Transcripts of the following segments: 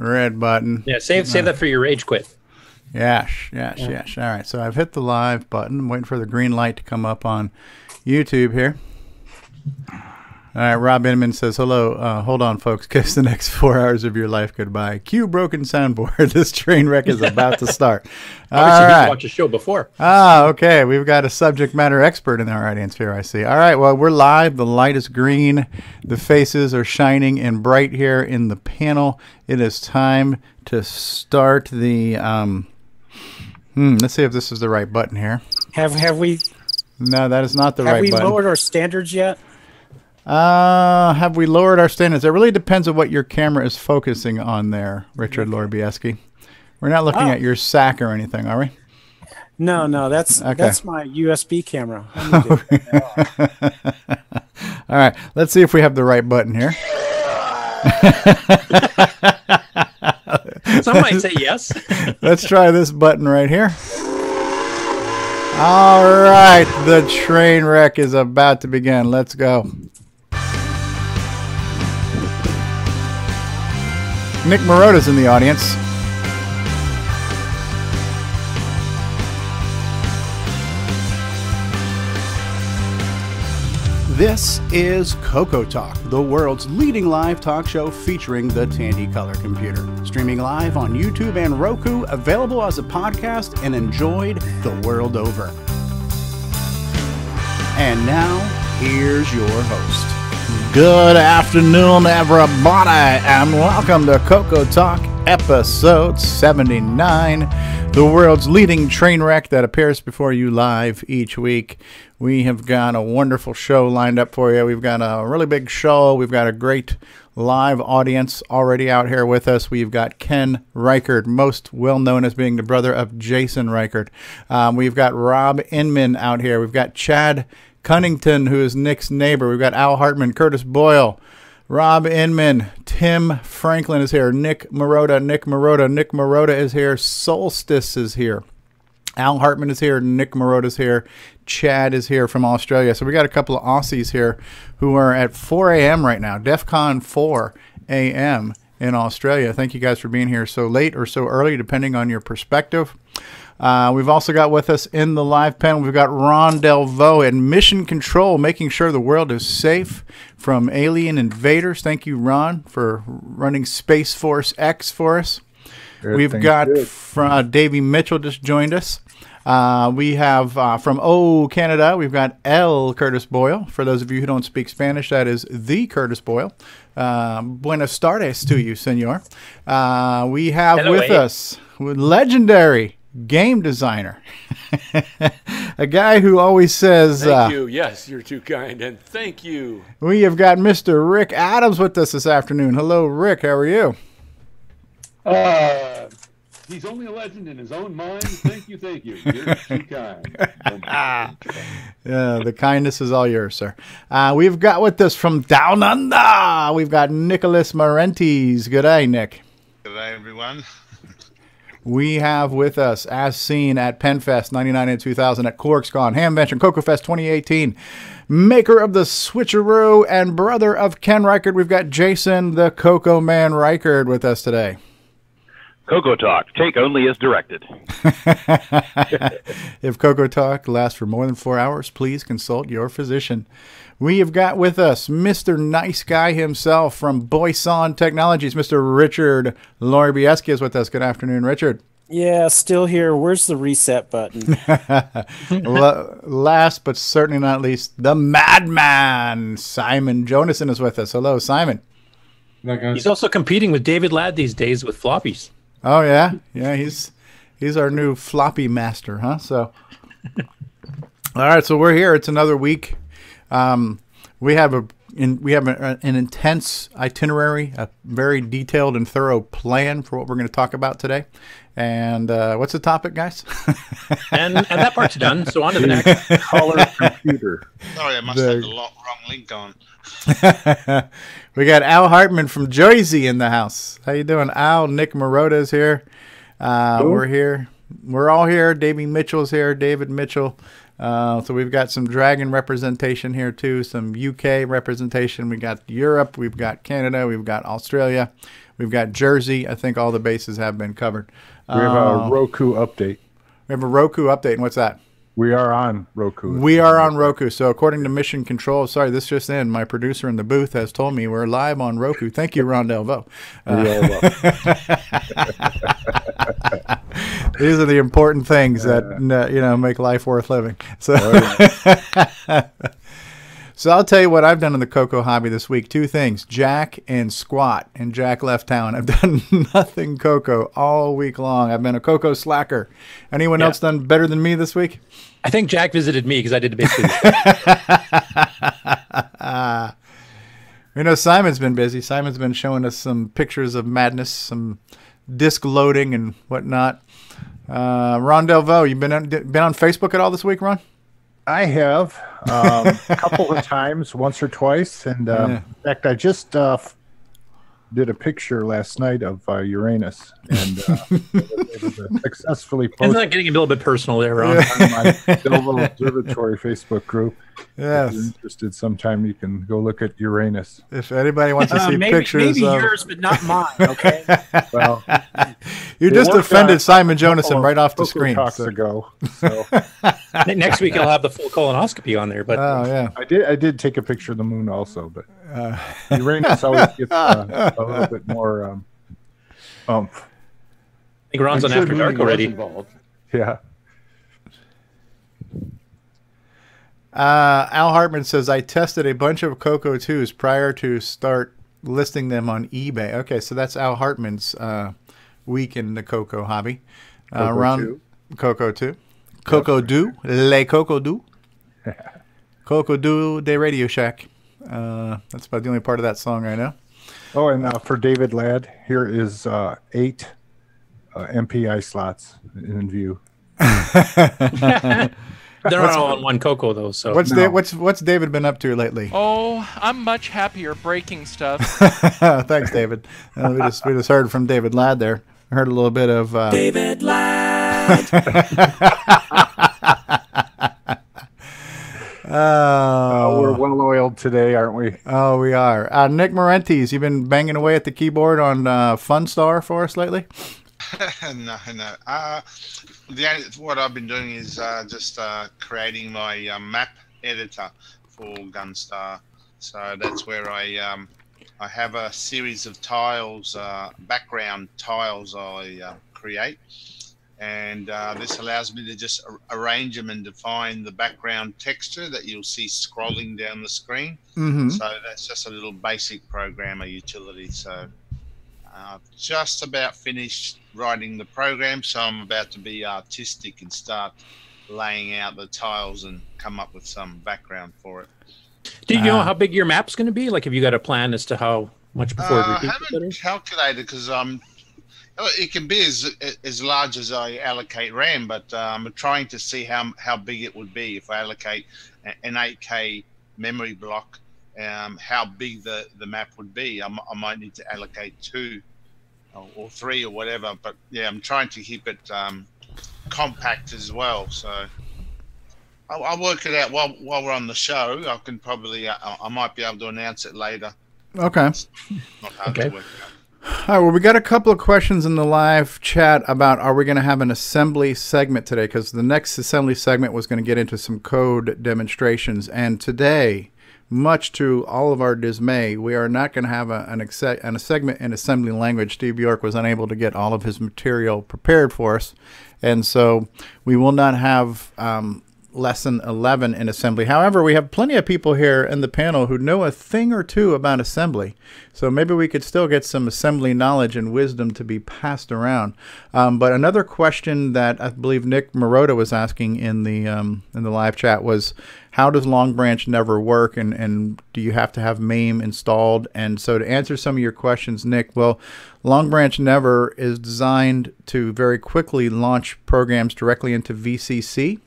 Red button. Yeah, save that for your rage quit. Yes. All right, so I've hit the live button. I'm waiting for the green light to come up on YouTube here. All right, Rob Inman says, hello. Hold on, folks. Kiss the next 4 hours of your life goodbye. Cue broken soundboard. This train wreck is about to start. Obviously, he's watched the show before. Okay. We've got a subject matter expert in our audience here, I see. All right, well, we're live. The light is green. The faces are shining and bright here in the panel. It is time to start the... let's see if this is the right button here. Have we... No, that is not the right button. Have we lowered our standards yet? Have we lowered our standards? It really depends on what your camera is focusing on there, Richard Lorbieski. We're not looking at your sack or anything, are we? No, that's my USB camera. All right, let's see if we have the right button here. Some might say yes. Let's try this button right here. All right, the train wreck is about to begin. Let's go. Nick Marota's in the audience. This is CoCoTALK, the world's leading live talk show featuring the Tandy Color computer. Streaming live on YouTube and Roku, available as a podcast and enjoyed the world over. And now, here's your host. Good afternoon, everybody, and welcome to CoCoTALK episode 79, the world's leading train wreck that appears before you live each week. We have got a wonderful show lined up for you. We've got a really big show. We've got a great live audience already out here with us. We've got Ken Reichert, most well known as being the brother of Jason Reichert. We've got Rob Inman out here. We've got Chad Cunnington, who is Nick's neighbor. We've got Al Hartman, Curtis Boyle, Rob Inman, Tim Franklin is here, Nick Marota is here, Solstice is here, Al Hartman is here, Nick Marota is here, Chad is here from Australia. So we got a couple of Aussies here who are at 4 a.m. right now, DEF CON 4 a.m. in Australia. Thank you guys for being here so late or so early, depending on your perspective. We've also got with us in the live panel, we've got Ron Delvaux at Mission Control, making sure the world is safe from alien invaders. Thank you, Ron, for running Space Force X for us. Sure, we've got Davey Mitchell just joined us. We have from Canada, we've got L. Curtis Boyle. For those of you who don't speak Spanish, that is the Curtis Boyle. Buenas tardes to you, senor. We have with us legendary game designer, a guy who always says thank you. Yes, you're too kind, and thank you. We have got Mr. Rick Adams with us this afternoon. Hello, Rick. How are you? He's only a legend in his own mind. Thank you. You're too kind. Yeah, the kindness is all yours, sir. We've got with us from Down Under, we've got Nicholas Marentes. Good day, Nick. Good day, everyone. We have with us, as seen at PenFest 99 and 2000, at CorksCon, Hamvention, CoCoFest 2018, maker of the Switcheroo and brother of Ken Reichert, we've got Jason, the Coco Man Reichert, with us today. CoCoTALK, take only as directed. If CoCoTALK lasts for more than 4 hours, please consult your physician. We have got with us Mr. Nice Guy himself from Boyson Technologies. Mr. Richard Lorbieski is with us. Good afternoon, Richard. Yeah, still here. Where's the reset button? Last but certainly not least, the madman, Simon Jonassen, is with us. Hello, Simon. He's also competing with David Ladd these days with floppies. Oh, yeah? Yeah, he's our new floppy master, huh? So, all right, so we're here. It's another week. We have an intense itinerary, a very detailed and thorough plan for what we're going to talk about today. And what's the topic, guys? and that part's done. So on to the next. Color computer. Sorry, I must have the wrong link on. We got Al Hartman from Jersey in the house. How you doing, Al? Nick Marota is here. We're here. We're all here. Davey Mitchell's here. David Mitchell. So we've got some Dragon representation here too, some UK representation. We got Europe, we've got Canada, we've got Australia, We've got Jersey. I think all the bases have been covered. We have a Roku update. We have a Roku update. And what's that? We are on Roku. We are on Roku. So according to Mission Control, sorry, this just in, my producer in the booth has told me we're live on Roku. Thank you, Ron Delvaux. These are the important things that make life worth living. So, so I'll tell you what I've done in the CoCo hobby this week. 2 things: Jack and squat. And Jack left town. I've done nothing CoCo all week long. I've been a CoCo slacker. Anyone else done better than me this week? I think Jack visited me because I did the basic. Simon's been busy. Simon's been showing us some pictures of madness, some disc loading and whatnot. Ron Delvaux, you been on Facebook at all this week, Ron? I have a couple of times, once or twice, and in fact, I just did a picture last night of Uranus, and it was successfully posted. Isn't that getting a little bit personal there, Ron? On my Delvaux Observatory Facebook group. Yes. If you're interested, sometime you can go look at Uranus. If anybody wants to see pictures maybe of yours, but not mine. Okay. Well, you just offended Simon Jonassen right off the screen. Ago, so. Next week I'll have the full colonoscopy on there. But I did take a picture of the moon also, but Uranus always gets a little bit more oomph. I think Ron's on After Dark already. Involved. Yeah. Al Hartman says, I tested a bunch of CoCo 2s prior to start listing them on eBay. Okay, so that's Al Hartman's week in the CoCo hobby. CoCo 2. CoCo Do. Le CoCo Do. CoCo Do de Radio Shack. That's about the only part of that song I know. Oh, and for David Ladd, here is 8 MPI slots in view. They're not all on one CoCo though. So what's David been up to lately? Oh, I'm much happier breaking stuff. Thanks, David. We just heard from David Ladd there. I heard a little bit of David Ladd. We're well oiled today, aren't we? Oh, we are. Nick Marentes, you been banging away at the keyboard on Funstar for us lately? No. What I've been doing is just creating my map editor for Gunstar. So that's where I have a series of tiles, background tiles I create. And this allows me to just arrange them and define the background texture that you'll see scrolling down the screen. Mm-hmm. So that's just a little basic programmer utility. So I've just about finished writing the program, so I'm about to be artistic and start laying out the tiles and come up with some background for it. Do you know how big your map's going to be? Like, have you got a plan as to how much before it repeats? I haven't calculated because it can be as large as I allocate RAM, but I'm trying to see how big it would be if I allocate an 8K memory block. How big the map would be. I might need to allocate 2 or 3 or whatever, but yeah, I'm trying to keep it compact as well. So I'll work it out while we're on the show. I can probably I might be able to announce it later. Okay. It's not hard to work out. All right, well, we got a couple of questions in the live chat about are we going to have an assembly segment today, because the next assembly segment was going to get into some code demonstrations, and today, much to all of our dismay, we are not going to have a segment in assembly language. Steve Bjork was unable to get all of his material prepared for us, and so we will not have lesson 11 in assembly. However, we have plenty of people here in the panel who know a thing or two about assembly, so maybe we could still get some assembly knowledge and wisdom to be passed around. But another question that I believe Nick Marotta was asking in the live chat was, how does Long Branch Never work, and do you have to have MAME installed? And so to answer some of your questions, Nick, well, Long Branch Never is designed to very quickly launch programs directly into VCC.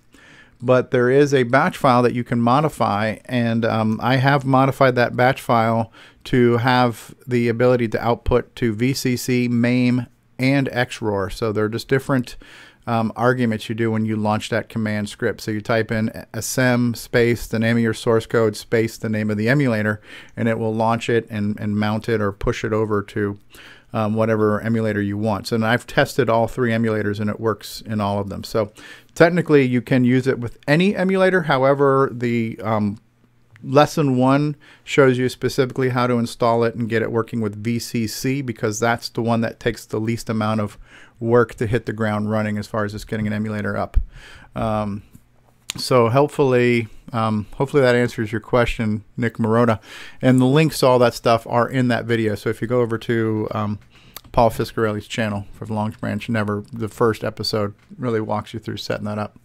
But there is a batch file that you can modify, and I have modified that batch file to have the ability to output to VCC, MAME, and XROAR. So they're just different arguments you do when you launch that command script. So you type in asem space the name of your source code space the name of the emulator, and it will launch it and mount it or push it over to whatever emulator you want. So, and I've tested all 3 emulators, and it works in all of them. So technically, you can use it with any emulator. However, the Lesson 1 shows you specifically how to install it and get it working with VCC, because that's the one that takes the least amount of work to hit the ground running as far as just getting an emulator up. So hopefully that answers your question, Nick Morota. And the links to all that stuff are in that video. So if you go over to Paul Fiscarelli's channel for the Long Branch Never, the first episode really walks you through setting that up.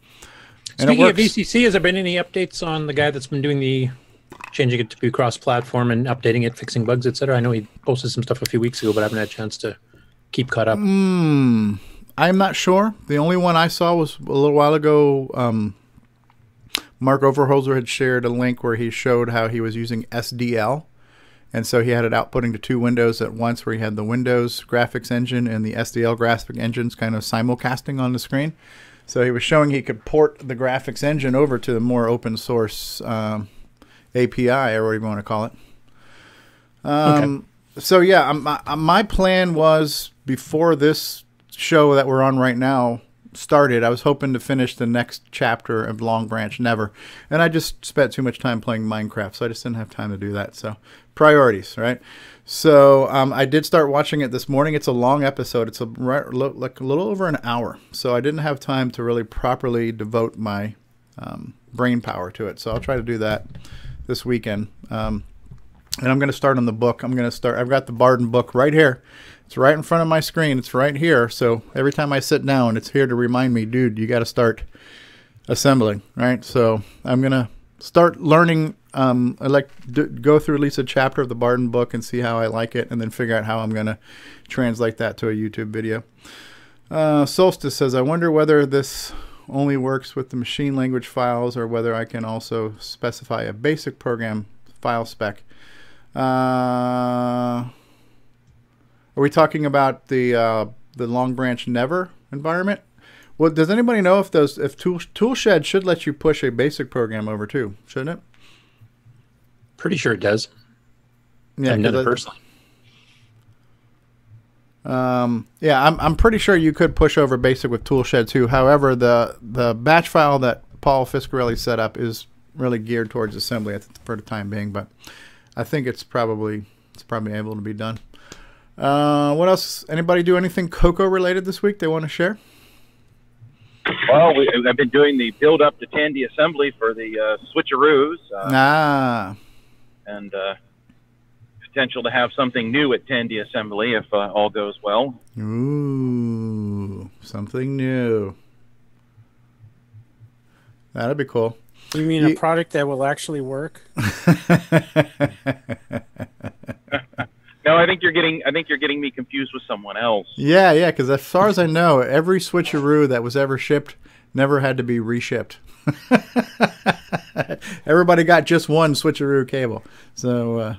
And Speaking of VCC, has there been any updates on the guy that's been doing the changing it to be cross-platform and updating it, fixing bugs, etc.? I know he posted some stuff a few weeks ago, but I haven't had a chance to keep caught up. I'm not sure. The only one I saw was a little while ago. Mark Overholzer had shared a link where he showed how he was using SDL. And so he had it outputting to 2 windows at once, where he had the Windows graphics engine and the SDL graphics engines kind of simulcasting on the screen. So he was showing he could port the graphics engine over to the more open source API, or whatever you want to call it. Okay. So yeah, my plan was, before this show that we're on right now started, I was hoping to finish the next chapter of Long Branch Never, and I just spent too much time playing Minecraft, so I just didn't have time to do that. So priorities, right? So I did start watching it this morning. It's a long episode. It's like a little over an hour, so I didn't have time to really properly devote my brain power to it. So I'll try to do that this weekend. And I'm going to start on the book. I've got the Barden book right here. It's right in front of my screen. It's right here. So every time I sit down, it's here to remind me, dude, you got to start assembling, right? So I'm going to start learning. I like to go through at least a chapter of the Barden book and see how I like it, and then figure out how I'm going to translate that to a YouTube video. Solstice says, I wonder whether this only works with the machine language files, or whether I can also specify a basic program file spec. Are we talking about the Long Branch Never environment? Well, does anybody know if Toolshed should let you push a basic program over too? Shouldn't it? Pretty sure it does. Yeah, I've done it personally. Yeah, I'm pretty sure you could push over basic with Toolshed too. However, the batch file that Paul Fiscarelli set up is really geared towards assembly for the time being, but I think it's probably able to be done. What else? Anybody do anything CoCo related this week they want to share? Well, I've been doing the build up to Tandy assembly for the switcheroos. And potential to have something new at Tandy assembly if all goes well. Ooh, something new. That'd be cool. You mean a product that will actually work? No, I think you're getting me confused with someone else. Yeah, because as far as I know, every switcheroo that was ever shipped never had to be reshipped. Everybody got just one switcheroo cable. So,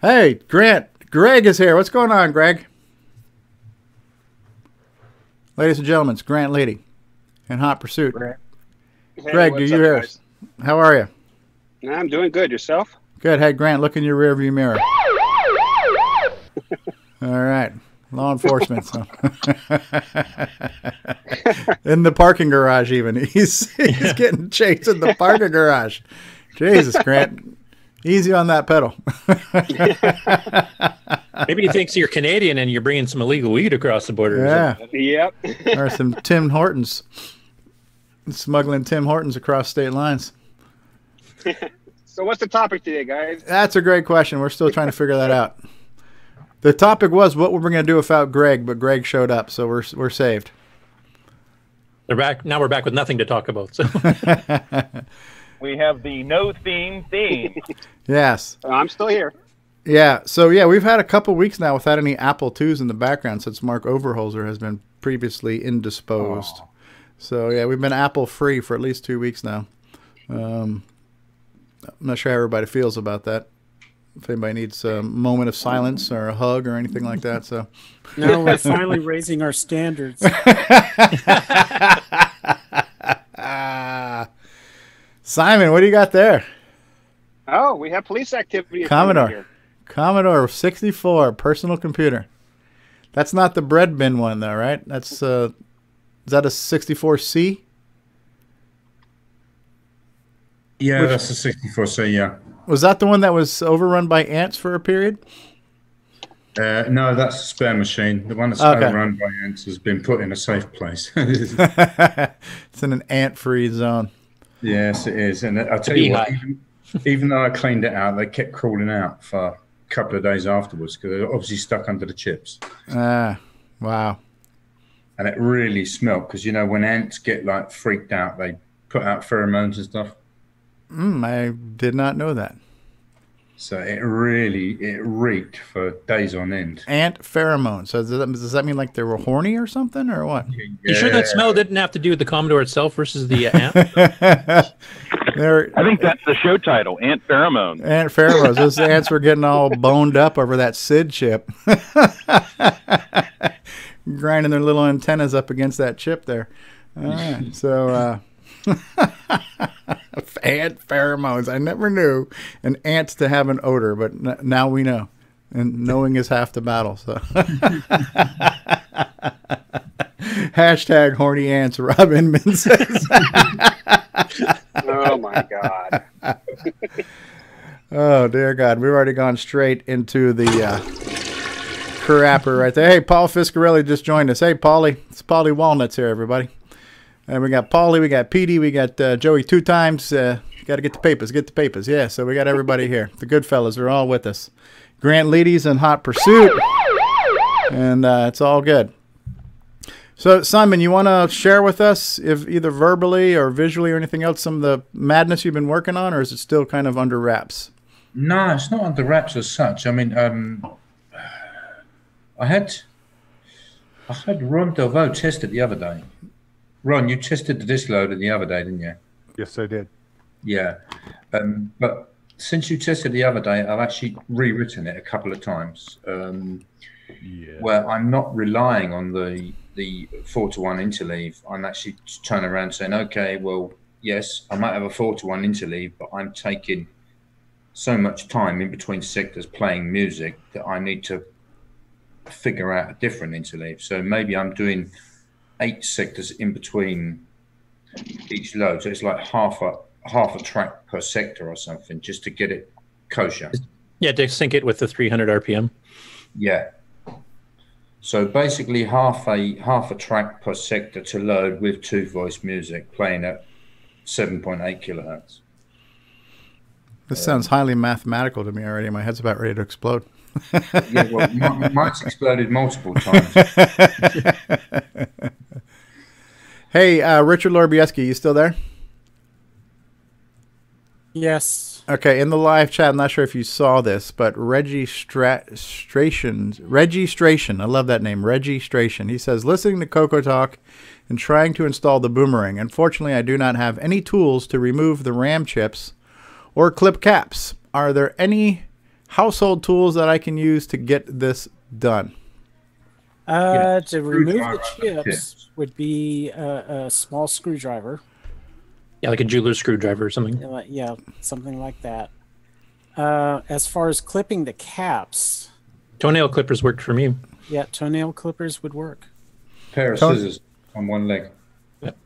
hey, Greg is here. What's going on, Greg? Ladies and gentlemen, it's Grant Leighty in Hot Pursuit. Hey, Greg, do you hear us? How are you? I'm doing good. Yourself? Good. Hey, Grant, look in your rearview mirror. All right. Law enforcement. So. In the parking garage even. He's getting chased in the parking garage. Jesus, Grant. Easy on that pedal. Maybe he thinks you're Canadian and you're bringing some illegal weed across the border. Yeah. Yep. Or some Tim Hortons. Smuggling Tim Hortons across state lines. So what's the topic today, guys? That's a great question. We're still trying to figure that out. The topic was what we're going to do without Greg, but Greg showed up, so we're saved. They're back. Now we're back with nothing to talk about. So. We have the no theme. Yes. I'm still here. Yeah. So, yeah, we've had a couple weeks now without any Apple IIs in the background since Mark Overholzer has been previously indisposed. Oh. So, yeah, we've been Apple-free for at least 2 weeks now. I'm not sure how everybody feels about that. If anybody needs a moment of silence or a hug or anything like that. So now we're finally raising our standards. Simon, what do you got there? Oh, we have police activity. Commodore 64 personal computer. That's not the bread bin one, though, right? That's is that a 64C? Yeah, that's a 64C, yeah. Was that the one that was overrun by ants for a period? No, that's a spare machine. The one that's overrun by ants has been put in a safe place. It's in an ant-free zone. Yes, it is. And I'll tell you what, even though I cleaned it out, they kept crawling out for a couple of days afterwards because they're obviously stuck under the chips. Wow. And it really smelled because, when ants get like freaked out, they put out pheromones and stuff. I did not know that. So it reeked for days on end. Ant pheromones. So does that mean like they were horny or something, or what? Yeah. You sure that smell didn't have to do with the Commodore itself versus the ant? I think that's the show title, Ant Pheromones. Ant pheromones. Those ants were getting all boned up over that SID chip. Grinding their little antennas up against that chip there. All right. So... ant pheromones. I never knew an ant to have an odor, but now we know. And knowing is half the battle. So, hashtag horny ants. Rob Inman says. Oh my God. Oh dear God, we've already gone straight into the crapper right there. Hey, Paul Fiscarelli just joined us. Hey, Paulie, it's Paulie Walnuts here, everybody. And we got Paulie, we got Petey, we got Joey 2 times. Got to get the papers, Yeah, so we got everybody here. The good fellas are all with us. Grant Leighty's in hot pursuit. And it's all good. So, Simon, you want to share with us, if either verbally or visually or anything else, some of the madness you've been working on, or is it still kind of under wraps? No, it's not under wraps as such. I mean, I had Ron Delvaux test it the other day. Ron, you tested the disk loader the other day, didn't you? Yes, I did. Yeah. But since you tested the other day, I've actually rewritten it a couple of times. Where I'm not relying on the 4-to-1 interleave. I'm actually turning around saying, okay, well, yes, I might have a 4-to-1 interleave, but I'm taking so much time in between sectors playing music that I need to figure out a different interleave. So maybe I'm doing 8 sectors in between each load, so it's like half a track per sector or something, just to get it kosher. Yeah, to sync it with the 300 RPM. Yeah. So basically half a track per sector to load with 2-voice music playing at 7.8 kilohertz. This sounds highly mathematical to me already. My head's about ready to explode. Yeah, well, mine's exploded multiple times. Hey, Richard Lorbieski, you still there? Yes. Okay, in the live chat, I'm not sure if you saw this, but registration, I love that name, registration. He says, listening to CoCoTALK and trying to install the boomerang. Unfortunately, I do not have any tools to remove the RAM chips or clip caps. Are there any household tools that I can use to get this done? To remove the chips would be a small screwdriver. Yeah, like a jeweler's screwdriver or something. Yeah, something like that. As far as clipping the caps, toenail clippers worked for me. Yeah, toenail clippers would work. Pair of scissors on one leg. Yep.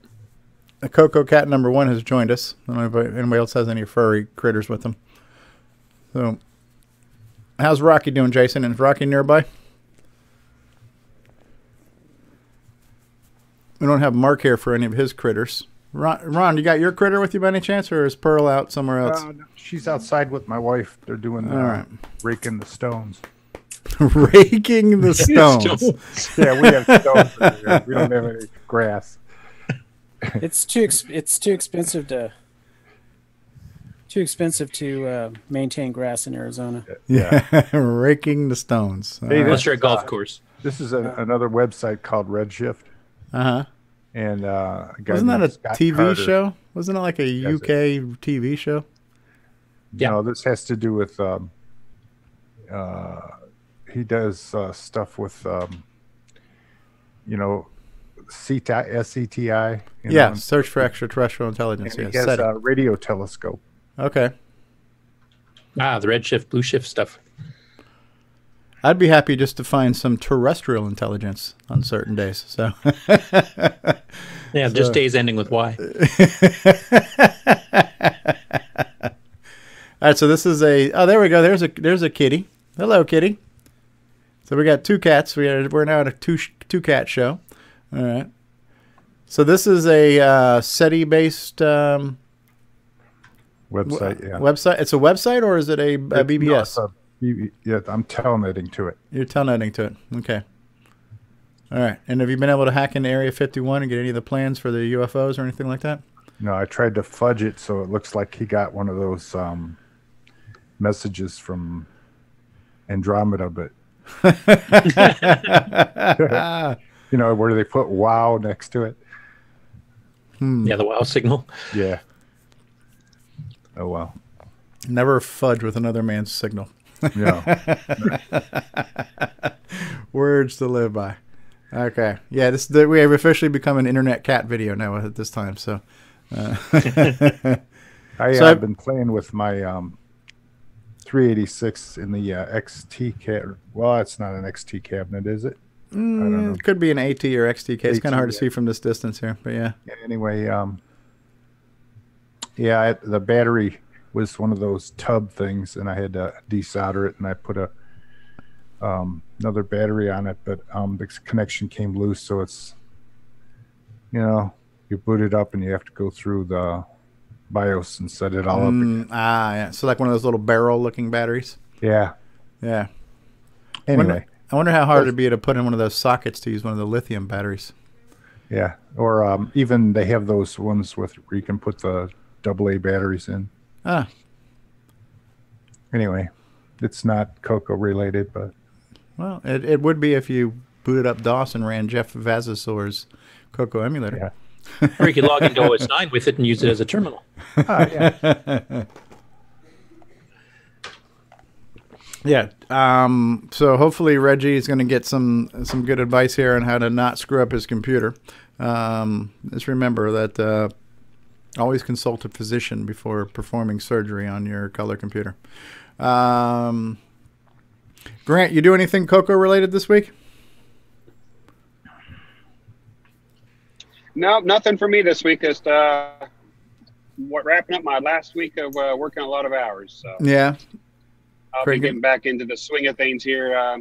A Coco Cat number 1 has joined us. I don't know if anybody else has any furry critters with them. So, how's Rocky doing, Jason? And is Rocky nearby? We don't have Mark here for any of his critters. Ron, you got your critter with you by any chance, or is Pearl out somewhere else? No, she's outside with my wife. They're doing raking the stones. Raking the stones. Yeah, we have stones. Here. We don't have any grass. It's too expensive to maintain grass in Arizona. Yeah, raking the stones. Hey, unless you're at a golf course. This is another website called Redshift. Uh-huh. And wasn't that a TV Carter. show? Wasn't it like a UK TV show? Yeah. No, this has to do with he does stuff with SETI. Yeah, search for extraterrestrial intelligence. And he has a radio telescope. Okay. The Redshift, Blue Shift stuff. I'd be happy just to find some terrestrial intelligence on certain days. So, yeah, just days ending with Y. All right, so this is a. Oh, there we go. There's a kitty. Hello, kitty. So we got two cats. We're now at a two cat show. All right. So this is a SETI-based website. Yeah. Website. It's a website, or is it a BBS? No, yeah, I'm telnetting to it. You're telnetting to it. Okay. All right. And have you been able to hack into Area 51 and get any of the plans for the UFOs or anything like that? No, I tried to fudge it so it looks like he got one of those messages from Andromeda, but you know, where they put wow next to it. Yeah, the wow signal. Yeah. Oh well. Never fudge with another man's signal. Yeah. Words to live by. Okay. Yeah, we have officially become an internet cat video now at this time. So, I've been playing with my 386 in the XT cabinet. Well, it's not an XT cabinet, is it? I don't know. It could be an AT or XT case. It's kind of hard to see from this distance here, but yeah. Anyway, the battery was one of those tub things, and I had to desolder it, and I put another battery on it, but the connection came loose, so it's, you know, you boot it up and you have to go through the BIOS and set it all up again. Yeah. So like one of those little barrel-looking batteries. Yeah. Yeah. Anyway. I wonder how hard it'd be to put in one of those sockets to use one of the lithium batteries. Yeah. Or even they have those ones where you can put the AA batteries in. Ah. Anyway, it's not CoCo related, but. Well, it would be if you booted up DOS and ran Jeff Vasasor's CoCo emulator. Yeah. Or you could log into OS9 with it and use it as a terminal. Yeah. Yeah. So hopefully Reggie is going to get some good advice here on how to not screw up his computer. Just remember that always consult a physician before performing surgery on your color computer. Grant, you do anything CoCo related this week? No, nothing for me this week. Just wrapping up my last week of working a lot of hours. So yeah. I'll be getting back into the swing of things here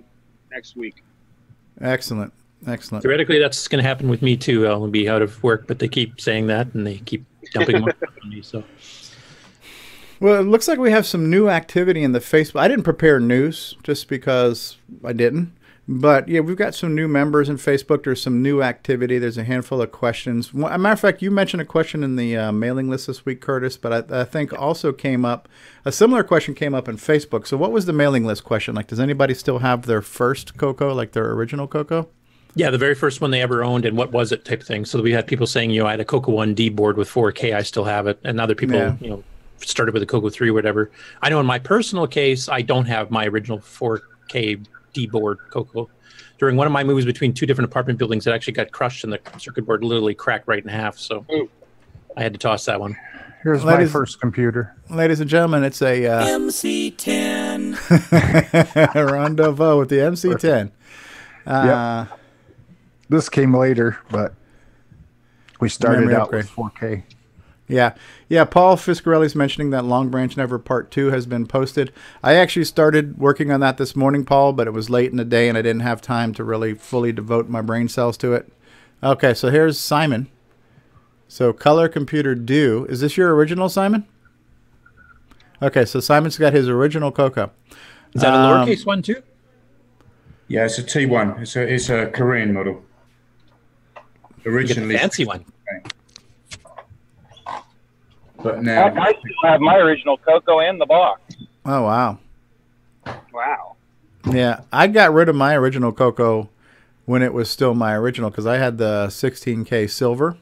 next week. Excellent. Excellent. Theoretically, that's going to happen with me too. I'll be out of work, but they keep saying that and they keep dumping more on me. So, well, it looks like we have some new activity in the Facebook. I didn't prepare news just because I didn't. But yeah, we've got some new members in Facebook. There's some new activity. There's a handful of questions. As a matter of fact, you mentioned a question in the mailing list this week, Curtis, but I think also came up, a similar question came up in Facebook. So what was the mailing list question? Like, does anybody still have their first CoCo, like their original CoCo? Yeah, the very first one they ever owned, and what was it type thing. So we had people saying, you know, I had a CoCo 1D board with 4K, I still have it. And other people, you know, started with a CoCo 3 or whatever. I know in my personal case, I don't have my original 4K D board CoCo. During one of my moves between two different apartment buildings, it actually got crushed and the circuit board literally cracked right in half. So I had to toss that one. Here's my first computer. Ladies and gentlemen, it's a MC10. Rendezvous with the MC10. Yep. This came later, but we started out with 4K. Yeah. Yeah, Paul Fiscarelli's mentioning that Long Branch Never Part 2 has been posted. I actually started working on that this morning, Paul, but it was late in the day and I didn't have time to really fully devote my brain cells to it. Okay, so here's Simon. So Color Computer Do. Is this your original, Simon? Okay, so Simon's got his original CoCo. Is that a lowercase one too? Yeah, it's a T1. It's a Korean model. Originally, a fancy one. But now I still have my original CoCo in the box. Oh, wow. Wow. Yeah, I got rid of my original CoCo when it was still my original because I had the 16K silver.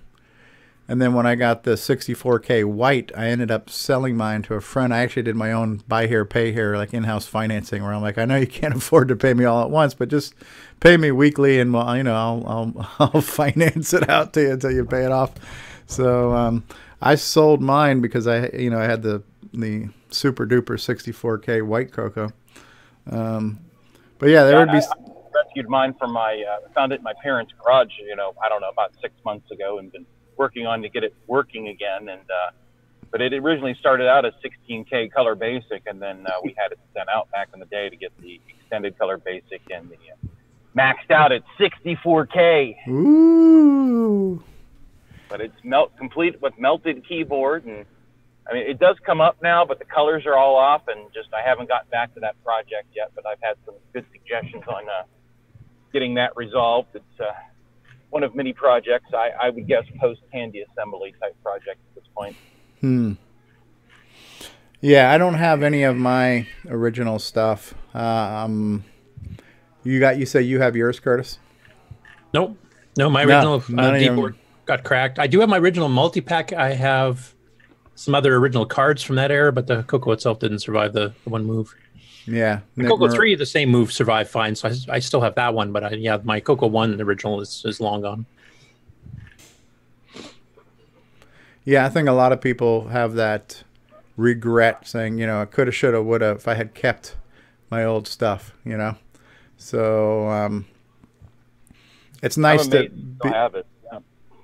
And then when I got the 64K white, I ended up selling mine to a friend. I actually did my own buy here, pay here, like in-house financing, where I'm like, I know you can't afford to pay me all at once, but just pay me weekly, and well, you know, I'll finance it out to you until you pay it off. So I sold mine because I had the super duper 64K white CoCo. But But yeah, there would be. I rescued mine from found it in my parents' garage. I don't know, about 6 months ago, and been working on to get it working again. And but it originally started out as 16K color basic, and then we had it sent out back in the day to get the extended color basic, and the maxed out at 64K. Ooh. But it's complete with melted keyboard, and I mean it does come up now, but the colors are all off, and I haven't gotten back to that project yet. But I've had some good suggestions on getting that resolved. It's one of many projects. I would guess post Tandy assembly type project at this point. Yeah, I don't have any of my original stuff. You say you have yours, Curtis? Nope. No, my original D-board got cracked. I do have my original multi-pack. I have some other original cards from that era, but the CoCo itself didn't survive the one move. Yeah. The CoCo 3, the same move survived fine, so I still have that one, but my CoCo 1 original is long gone. Yeah, I think a lot of people have that regret, saying, I coulda, shoulda, woulda if I had kept my old stuff, So it's nice to have it.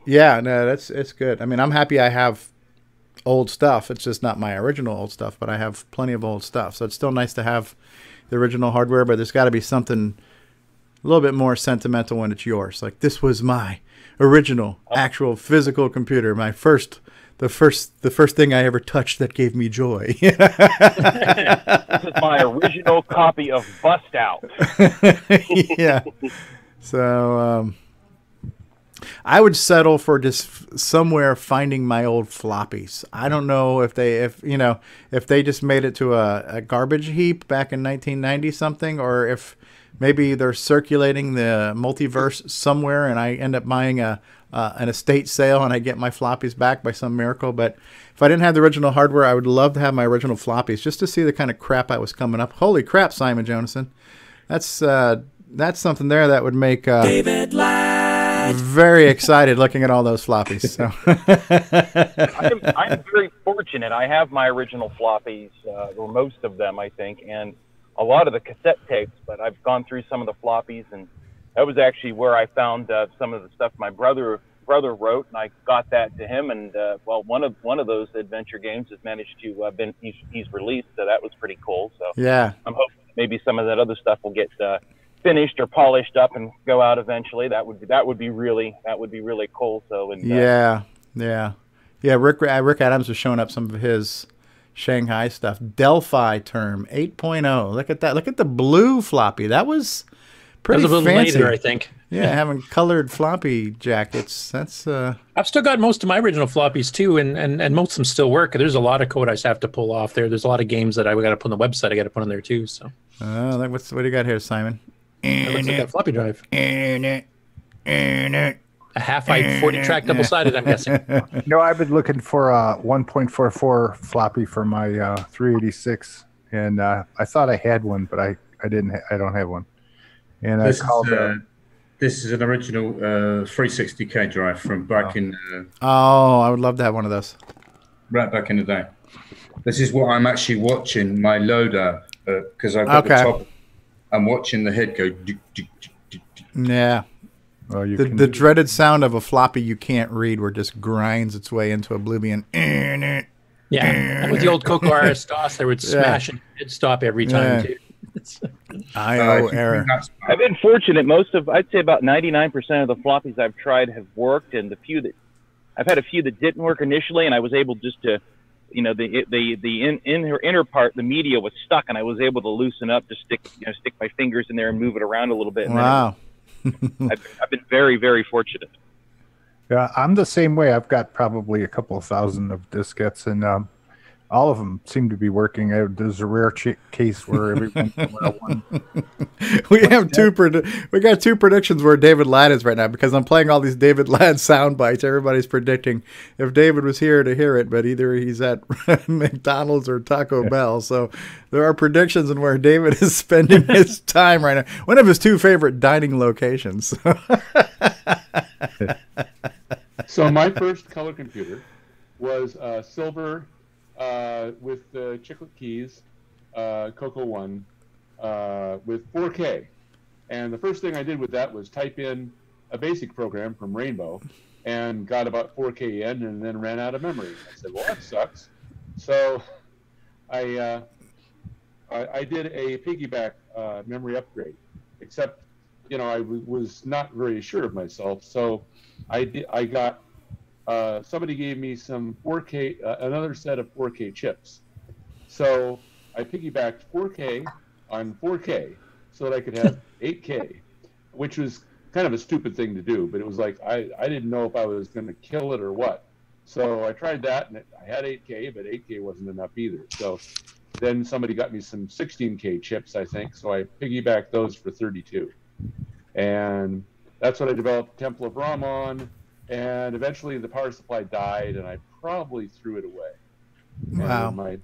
Yeah, no, it's good. I mean, I'm happy I have old stuff. It's just not my original old stuff, but I have plenty of old stuff. So it's still nice to have the original hardware, but there's got to be something a little bit more sentimental when it's yours. Like, this was my original, actual physical computer. The first thing I ever touched that gave me joy. This is my original copy of Bust Out. Yeah. So I would settle for just somewhere finding my old floppies. I don't know if they just made it to a garbage heap back in 1990 something, or if maybe they're circulating the multiverse somewhere and I end up buying an estate sale and I get my floppies back by some miracle. But if I didn't have the original hardware, I would love to have my original floppies just to see the kind of crap I was coming up. Holy crap, Simon Jonassen. That's something there that would make David Ladd very excited looking at all those floppies. So. I'm very fortunate. I have my original floppies, or most of them, I think, and a lot of the cassette tapes, but I've gone through some of the floppies, and that was actually where I found some of the stuff my brother wrote, and I got that to him. And one of those adventure games has managed to he's released, so that was pretty cool. So yeah, I'm hoping maybe some of that other stuff will get finished or polished up and go out eventually. That would be really cool. So yeah. Rick Adams was showing up some of his Shanghai stuff. Delphi term 8.0. Look at that. Look at the blue floppy. That was pretty fancy. Later, I think. Yeah, having colored floppy jackets. That's I've still got most of my original floppies too, and most of them still work. There's a lot of code I have to pull off there. There's a lot of games that I got to put on the website. I got to put on there too. So. What do you got here, Simon? It looks like a floppy drive. A half-height 40-track double-sided, I'm guessing. I've been looking for a 1.44 floppy for my 386, and I thought I had one, but I didn't. I don't have one. And this is an original 360K drive from back in. I would love to have one of those. Right back in the day. This is what I'm actually watching my loader because I've got the top. I'm watching the head go. Yeah. Oh, the dreaded sound of a floppy you can't read, where it just grinds its way into oblivion. Yeah, that was the old CoCo RS-DOS. They would smash and it'd stop every time too. I.O. error. I've been fortunate. I'd say about 99% of the floppies I've tried have worked, and I've had a few that didn't work initially, and I was able just to. The inner part, the media was stuck, and I was able to loosen up, just stick my fingers in there and move it around a little bit. And wow. I've been very, very fortunate. Yeah, I'm the same way. I've got probably a couple thousand of diskettes, and all of them seem to be working. There's a rare case where every once in a while one. We got two predictions where David Ladd is right now, because I'm playing all these David Ladd sound bites. Everybody's predicting if David was here to hear it, but either he's at McDonald's or Taco Bell. So there are predictions on where David is spending his time right now. One of his two favorite dining locations. So my first color computer was silver with the chiclet keys, CoCo 1. with 4K. And the first thing I did with that was type in a basic program from Rainbow and got about 4K in and then ran out of memory. I said, well, that sucks. So I did a piggyback memory upgrade, except, you know, I was not very sure of myself. So I got, somebody gave me some 4K, another set of 4K chips. So I piggybacked 4K on 4K so that I could have 8K, which was kind of a stupid thing to do, but it was like, I didn't know if I was going to kill it or what. So I tried that, and I had 8K, but 8K wasn't enough either. So then somebody got me some 16K chips, I think, so I piggybacked those for 32. And that's what I developed Temple of Ram on, and eventually the power supply died, and I probably threw it away. Wow.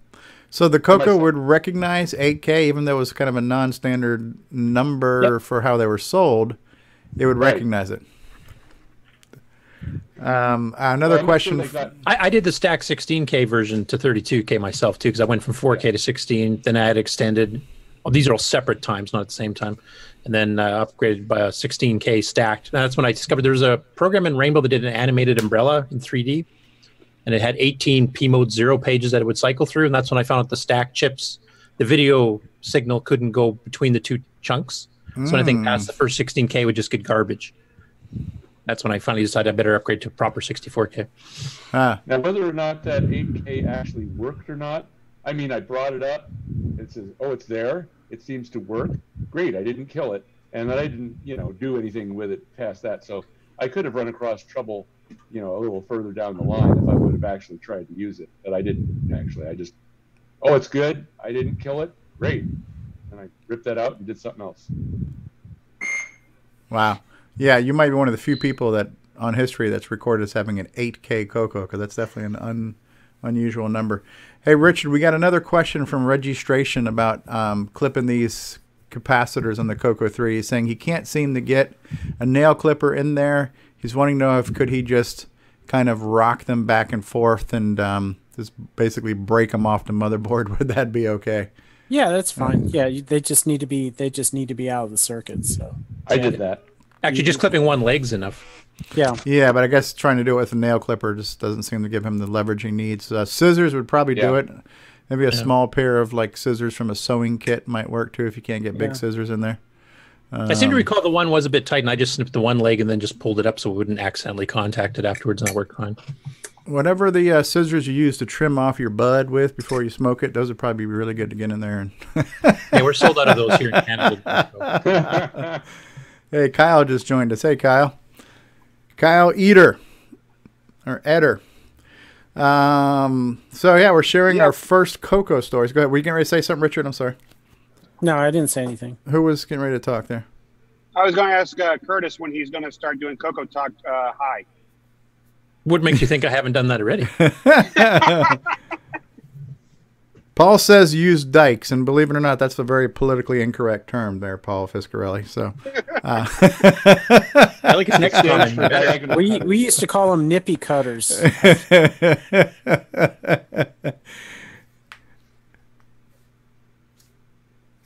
So the CoCo would recognize 8K, even though it was kind of a non-standard number for how they were sold. It would recognize it. Another question. I did the stack 16K version to 32K myself, too, because I went from 4K to 16. Then I had extended. Well, these are all separate times, not at the same time. And then upgraded by a 16K stacked. And that's when I discovered there was a program in Rainbow that did an animated umbrella in 3D. And it had 18 P mode 0 pages that it would cycle through. And that's when I found out the stack chips, the video signal couldn't go between the two chunks. So anything past the first 16K would just get garbage. That's when I finally decided I better upgrade to proper 64K. Now, whether or not that 8K actually worked or not, I mean, I brought it up. It says, oh, it's there. It seems to work. Great, I didn't kill it. And then I didn't, you know, do anything with it past that. So I could have run across trouble, you know, a little further down the line if I would have actually tried to use it. But I didn't, actually. I just, oh, it's good. I didn't kill it. Great. And I ripped that out and did something else. Wow. Yeah, you might be one of the few people that on history that's recorded as having an 8K CoCo, because that's definitely an unusual number. Hey, Richard, we got another question from registration about clipping these capacitors on the CoCo 3. He's saying he can't seem to get a nail clipper in there. He's wanting to know if could he just kind of rock them back and forth and just basically break them off the motherboard. Would that be okay? Yeah, that's fine. Yeah, they just need to be out of the circuit. So I did that. Actually, just clipping one leg's enough. Yeah. Yeah, but I guess trying to do it with a nail clipper just doesn't seem to give him the leverage he needs. Scissors would probably do it. Maybe a small pair of like scissors from a sewing kit might work too if you can't get big scissors in there. I seem to recall the one was a bit tight, and I just snipped the one leg and then just pulled it up so it wouldn't accidentally contact it afterwards, and that worked fine. Whatever the scissors you use to trim off your bud with before you smoke it, those would probably be really good to get in there. And yeah, we're sold out of those here in Canada. Hey, Kyle just joined us. Hey, Kyle. Kyle Eder. Or Eder. So, yeah, we're sharing our first CoCo stories. Go ahead. Were you getting ready to say something, Richard? I'm sorry. No, I didn't say anything. Who was getting ready to talk there? I was going to ask Curtis when he's going to start doing CoCoTALK hi. What makes you think I haven't done that already? Paul says use dikes, and believe it or not, that's a very politically incorrect term there, Paul Fiscarelli. So, I like his next comment. We used to call them nippy cutters.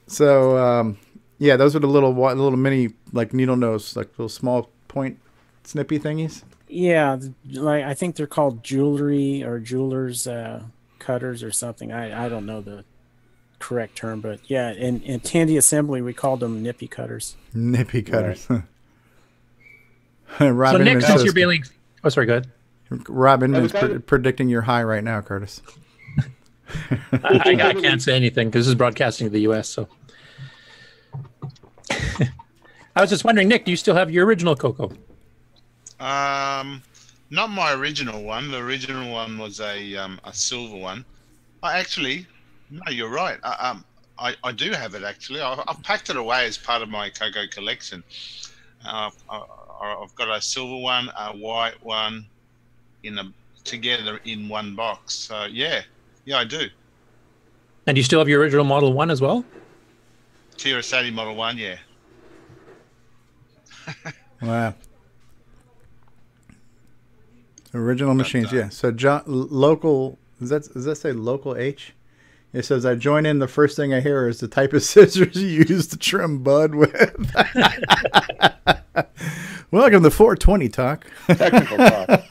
So, yeah, those are the little mini like needle nose, like little small point snippy thingies. Yeah, like I think they're called jewelry or jewelers cutters or something. I don't know the correct term, but yeah, in Tandy Assembly we called them nippy cutters. Nippy cutters. Right. Robin, so Nick, since you're being, oh sorry, go ahead. Robin is predicting your high right now, Curtis. I can't say anything because this is broadcasting to the U.S. So I was just wondering, Nick, do you still have your original CoCo? Not my original one. The original one was a silver one. Actually, no, you're right. I do have it actually. I've packed it away as part of my CoCo collection. I've got a silver one, a white one, together in one box. So yeah, I do. And do you still have your original Model 1 as well? Tirasati Model 1, yeah. Wow. Original machines, yeah. So John, local, does that say local H? It says, I join in. The first thing I hear is the type of scissors you use to trim bud with. Welcome to 420 Talk. Technical talk.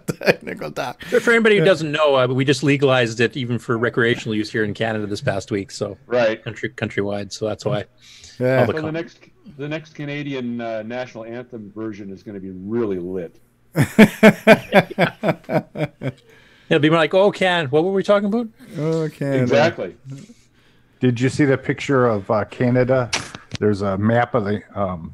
Technical talk. For anybody who doesn't know, we just legalized it even for recreational use here in Canada this past week. So right, countrywide. So that's why. Yeah. So the next Canadian national anthem version is going to be really lit. It'll be like, oh, what were we talking about? Oh, Canada. Exactly. Did you see the picture of Canada? There's a map of the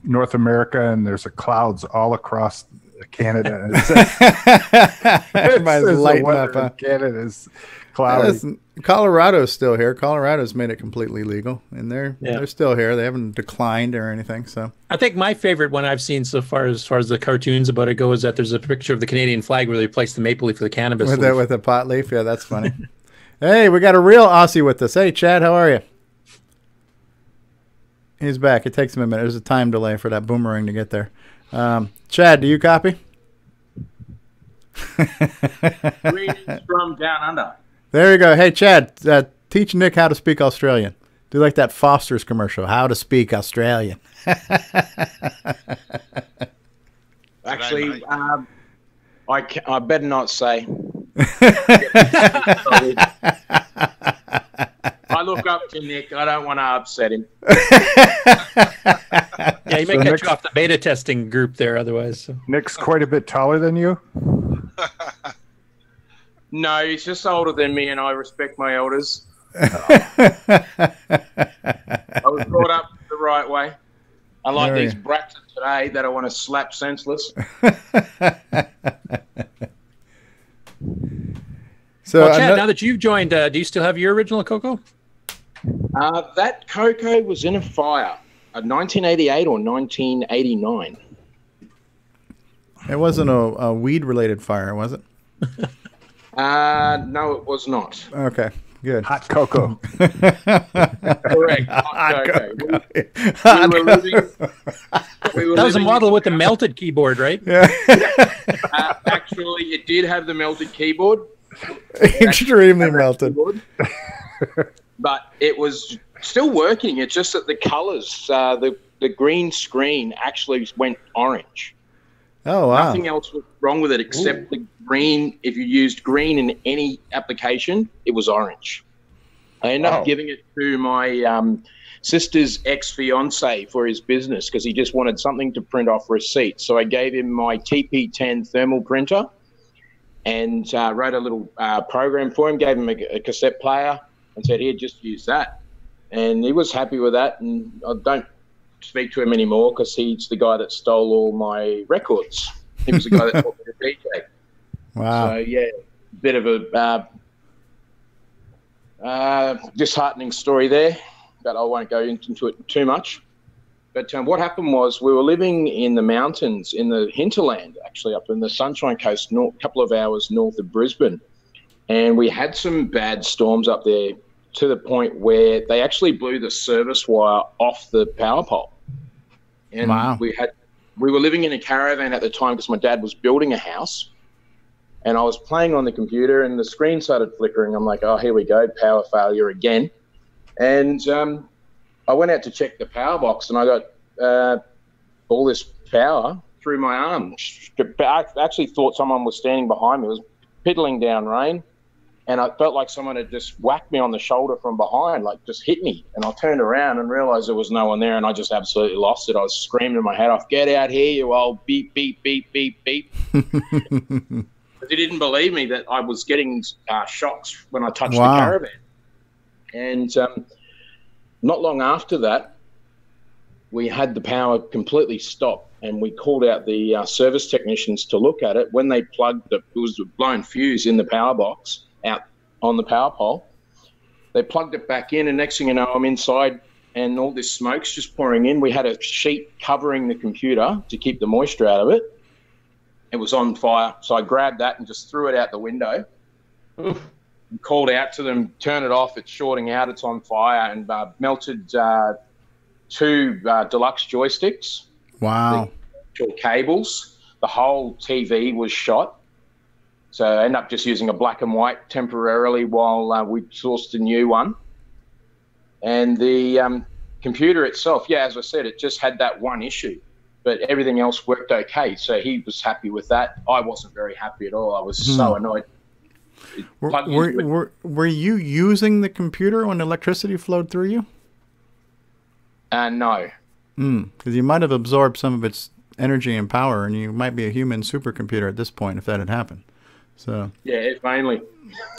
North America, and there's clouds all across Canada. And it says, everybody's lighting up. Huh? Canada's cloudy. Colorado's still here. Colorado's made it completely legal, and they're still here. They haven't declined or anything. So I think my favorite one I've seen so far, as far as the cartoons about it go, is that there's a picture of the Canadian flag where they replaced the maple leaf with the cannabis leaf. With a pot leaf. Yeah, that's funny. Hey, we got a real Aussie with us. Hey, Chad, how are you? He's back. It takes him a minute. There's a time delay for that boomerang to get there. Chad, do you copy? Greetings from down under. There you go. Hey, Chad, teach Nick how to speak Australian. Do like that Foster's commercial, how to speak Australian. Actually, I better not say. I look up to Nick. I don't want to upset him. Yeah, you may catch you off the beta testing group there otherwise. So. Nick's quite a bit taller than you. No, he's just older than me, and I respect my elders. I was brought up the right way. Unlike these brats of today that I want to slap senseless. So, Chad, now that you've joined, do you still have your original CoCo? That CoCo was in a fire, 1988 or 1989. It wasn't a weed-related fire, was it? No, it was not. Okay, good. Hot cocoa. Correct. Hot cocoa. That was a model with the melted keyboard, right? Yeah. Actually, it did have the melted keyboard. Extremely melted. But it was still working. It's just that the colors, the green screen actually went orange. Oh, wow. Nothing else was wrong with it except the green. If you used green in any application, it was orange. I ended up giving it to my sister's ex-fiance for his business because he just wanted something to print off receipts. So I gave him my TP10 thermal printer and wrote a little program for him, gave him a cassette player and said, here, just use that. And he was happy with that. And I don't speak to him anymore because he's the guy that stole all my records. He was the guy that taught me to DJ. Wow. So, yeah, bit of a disheartening story there, but I won't go into it too much. But what happened was we were living in the mountains in the hinterland, actually up in the Sunshine Coast, a couple of hours north of Brisbane. And we had some bad storms up there to the point where they actually blew the service wire off the power pole. And wow. we were living in a caravan at the time because my dad was building a house. And I was playing on the computer and the screen started flickering. I'm like, oh, here we go, power failure again. And I went out to check the power box and I got all this power through my arm. I actually thought someone was standing behind me. It was piddling down rain. And I felt like someone had just whacked me on the shoulder from behind, like just hit me. And I turned around and realized there was no one there. And I just absolutely lost it. I was screaming my head off, get out here, you old beep, beep, beep, beep, beep. But they didn't believe me that I was getting shocks when I touched the caravan. And not long after that, we had the power completely stop. And we called out the service technicians to look at it. When they plugged it was a blown fuse in the power box out on the power pole. They plugged it back in, and next thing you know, I'm inside and all this smoke's just pouring in. We had a sheet covering the computer to keep the moisture out of it. It was on fire, so I grabbed that and just threw it out the window. And called out to them, turn it off, it's shorting out, it's on fire, and melted 2 deluxe joysticks. Wow. Cables. The whole TV was shot. So I ended up just using a black and white temporarily while we sourced a new one. And the computer itself, yeah, as I said, it just had that one issue, but everything else worked okay. So he was happy with that. I wasn't very happy at all. I was so annoyed. Were you using the computer when electricity flowed through you? No. Because you might have absorbed some of its energy and power, and you might be a human supercomputer at this point if that had happened. So yeah, if only.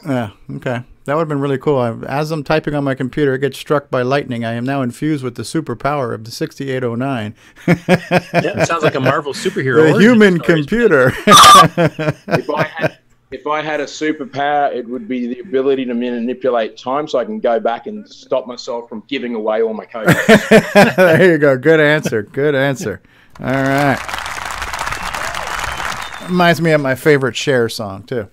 Yeah, okay. That would have been really cool. As I'm typing on my computer, it gets struck by lightning. I am now infused with the superpower of the 6809. Yeah, it sounds like a Marvel superhero. The human computer. If I had a superpower, it would be the ability to manipulate time so I can go back and stop myself from giving away all my code. There you go. Good answer. Good answer. All right. Reminds me of my favorite Cher song, too.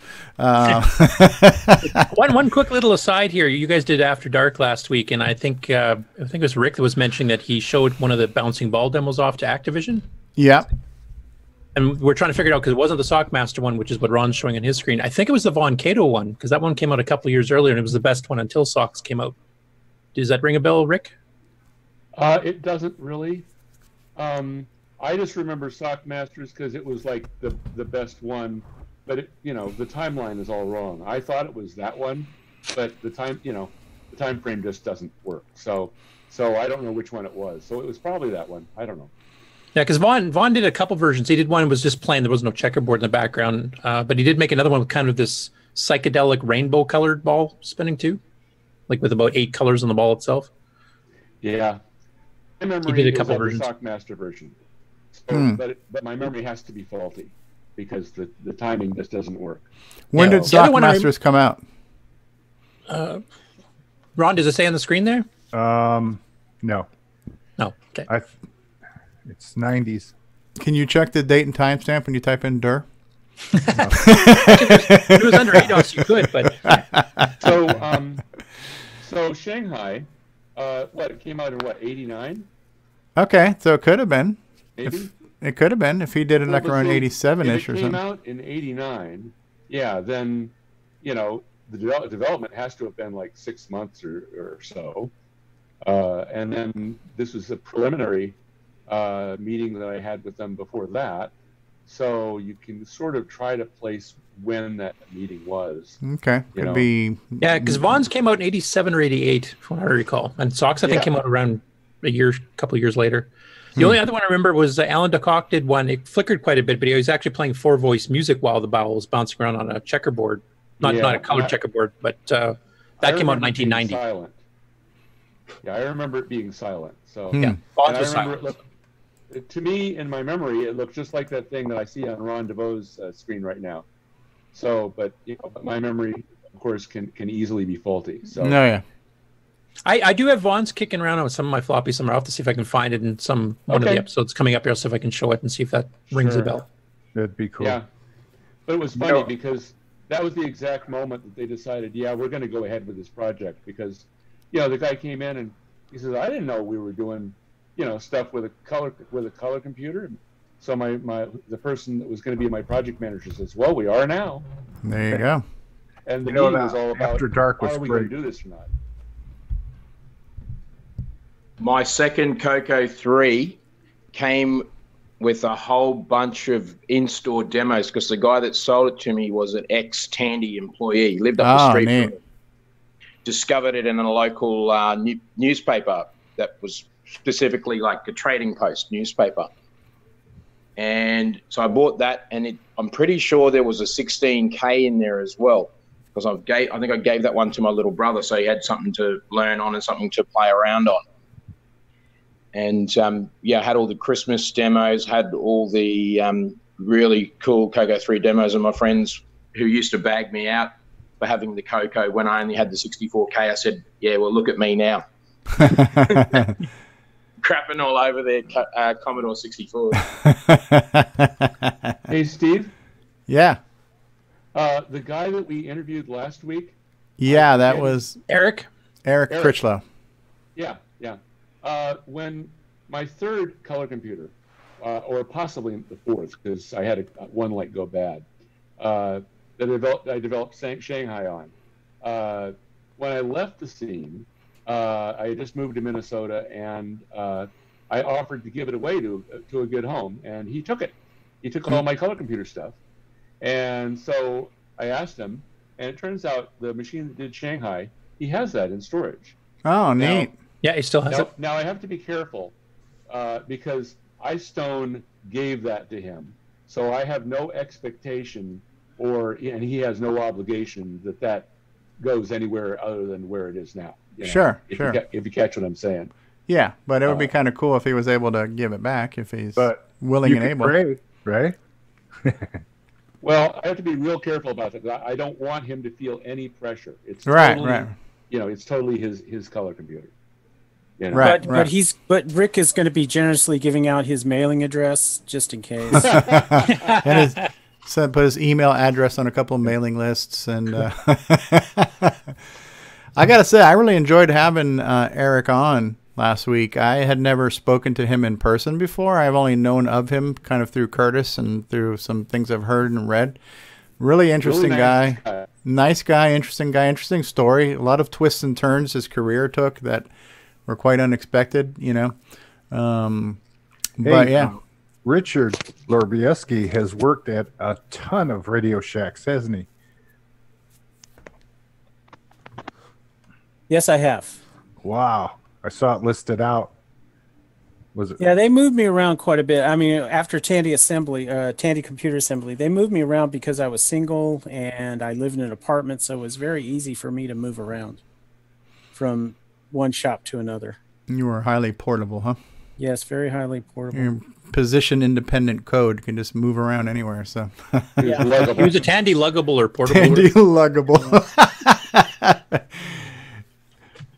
One quick little aside here. You guys did After Dark last week, and I think it was Rick that was mentioning that he showed one of the bouncing ball demos off to Activision. Yeah. And we're trying to figure it out because it wasn't the Sockmaster one, which is what Ron's showing on his screen. I think it was the Von Cato one because that one came out a couple of years earlier, and it was the best one until Socks came out. Does that ring a bell, Rick? It doesn't really. I just remember Sockmasters because it was like the best one, but it, the timeline is all wrong. I thought it was that one, but the time frame just doesn't work. So I don't know which one it was. So it was probably that one. I don't know. Yeah, because Vaughn did a couple versions. He did one that was just plain. There was no checkerboard in the background, but he did make another one with kind of this psychedelic rainbow-colored ball spinning too, like with about 8 colors on the ball itself. Yeah, my memory he did a couple versions. The Sockmaster version. So, but my memory has to be faulty because the timing just doesn't work. When did Sockmasters come out? Ron, does it say on the screen there? No. No. Okay. It's 90s. Can you check the date and timestamp when you type in DIR? If it was under ADOS, you could, but so Shanghai, it came out in 89? Okay, so it could have been. Maybe it could have been if he did it like around 87-ish or something. If it came out in 89, yeah, then the development has to have been like 6 months or so, and then this was a preliminary meeting that I had with them before that, so you can sort of try to place when that meeting was. Okay, could be. Yeah, because Vaughn's came out in 87 or 88, from what I recall, and Socks I think came out around a couple of years later. The only other one I remember was Alan DeCock did one. It flickered quite a bit, but he was actually playing 4-voice music while the ball was bouncing around on a checkerboard, not a colored checkerboard, but that came out in 1990. Silent. Yeah, I remember it being silent. So yeah, Vaughn's was silent. To me, in my memory, it looked just like that thing that I see on Ron DeVoe's screen right now. So, but my memory, of course, can easily be faulty. So no, yeah. I do have Vaughn's kicking around on some of my floppies somewhere. I'll have to see if I can find it in one of the episodes coming up here. I'll see if I can show it and see if that rings a bell. That'd be cool. Yeah, but it was funny because that was the exact moment that they decided, we're going to go ahead with this project because, the guy came in and he says, I didn't know we were doing, stuff with a color computer. So the person that was going to be my project manager says, well, we are now. There you go. And the meeting was all about After Dark was are we great. going to do this or not? My second CoCo 3 came with a whole bunch of in-store demos because the guy that sold it to me was an ex-Tandy employee. He lived up the street from me. Discovered it in a local newspaper that was specifically like a trading post newspaper. And so I bought that, and I'm pretty sure there was a 16K in there as well because I think I gave that one to my little brother so he had something to learn on and something to play around on. And had all the Christmas demos, had all the really cool CoCo 3 demos, and my friends who used to bag me out for having the CoCo when I only had the 64K, I said, well, look at me now. Crapping all over their Commodore 64. Hey, Steve? Yeah. The guy that we interviewed last week? Yeah, that was Eric Critchlow. Yeah. When my third color computer, or possibly the fourth, because I had one light go bad, that I developed Shanghai on. When I left the scene, I had just moved to Minnesota, and I offered to give it away to a good home, and he took it. He took all my color computer stuff. And so I asked him, and it turns out the machine that did Shanghai, he has that in storage. Oh, neat. Yeah, he still has it. Now I have to be careful because iStone gave that to him. So I have no expectation and he has no obligation that goes anywhere other than where it is now. You know, sure. If you catch what I'm saying. Yeah, but it would be kind of cool if he was able to give it back, if he's willing and able. Pray, right? Well, I have to be real careful about that. I don't want him to feel any pressure. It's right. You know, it's totally his color computer. You know? Right. But Rick is going to be generously giving out his mailing address just in case. Put his email address on a couple of mailing lists, and I gotta say, I really enjoyed having Eric on last week. I had never spoken to him in person before. I've only known of him kind of through Curtis and through some things I've heard and read. Really interesting guy. Nice guy, interesting story. A lot of twists and turns his career took that were quite unexpected, you know. But yeah. Richard Lorbieski has worked at a ton of Radio Shacks, hasn't he? Yes, I have. Wow. I saw it listed out. Was it? Yeah, they moved me around quite a bit. I mean, after Tandy Computer Assembly, they moved me around because I was single and I lived in an apartment, so it was very easy for me to move around from one shop to another. You were highly portable, huh? Yes, very highly portable. Your position-independent code can just move around anywhere. So, yeah. He was a Tandy luggable or portable. Tandy luggable.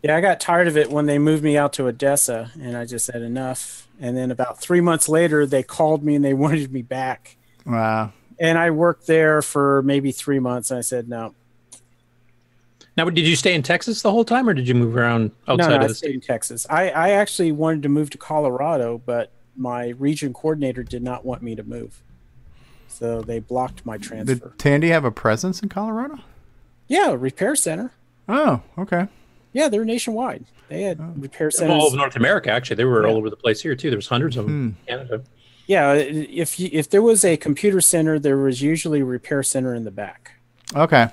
Yeah, I got tired of it when they moved me out to Odessa, and I just had enough. And then about 3 months later, they called me and they wanted me back. Wow. And I worked there for maybe 3 months, and I said no. Now, did you stay in Texas the whole time, or did you move around outside of the state? No, I stayed in Texas. I actually wanted to move to Colorado, but my region coordinator did not want me to move. So they blocked my transfer. Did Tandy have a presence in Colorado? Yeah, a repair center. Oh, okay. Yeah, they're nationwide. They had repair centers all over North America. Actually, they were all over the place here too. There was hundreds of them in Canada. Yeah, if there was a computer center, there was usually a repair center in the back. Okay.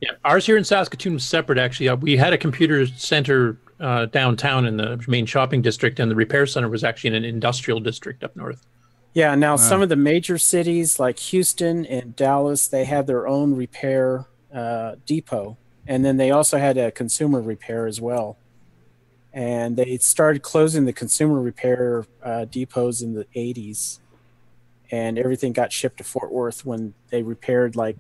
Yeah, ours here in Saskatoon was separate. Actually, we had a computer center downtown in the main shopping district, and the repair center was actually in an industrial district up north. Yeah. Now some of the major cities like Houston and Dallas, they have their own repair depot. And then they also had a consumer repair as well. And they started closing the consumer repair depots in the 80s. And everything got shipped to Fort Worth when they repaired, like,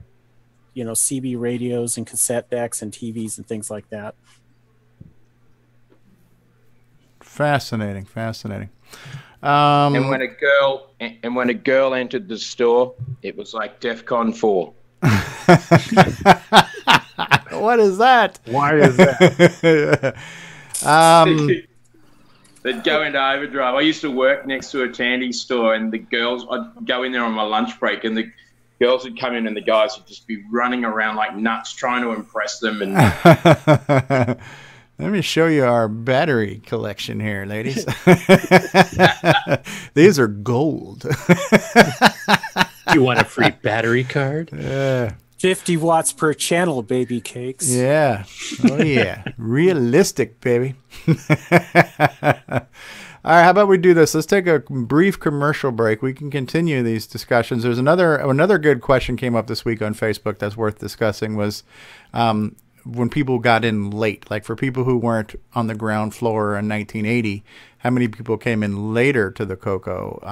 you know, CB radios and cassette decks and TVs and things like that. Fascinating. And when a girl entered the store, it was like DEFCON 4. What is that? Why is that? They'd go into overdrive. I used to work next to a Tandy store, and the girls, I'd go in there on my lunch break, and the girls would come in, and the guys would just be running around like nuts trying to impress them. And let me show you our battery collection here, ladies. These are gold. You want a free battery card? 50 watts per channel, baby cakes. Yeah. Oh, yeah. Realistic, baby. All right, how about we do this? Let's take a brief commercial break. We can continue these discussions. There's another good question came up this week on Facebook that's worth discussing was when people got in late, like for people who weren't on the ground floor in 1980, how many people came in later to the CoCo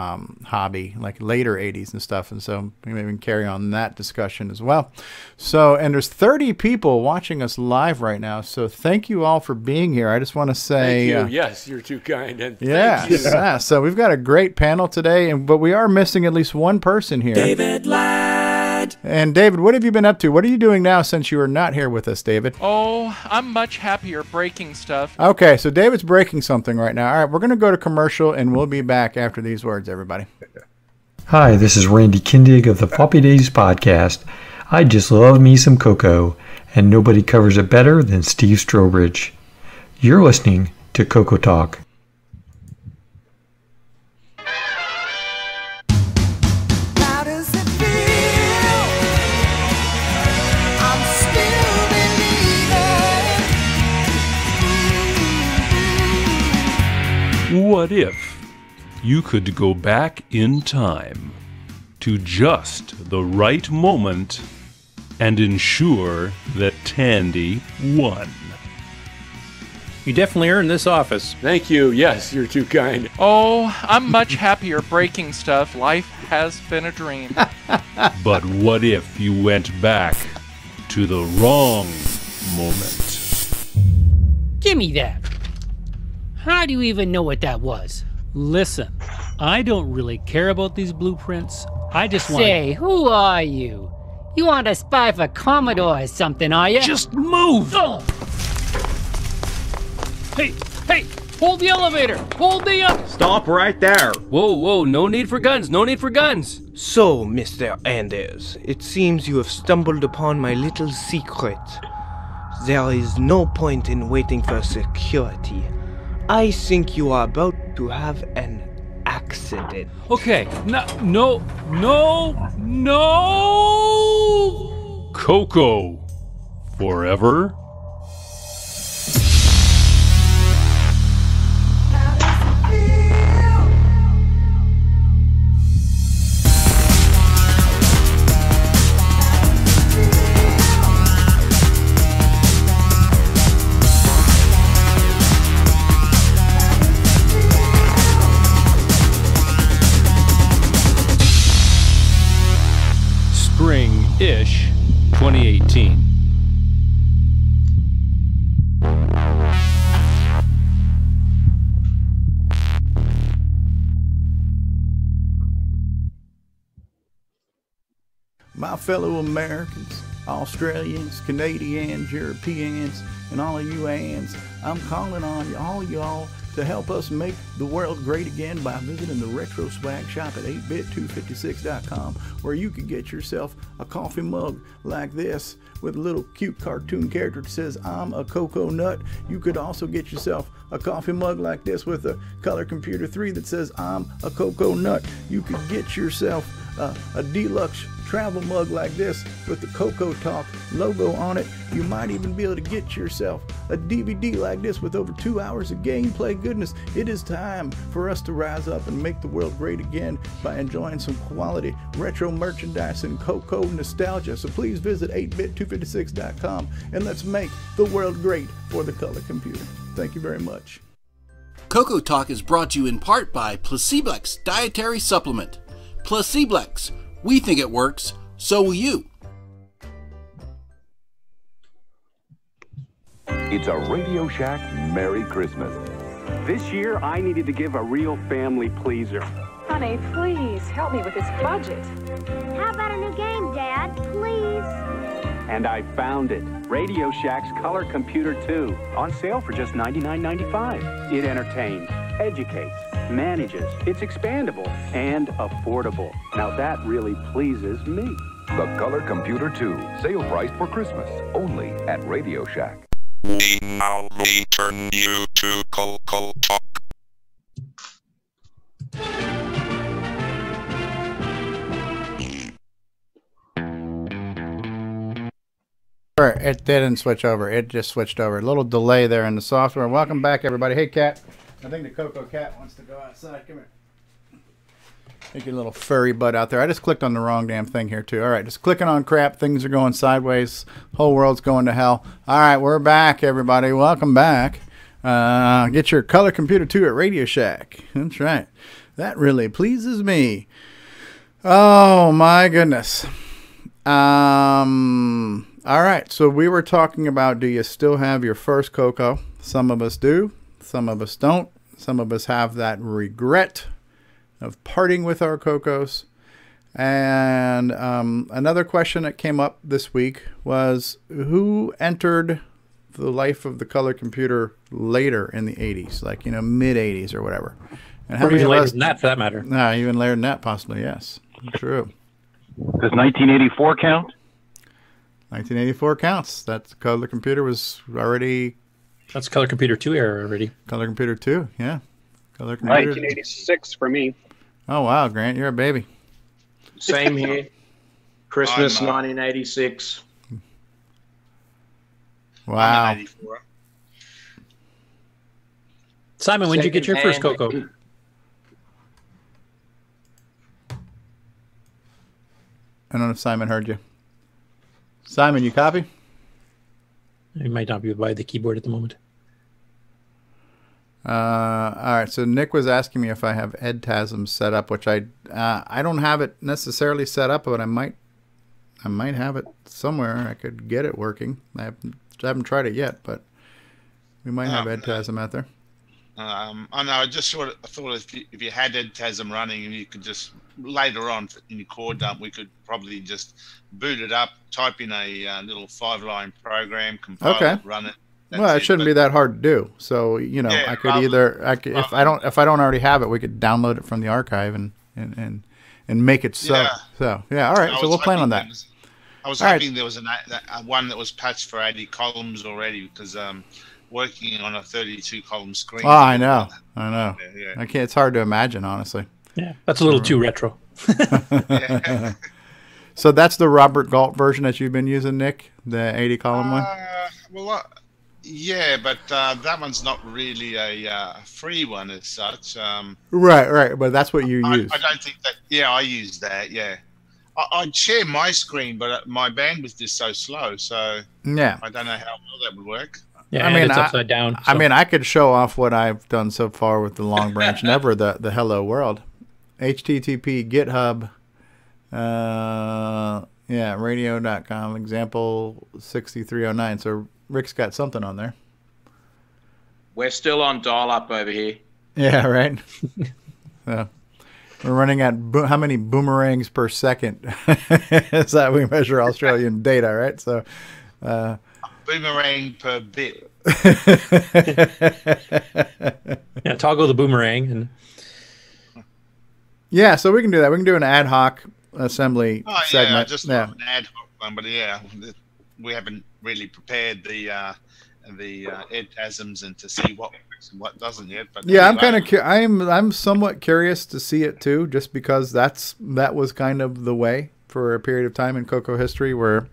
hobby, like later 80s and stuff. And so maybe we can carry on that discussion as well. So, and there's 30 people watching us live right now. So thank you all for being here. I just want to say... Thank you. Yes, you're too kind. And thank you. Yeah. So we've got a great panel today, but we are missing at least one person here. David Ladd. And David, what have you been up to? What are you doing now since you are not here with us, David? Oh, I'm much happier breaking stuff. Okay, so David's breaking something right now. All right, we're going to go to commercial, and we'll be back after these words, everybody. Hi, this is Randy Kindig of the Floppy Days podcast. I just love me some CoCo, and nobody covers it better than Steve Strobridge. You're listening to CoCoTALK. What if you could go back in time to just the right moment and ensure that Tandy won? You definitely earned this office. Thank you. Yes, you're too kind. Oh, I'm much happier breaking stuff. Life has been a dream. But what if you went back to the wrong moment? Give me that. How do you even know what that was? Listen, I don't really care about these blueprints. I just want... Say, who are you? You want to spy for Commodore or something, are you? Just move! Oh. Hey, hey! Hold the elevator! Hold the Stop right there! Whoa, whoa, no need for guns, no need for guns! So, Mr. Anders, it seems you have stumbled upon my little secret. There is no point in waiting for security. I think you are about to have an accident. Okay, no! CoCo. Forever? Spring-ish 2018. My fellow Americans, Australians, Canadians, Europeans, and all of you ands, I'm calling on all y'all to help us make the world great again by visiting the Retro Swag Shop at 8bit256.com, where you can get yourself a coffee mug like this with a little cute cartoon character that says, I'm a Coco Nut. You could also get yourself a coffee mug like this with a Color Computer 3 that says, I'm a Coco Nut. You could get yourself a deluxe travel mug like this with the CoCoTALK logo on it. You might even be able to get yourself a DVD like this with over 2 hours of gameplay goodness. It is time for us to rise up and make the world great again by enjoying some quality retro merchandise and CoCo nostalgia. So please visit 8bit256.com and let's make the world great for the color computer. Thank you very much. CoCoTALK is brought to you in part by Placeblex Dietary Supplement. Placeblex. We think it works, so will you. It's a Radio Shack Merry Christmas. This year, I needed to give a real family pleaser. Honey, please help me with this budget. How about a new game, Dad? Please. And I found it. Radio Shack's Color Computer 2. On sale for just $99.95. It entertains, educates, manages, it's expandable, and affordable. Now that really pleases me. The Color Computer 2. Sale priced for Christmas. Only at Radio Shack. We now return you to CoCoTALK. It didn't switch over. It just switched over. A little delay there in the software. Welcome back, everybody. Hey, Cat. I think the Coco Cat wants to go outside. Come here. Take your little furry butt out there. I just clicked on the wrong damn thing here, too. All right, just clicking on crap. Things are going sideways. Whole world's going to hell. All right, we're back, everybody. Welcome back. Get your Color Computer 2 at Radio Shack. That's right. That really pleases me. Oh, my goodness. All right, so we were talking about, do you still have your first CoCo? Some of us do. Some of us don't. Some of us have that regret of parting with our CoCos. And another question that came up this week was, who entered the life of the color computer later in the 80s, like, mid-80s or whatever? And how or even later than that, for that matter. No, even later than that, possibly, yes. True. Does 1984 count? 1984 counts. That color computer was already. That's Color Computer 2 era already. Color Computer 2, yeah. Color Computer. 1986 for me. Oh wow, Grant, you're a baby. Same here. Christmas 1986. Wow. Simon, when did you get your first CoCo? I don't know if Simon heard you. Simon, you copy? He might not be by the keyboard at the moment. All right. So Nick was asking me if I have EDTASM set up, which I don't have it necessarily set up, but I might have it somewhere. I could get it working. I haven't tried it yet, but we might have EDTASM out there. I know. I just thought if you had EDTASM running, and you could just later on in your core dump, we could probably just boot it up, type in a little 5-line program, compile it, run it. Well, it shouldn't be that hard to do. So I could if I don't already have it, we could download it from the archive and make it so. Yeah. So yeah, all right. So we'll plan on that. I was hoping there was one that was patched for 80 columns already, because working on a 32-column screen. Oh, I know. Yeah. I can't. It's hard to imagine, honestly. Yeah, that's a little too retro. So that's the Robert Galt version that you've been using, Nick, the 80-column one. Yeah, but that one's not really a free one as such. Right. But that's what you use. I don't think that. Yeah, I use that. Yeah, I'd share my screen, but my bandwidth is so slow. So yeah, I don't know how well that would work. Yeah, it's upside down. I mean, I could show off what I've done so far with the Long Branch Never, the Hello World. HTTP GitHub, radio.com, example 6309. So Rick's got something on there. We're still on dial-up over here. Yeah, right. So we're running at how many boomerangs per second? Is that we measure Australian data, right? So boomerang per bit. Yeah, toggle the boomerang and. Yeah, so we can do that. We can do an ad hoc assembly segment. Yeah, just an ad hoc one, but yeah, we haven't really prepared the EDTASMs and to see what works and what doesn't yet. But yeah, anyway. I'm somewhat curious to see it too, just because that was kind of the way for a period of time in CoCo history where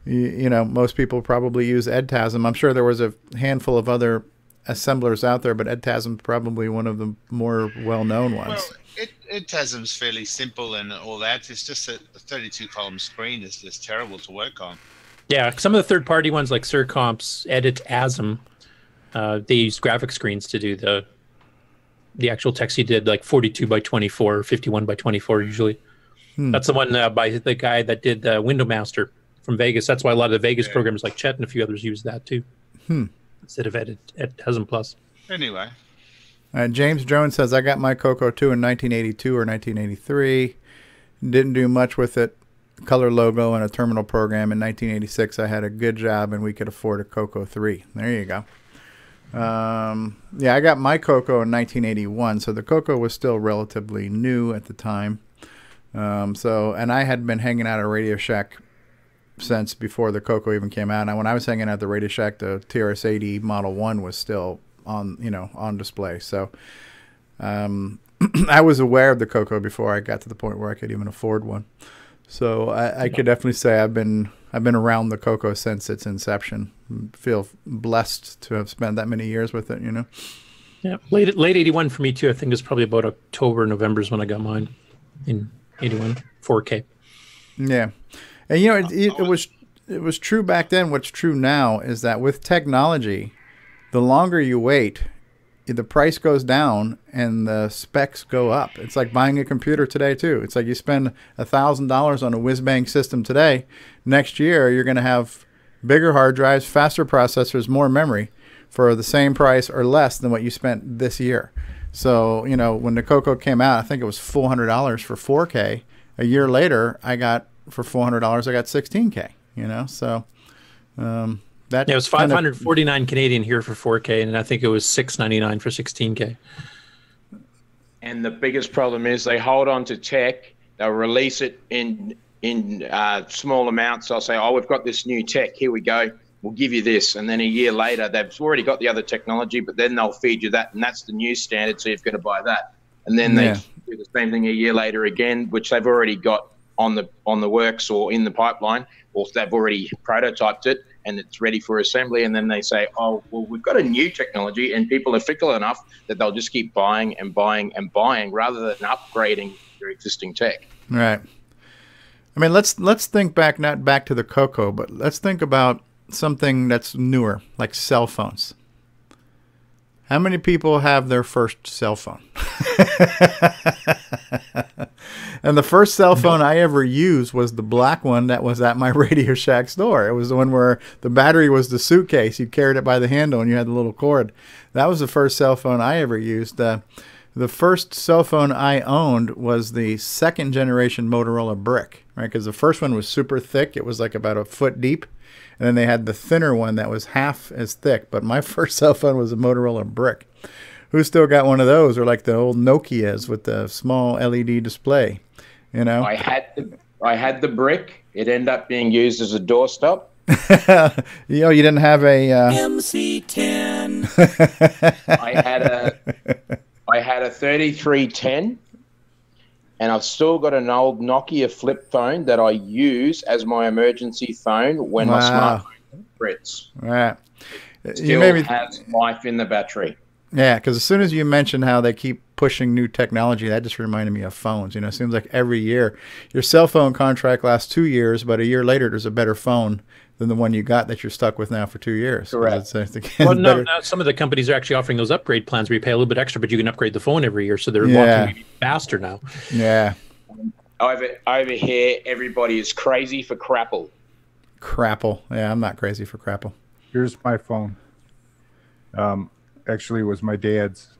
most people probably use EDTASM. I'm sure there was a handful of other assemblers out there, but EDTASM is probably one of the more well-known ones. Well, EDTASM's fairly simple and all that. It's just that the 32-column screen is just terrible to work on. Yeah, some of the third-party ones like SirComp's EDTASM, they use graphic screens to do the actual text. He did like 42 by 24, 51 by 24 usually. That's the one by the guy that did Window Master from Vegas. That's why a lot of the Vegas programs like Chet and a few others use that too. Instead of EDTASM Plus. Anyway. James Jones says, I got my CoCo 2 in 1982 or 1983. Didn't do much with it. Color logo and a terminal program. In 1986, I had a good job and we could afford a CoCo 3. There you go. Yeah, I got my CoCo in 1981, so the CoCo was still relatively new at the time. And I had been hanging out at Radio Shack since before the CoCo even came out. And when I was hanging out at the Radio Shack, the TRS-80 Model 1 was still on display. So I was aware of the CoCo before I got to the point where I could even afford one. So I could definitely say I've been around the CoCo since its inception. Feel blessed to have spent that many years with it, Yeah, late 81 for me too. I think it was probably about October, November is when I got mine in 81, 4K. Yeah. And it was true back then. What's true now is that with technology, the longer you wait, the price goes down and the specs go up. It's like buying a computer today too. It's like you spend $1,000 on a whiz-bang system today. Next year, you're going to have bigger hard drives, faster processors, more memory for the same price or less than what you spent this year. So, when the CoCo came out, I think it was $400 for 4K. A year later, for $400, I got 16K, so that it was $549 Canadian here for 4K, and I think it was $699 for 16K. And the biggest problem is they hold on to tech. They'll release it in in small amounts. I'll say, oh, we've got this new tech. Here we go. We'll give you this. And then a year later, they've already got the other technology, but then they'll feed you that. And that's the new standard. So you've got to buy that. And then they do the same thing a year later again, which they've already got on the works or in the pipeline, or they've already prototyped it and it's ready for assembly. And then they say, oh, well, we've got a new technology, and people are fickle enough that they'll just keep buying and buying and buying rather than upgrading their existing tech. Right. I mean, let's think back, not back to the CoCo, but let's think about something that's newer, like cell phones. How many people have their first cell phone? And the first cell phone I ever used was the black one that was at my Radio Shack store. It was the one where the battery was the suitcase. You carried it by the handle and you had the little cord. That was the first cell phone I ever used. The first cell phone I owned was the second generation Motorola brick, right? Because the first one was super thick. It was like about a foot deep. And then they had the thinner one that was half as thick. But my first cell phone was a Motorola brick. Who still got one of those? Or like the old Nokias with the small LED display, you know? I had the brick. It ended up being used as a doorstop. You know, you didn't have a... MC10. I had a 3310. And I've still got an old Nokia flip phone that I use as my emergency phone when my smartphone spreads. Right. It still has life in the battery. Yeah, because as soon as you mention how they keep pushing new technology, that just reminded me of phones. You know, it seems like every year your cell phone contract lasts 2 years, but a year later there's a better phone than the one you got that you're stuck with now for 2 years. Correct. Well, no, now some of the companies are actually offering those upgrade plans where you pay a little bit extra, but you can upgrade the phone every year, so they're launching faster now. Yeah. Over here, everybody is crazy for Crapple. Crapple. Yeah, I'm not crazy for Crapple. Here's my phone. Actually, it was my dad's.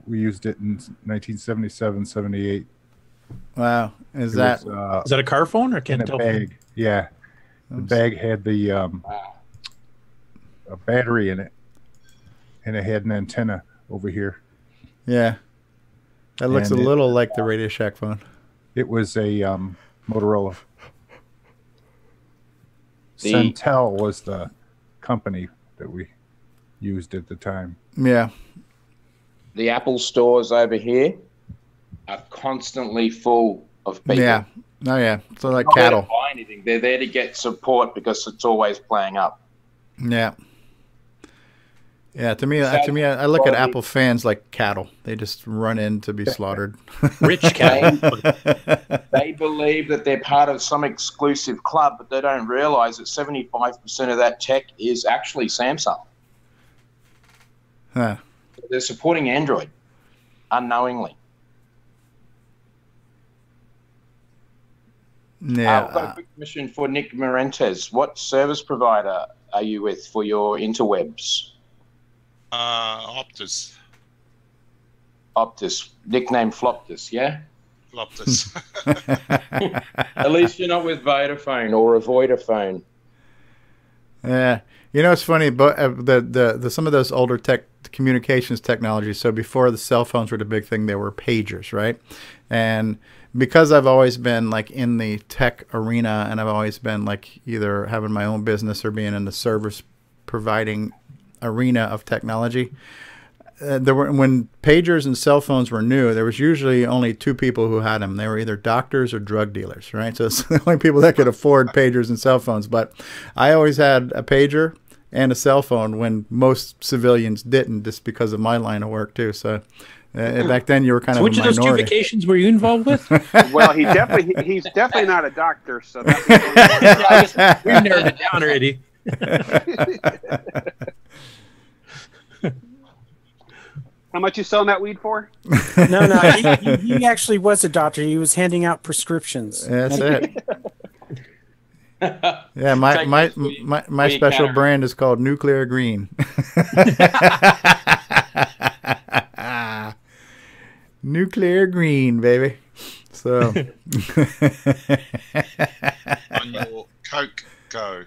We used it in 1977, 78. Wow. Is that a car phone or in a bag? Yeah. The bag had the a battery in it, and it had an antenna over here. Yeah. That looks a little like the Radio Shack phone. It was a Motorola. Centel was the company that we used at the time. Yeah. The Apple stores over here are constantly full of people. Yeah. Oh, yeah. So like Not cattle. there to buy anything. They're there to get support because it's always playing up. Yeah. Yeah, to me, I look at Apple fans like cattle. They just run in to be slaughtered. Rich cattle. They believe that they're part of some exclusive club, but they don't realize that 75% of that tech is actually Samsung. Huh. They're supporting Android unknowingly. Yeah. I've got a quick question for Nick Marentes. What service provider are you with for your interwebs? Optus. Optus, nickname Floptus, yeah? Floptus. At least you're not with Vodafone or a Vodafone. Yeah, you know it's funny, but the some of those older communications technologies. So before the cell phones were the big thing, they were pagers, right? And because I've always been like in the tech arena, and I've always been like either having my own business or being in the service providing arena of technology. When pagers and cell phones were new, there was usually only two people who had them. They were either doctors or drug dealers, right? So it's the only people that could afford pagers and cell phones. But I always had a pager and a cell phone when most civilians didn't, just because of my line of work too. So back then you were kind of a minority. Which of those communications were you involved with? Well, he's definitely not a doctor. So that's we narrowed it down already. How much you selling that weed for? No, he actually was a doctor. He was handing out prescriptions. That's it. Yeah, my special brand is called Nuclear Green. Nuclear Green, baby. So On your CoCo.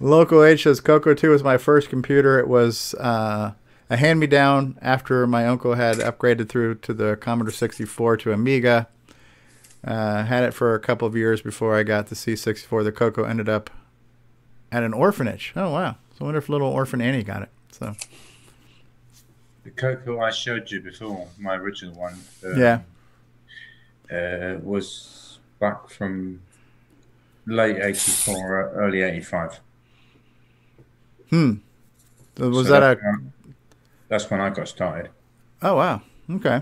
Local H says CoCo 2 was my first computer. It was a hand-me-down after my uncle had upgraded through to the Commodore 64 to Amiga. Had it for a couple of years before I got the C64. The CoCo ended up at an orphanage. Oh, wow. So I wonder if little orphan Annie got it. So the CoCo I showed you before, my original one, was back from late 84, early 85. Was So that that's when I got started. Oh, wow. Okay.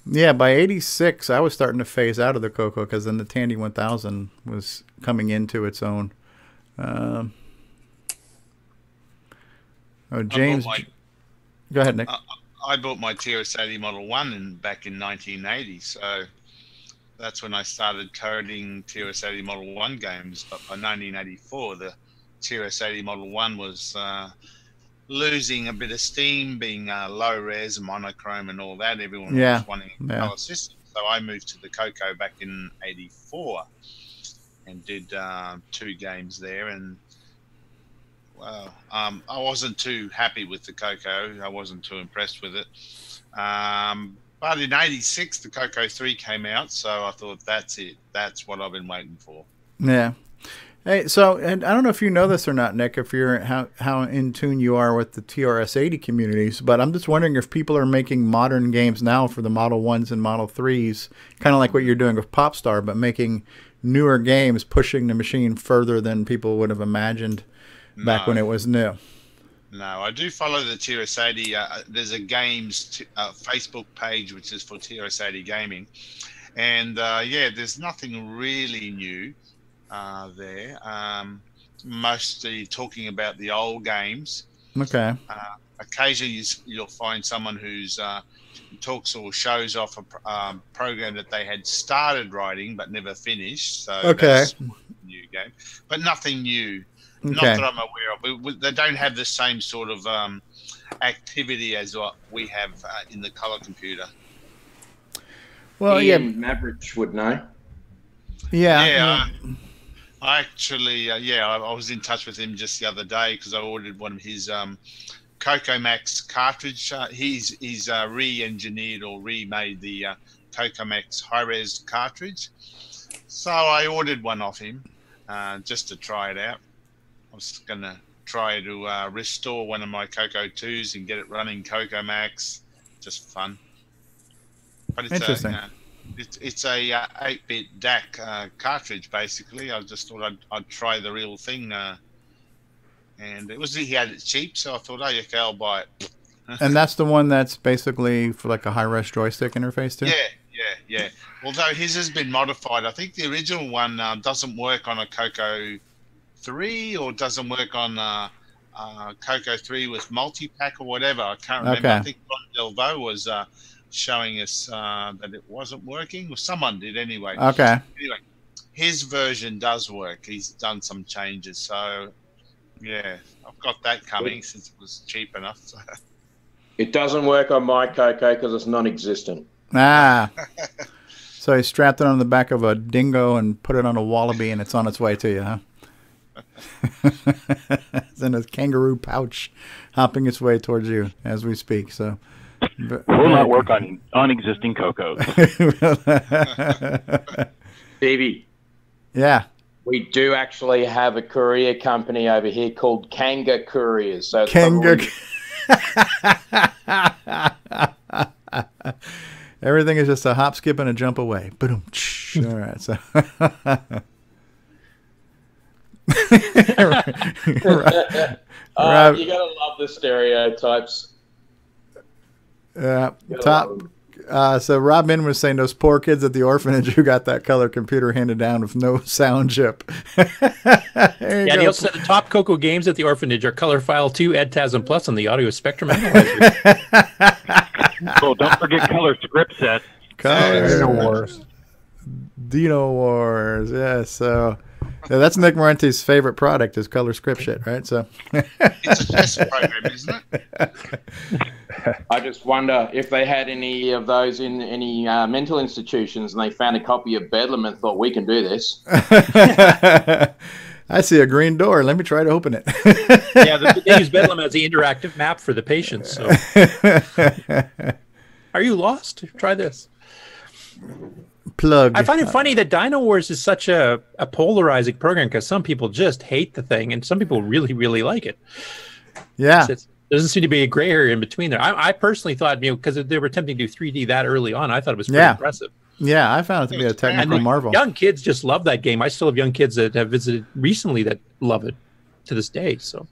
Yeah, by 86, I was starting to phase out of the CoCo because then the Tandy 1000 was coming into its own. James. Go ahead, Nick. I bought my TRS-80 Model 1 back in 1980, so that's when I started coding TRS-80 Model 1 games. But by 1984, the TRS-80 Model 1 was losing a bit of steam, being low res, monochrome, and all that. Everyone was wanting a color system. So I moved to the CoCo back in '84 and did 2 games there. And well, I wasn't too happy with the CoCo. I wasn't too impressed with it. But in '86, the CoCo 3 came out, so I thought, that's it. That's what I've been waiting for. Yeah. Hey, so, and I don't know if you know this or not, Nick, if you're how in tune you are with the TRS-80 communities, but I'm just wondering if people are making modern games now for the Model 1s and Model 3s, kind of like what you're doing with Popstar, but making newer games, pushing the machine further than people would have imagined back when it was new. No, I do follow the TRS-80. There's a games Facebook page which is for TRS-80 gaming, and yeah, there's nothing really new there. Mostly talking about the old games. Okay. Occasionally you'll find someone who's talks or shows off a program that they had started writing but never finished. So that's a new game, but nothing new. Not that I'm aware of. They don't have the same sort of activity as what we have in the color computer. Well, Ian Maverick would know. Yeah. I actually, I was in touch with him just the other day because I ordered one of his CoCo Max cartridge. He's re-engineered or remade the CoCo Max high-res cartridge. So I ordered one off him just to try it out. I was going to try to restore one of my CoCo 2s and get it running CoCo Max. Just fun. But it's interesting. It's a 8-bit DAC cartridge, basically. I just thought I'd try the real thing. And he had it cheap, so I thought, oh, okay, I'll buy it. And that's the one that's basically for like a high-res joystick interface too? Yeah. Although his has been modified. I think the original one doesn't work on a CoCo 3 or doesn't work on CoCo 3 with multi-pack or whatever. I can't remember. I think Ron Delvaux was showing us that it wasn't working, or someone did anyway. Okay. Anyway, his version does work. He's done some changes, so yeah, I've got that coming since it was cheap enough. So. It doesn't work on my CoCo because it's non-existent. So he strapped it on the back of a dingo and put it on a wallaby, and it's on its way to you, huh? It's in a kangaroo pouch, hopping its way towards you as we speak. So. Will not work on non-existing CoCos. Davey. Yeah. We do actually have a courier company over here called Kanga Couriers. So everything is just a hop, skip, and a jump away. Boom. All right. So. Rob, you gotta love the stereotypes. So Robin was saying those poor kids at the orphanage who got that color computer handed down with no sound chip. Yeah, they also said the top CoCo games at the orphanage are Color File 2, EDTASM Plus, and the Audio Spectrum Analyzer. Oh, don't forget Color Script Set. Dino Wars. Yeah, so that's Nick Marentes' favorite product is Color Script Shit, right? So it's a test program, isn't it? I just wonder if they had any of those in any mental institutions and they found a copy of Bedlam and thought, we can do this. I see a green door. Let me try to open it. Yeah, they use Bedlam as the interactive map for the patients. So. Are you lost? Try this. plug. I find it funny that Dino Wars is such a polarizing program because some people just hate the thing and some people really, really like it. Yeah. There doesn't seem to be a gray area in between there. I personally thought, because they were attempting to do 3D that early on, I thought it was pretty impressive. Yeah, I found it to be a technical marvel. Young kids just love that game. I still have young kids that have visited recently that love it to this day. So,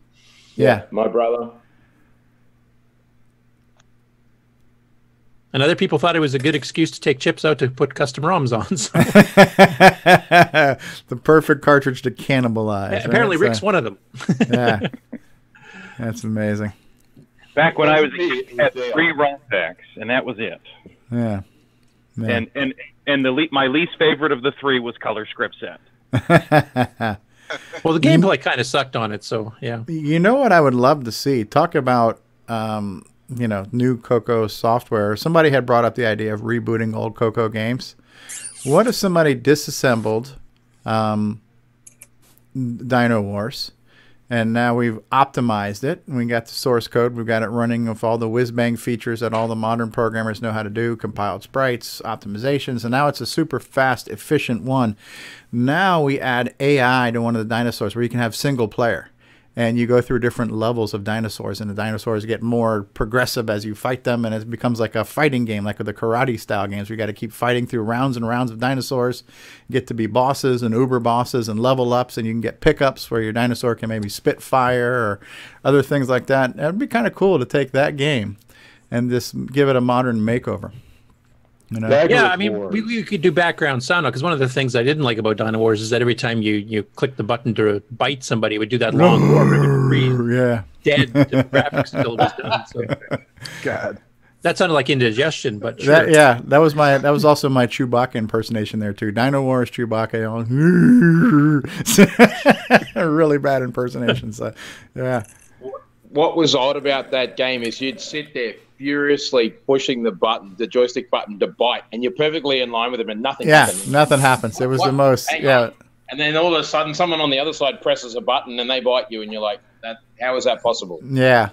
yeah. My brother. And other people thought it was a good excuse to take chips out to put custom ROMs on. So. The perfect cartridge to cannibalize. Yeah, apparently, Rick's one of them. Yeah, that's amazing. Back when I was a kid, I had 3 ROM packs, and that was it. Yeah. And my least favorite of the 3 was Color Script Set. Well, the gameplay kind of sucked on it, so yeah. You know what I would love to see? Talk about new CoCo software. Somebody had brought up the idea of rebooting old CoCo games. What if somebody disassembled Dino Wars, and now we've optimized it, and we got the source code, we've got it running with all the whiz-bang features that all the modern programmers know how to do, compiled sprites, optimizations, and now it's a super fast, efficient one. Now we add AI to one of the dinosaurs where you can have single player. And you go through different levels of dinosaurs, and the dinosaurs get more progressive as you fight them, and it becomes like a fighting game, like with the karate-style games. We got to keep fighting through rounds and rounds of dinosaurs, get to be bosses and uber bosses and level ups, and you can get pickups where your dinosaur can maybe spit fire or other things like that. It'd be kind of cool to take that game and just give it a modern makeover. Yeah, I mean, we could do background sound because one of the things I didn't like about Dino Wars is that every time you click the button to bite somebody, it would do that long roar. Yeah. Dead. The graphics still was done. So. God. That sounded like indigestion, but sure. That was also my Chewbacca impersonation there too. Dino Wars Chewbacca, a really bad impersonation. So, yeah. What was odd about that game is you'd sit there furiously pushing the joystick button to bite, and you're perfectly in line with them, and nothing happens. Nothing happens. It was the most, Hang on. And then all of a sudden, someone on the other side presses a button, and they bite you, and you're like, how is that possible? Yeah.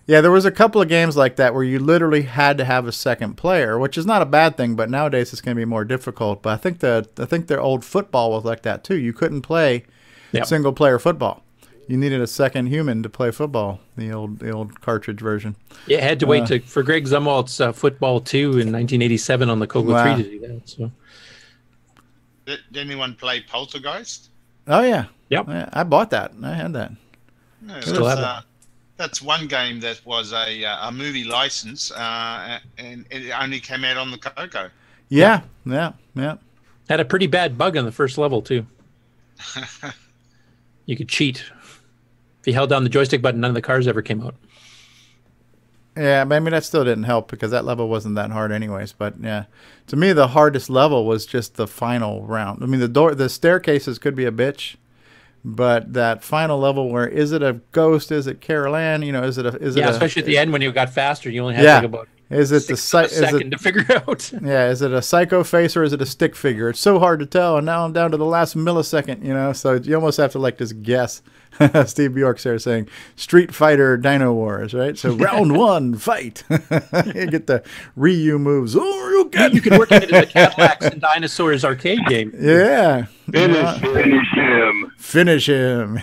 Yeah, there was a couple of games like that where you literally had to have a second player, which is not a bad thing, but nowadays it's going to be more difficult. But I think their old football was like that too. You couldn't play single player football. You needed a second human to play football, the old cartridge version. Yeah, I had to wait for Greg Zumwalt's Football 2 in 1987 on the CoCo 3 to do that. So. Did anyone play Poltergeist? Oh, yeah. Yep. I bought that. I had that. Yeah, that's one game that was a movie license, and it only came out on the CoCo. Yeah. Had a pretty bad bug on the first level, too. You could cheat. If you held down the joystick button, none of the cars ever came out. Yeah, but I mean, that still didn't help because that level wasn't that hard anyways. But yeah, to me, the hardest level was just the final round. I mean, the staircases could be a bitch, but that final level where is it a ghost? Is it Carol Ann? Especially at the end when you got faster, you only had to think about a second to figure out. Yeah, is it a psycho face or is it a stick figure? It's so hard to tell, and now I'm down to the last millisecond, so you almost have to just guess. Steve Bjork's there saying Street Fighter Dino Wars, right? So round 1, fight. You get the Ryu moves. Oh, you can work it into the Cadillacs and Dinosaurs arcade game. Yeah. Finish him.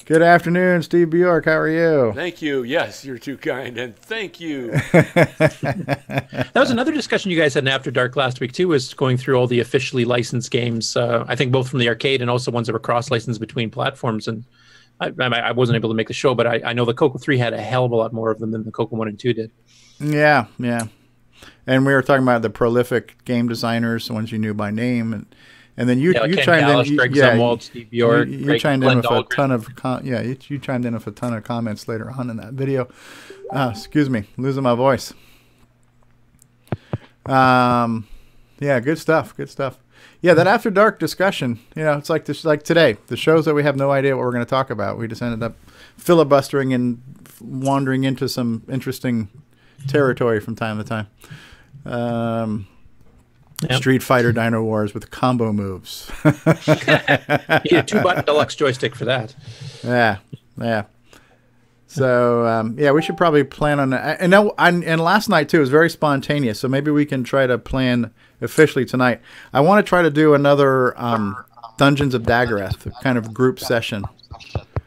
Good afternoon, Steve Bjork. How are you? Thank you. Yes, you're too kind, and thank you. That was another discussion you guys had in After Dark last week, too, was going through all the officially licensed games, I think both from the arcade and also ones that were cross-licensed between platforms. And I wasn't able to make the show, but I know the CoCo 3 had a hell of a lot more of them than the CoCo 1 and 2 did. Yeah. And we were talking about the prolific game designers, the ones you knew by name, and then you chimed in. Greg Zumwalt, Steve Bjork, you chimed in with a ton of you chimed in with a ton of comments later on in that video. Excuse me, losing my voice. Yeah, good stuff. Yeah, that After Dark discussion. It's like this, like today, the shows that we have no idea what we're going to talk about. We just ended up filibustering and wandering into some interesting territory from time to time. Street Fighter Dino Wars with combo moves. You need a 2-button deluxe joystick for that. Yeah. So yeah, we should probably plan on that. And last night too was very spontaneous. So maybe we can try to plan officially tonight. I want to try to do another Dungeons of Daggorath kind of group session.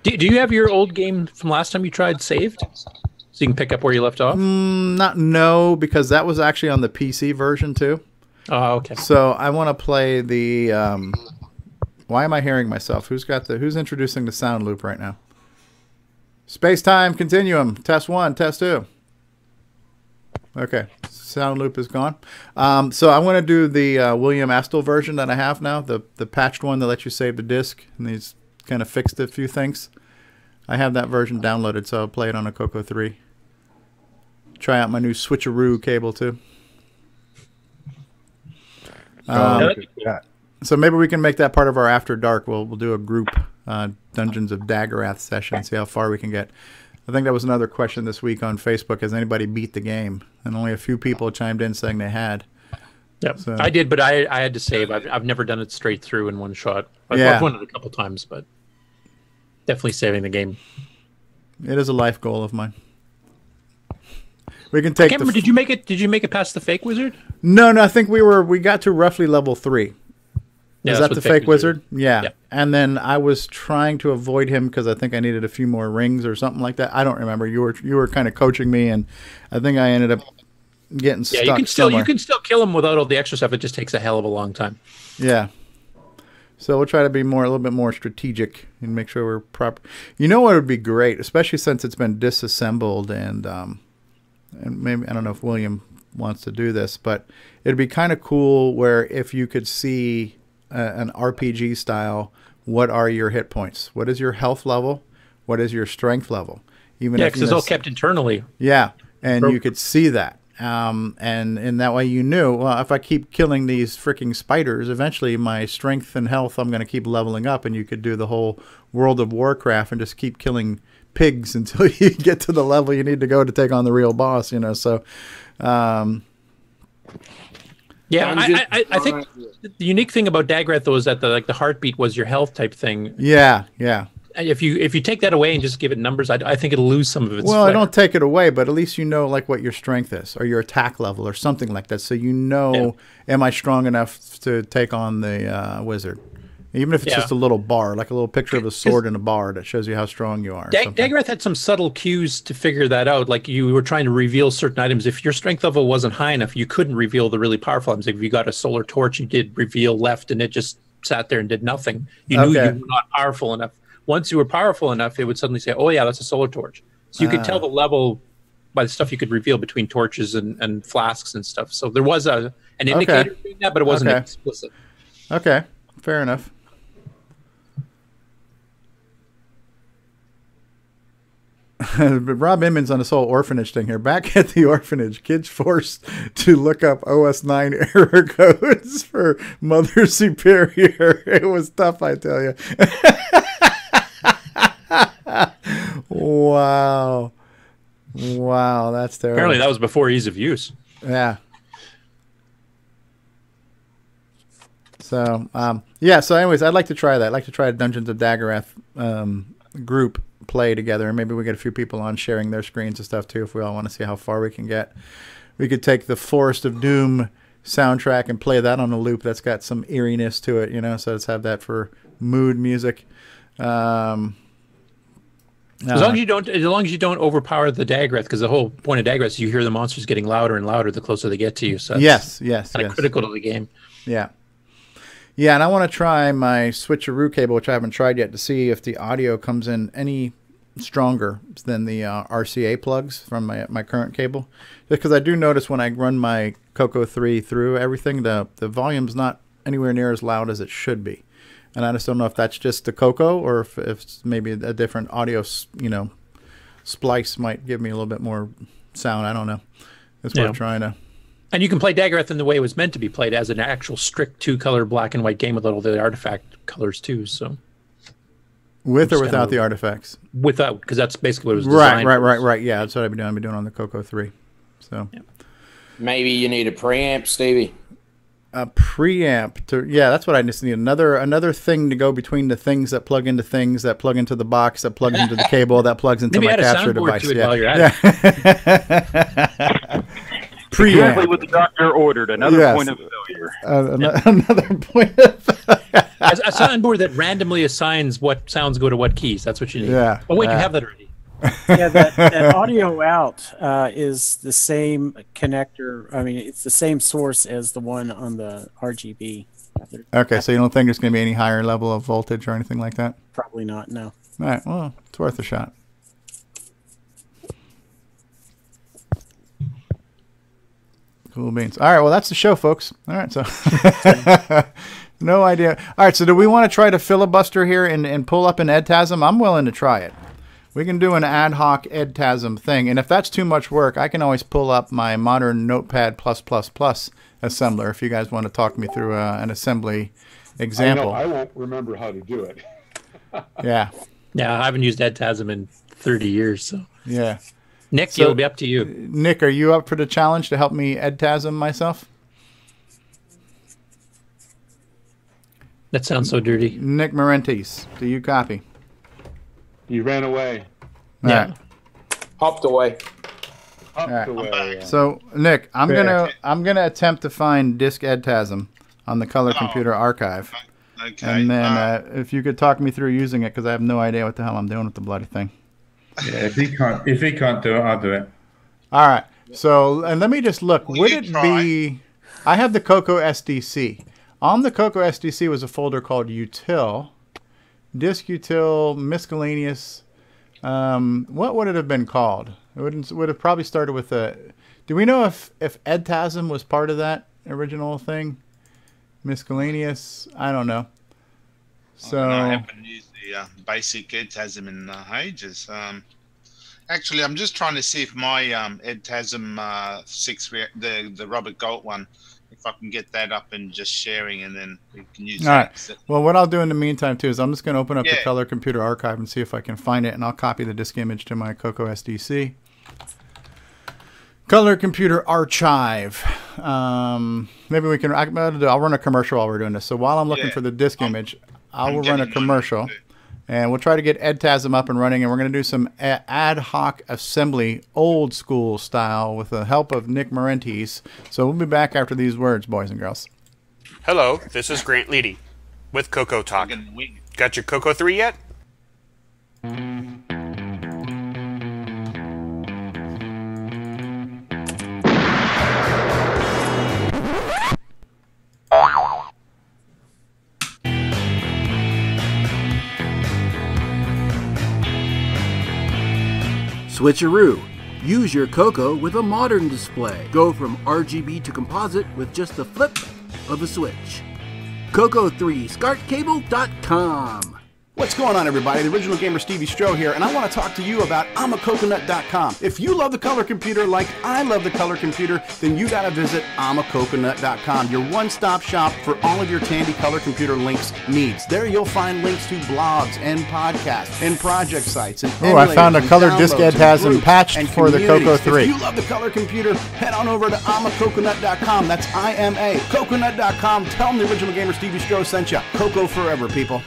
Do you have your old game from last time you tried saved, so you can pick up where you left off? No, because that was actually on the PC version too. Oh, okay. So I want to play the. Why am I hearing myself? Who's introducing the sound loop right now? Space-time continuum. Test 1, test 2. Okay, sound loop is gone. So I want to do the William Astle version that I have now, the patched one that lets you save the disc, and he's kind of fixed a few things. I have that version downloaded, so I'll play it on a CoCo 3. Try out my new switcheroo cable too. So maybe we can make that part of our After Dark. We'll do a group Dungeons of Daggorath session and see how far we can get. I think that was another question this week on Facebook. Has anybody beat the game? And only a few people chimed in saying they had. Yep, so, I did, but I had to save. I've never done it straight through in one shot. I've won it a couple times, but definitely saving the game. It is a life goal of mine. We can take. I can't remember. Did you make it? Did you make it past the fake wizard? No, I think we got to roughly level 3. Yeah, is that the fake wizard? Yeah. Yep. And then I was trying to avoid him because I think I needed a few more rings or something like that. I don't remember. You were kind of coaching me, and I think I ended up getting stuck. Yeah, you can still kill him without all the extra stuff. It just takes a hell of a long time. Yeah. So we'll try to be a little bit more strategic and make sure we're proper. You know what would be great, especially since it's been disassembled and maybe I don't know if William wants to do this, but it'd be kind of cool where if you could see an RPG style, what are your hit points? What is your health level? What is your strength level? Even because it's all kept internally. Yeah, and you could see that. And in that way you knew, well, if I keep killing these freaking spiders, eventually my strength and health, I'm going to keep leveling up, and you could do the whole World of Warcraft and just keep killing pigs until you get to the level you need to go to take on the real boss, so yeah, I think the unique thing about Daggorath though is that the heartbeat was your health type thing. Yeah. If you take that away and just give it numbers, I think it'll lose some of its. Well, flavor. I don't take it away, but at least you know what your strength is or your attack level or something like that. So am I strong enough to take on the wizard? Even if it's just a little bar, like a little picture of a sword in a bar that shows you how strong you are. Daggorath had some subtle cues to figure that out. Like you were trying to reveal certain items. If your strength level wasn't high enough, you couldn't reveal the really powerful items. Like if you got a solar torch, you did reveal left, and it just sat there and did nothing. You knew you were not powerful enough. Once you were powerful enough, it would suddenly say, "Oh yeah, that's a solar torch." So you could tell the level by the stuff you could reveal between torches and flasks and stuff. So there was an indicator doing that, but it wasn't explicit. Okay, fair enough. Rob Emmons on this whole orphanage thing here. Back at the orphanage, kids forced to look up OS 9 error codes for Mother Superior. It was tough, I tell you. Wow, that's terrible. Apparently, that was before ease of use. Yeah. So, So, anyways, I'd like to try that. I'd like to try a Dungeons of Daggorath group play together, and maybe we get a few people on sharing their screens and stuff too if we all want to see how far we can get. We could take the Forest of Doom soundtrack and play that on a loop that's got some eeriness to it, so let's have that for mood music. As long as you don't overpower the Daggorath, because the whole point of Daggorath is you hear the monsters getting louder and louder the closer they get to you. So yes, kind of critical to the game. Yeah, and I want to try my switcheroo cable, which I haven't tried yet, to see if the audio comes in any stronger than the RCA plugs from my current cable. Just because I do notice when I run my CoCo 3 through everything, the volume's not anywhere near as loud as it should be. And I just don't know if that's just the CoCo or if it's maybe a different audio, splice might give me a little bit more sound. I don't know. That's what I'm trying to... And you can play Daggorath in the way it was meant to be played, as an actual strict 2-color black and white game with all the artifact colors too. So, with or without the artifacts? Without, because that's basically what it was designed. Right. Yeah, that's what I've been doing. I've been doing on the CoCo 3. So maybe you need a preamp, Stevie. a preamp to, yeah, that's what I just need. Another thing to go between the things that plug into things that plug into the box that plugs into the cable that plugs into my capture device. To it while you're at it. Preamp. Exactly what the doctor ordered. Another point of failure. Another point of failure. A soundboard that randomly assigns what sounds go to what keys. That's what you need. Yeah. Oh wait, you have that already. Yeah, that audio out is the same connector. I mean, it's the same source as the one on the RGB. Okay, so you don't think there's going to be any higher level of voltage or anything like that? Probably not, no. All right, well, it's worth a shot. Cool beans. All right, well, that's the show, folks. All right, so no idea. All right, so do we want to try to filibuster here and pull up an EDTASM? I'm willing to try it. We can do an ad hoc EDTASM thing, and if that's too much work, I can always pull up my modern Notepad++ assembler if you guys want to talk me through an assembly example. I won't remember how to do it. Yeah. Yeah, I haven't used EDTASM in 30 years. So yeah. Nick, So, it'll be up to you. Nick, are you up for the challenge to help me EDTASM myself? That sounds so dirty. Nick Marentes, do you copy? You ran away. Yeah. Hopped away. Hopped away. So Nick, I'm gonna attempt to find disk EDTASM on the Color Computer Archive. Okay. And then if you could talk me through using it, because I have no idea what the hell I'm doing with the bloody thing. Yeah, if he can't do it, I'll do it. All right. So, and let me just look. Would it be? I have the CoCo SDC. On the CoCo SDC was a folder called util, disk util, miscellaneous. What would it have been called? It would have probably started with a. Do we know if EDTASM was part of that original thing? Miscellaneous. I don't know. So I haven't used the basic EDTASM in ages. Actually, I'm just trying to see if my EDTASM 6, the Robert Galt one, if I can get that up and just sharing, and then we can use that. Right. Well, what I'll do in the meantime too is I'm just going to open up the Color Computer Archive and see if I can find it, and I'll copy the disk image to my CoCo SDC. Color Computer Archive. Maybe we can. I'll run a commercial while we're doing this. So while I'm looking for the disk image, I will run a commercial, and we'll try to get EDTASM up and running. And we're going to do some ad hoc assembly, old school style, with the help of Nick Marentes. So we'll be back after these words, boys and girls. Hello, this is Grant Leighty with CoCoTALK. Got your CoCo 3 yet? Switcheroo. Use your CoCo with a modern display. Go from RGB to composite with just the flip of a switch. CoCo3SCARTCable.com. What's going on, everybody? The Original Gamer Stevie Stroh here, and I want to talk to you about I'mACoconut.com. If you love the color computer like I love the color computer, then you got to visit I'mACoconut.com, your one-stop shop for all of your Tandy color computer links needs. There you'll find links to blogs and podcasts and project sites. And I found a color disk EDTASM patched for the CoCo 3. If you love the color computer, head on over to I'mACoconut.com. That's IMACoconut.com. Tell them the Original Gamer Stevie Stroh sent you. CoCo forever, people.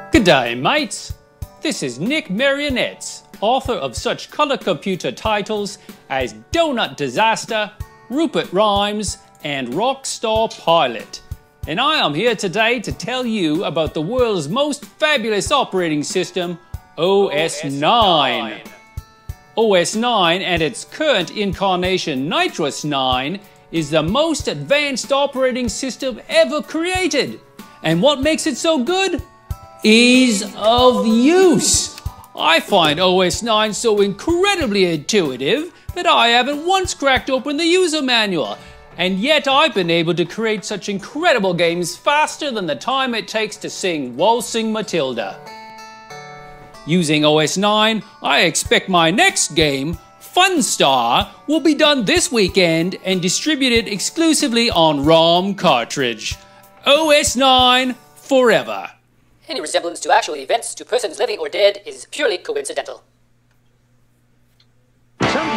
G'day, mates. This is Nick Marionette, author of such color computer titles as Donut Disaster, Rupert Rhymes, and Rockstar Pilot. And I am here today to tell you about the world's most fabulous operating system, OS 9. OS 9 and its current incarnation, Nitrous 9, is the most advanced operating system ever created. And what makes it so good? Ease of use. I find OS 9 so incredibly intuitive that I haven't once cracked open the user manual, and yet I've been able to create such incredible games faster than the time it takes to sing Waltzing Matilda. Using OS 9, I expect my next game, Funstar, will be done this weekend and distributed exclusively on ROM cartridge. OS 9 forever. Any resemblance to actual events to persons living or dead is purely coincidental. Some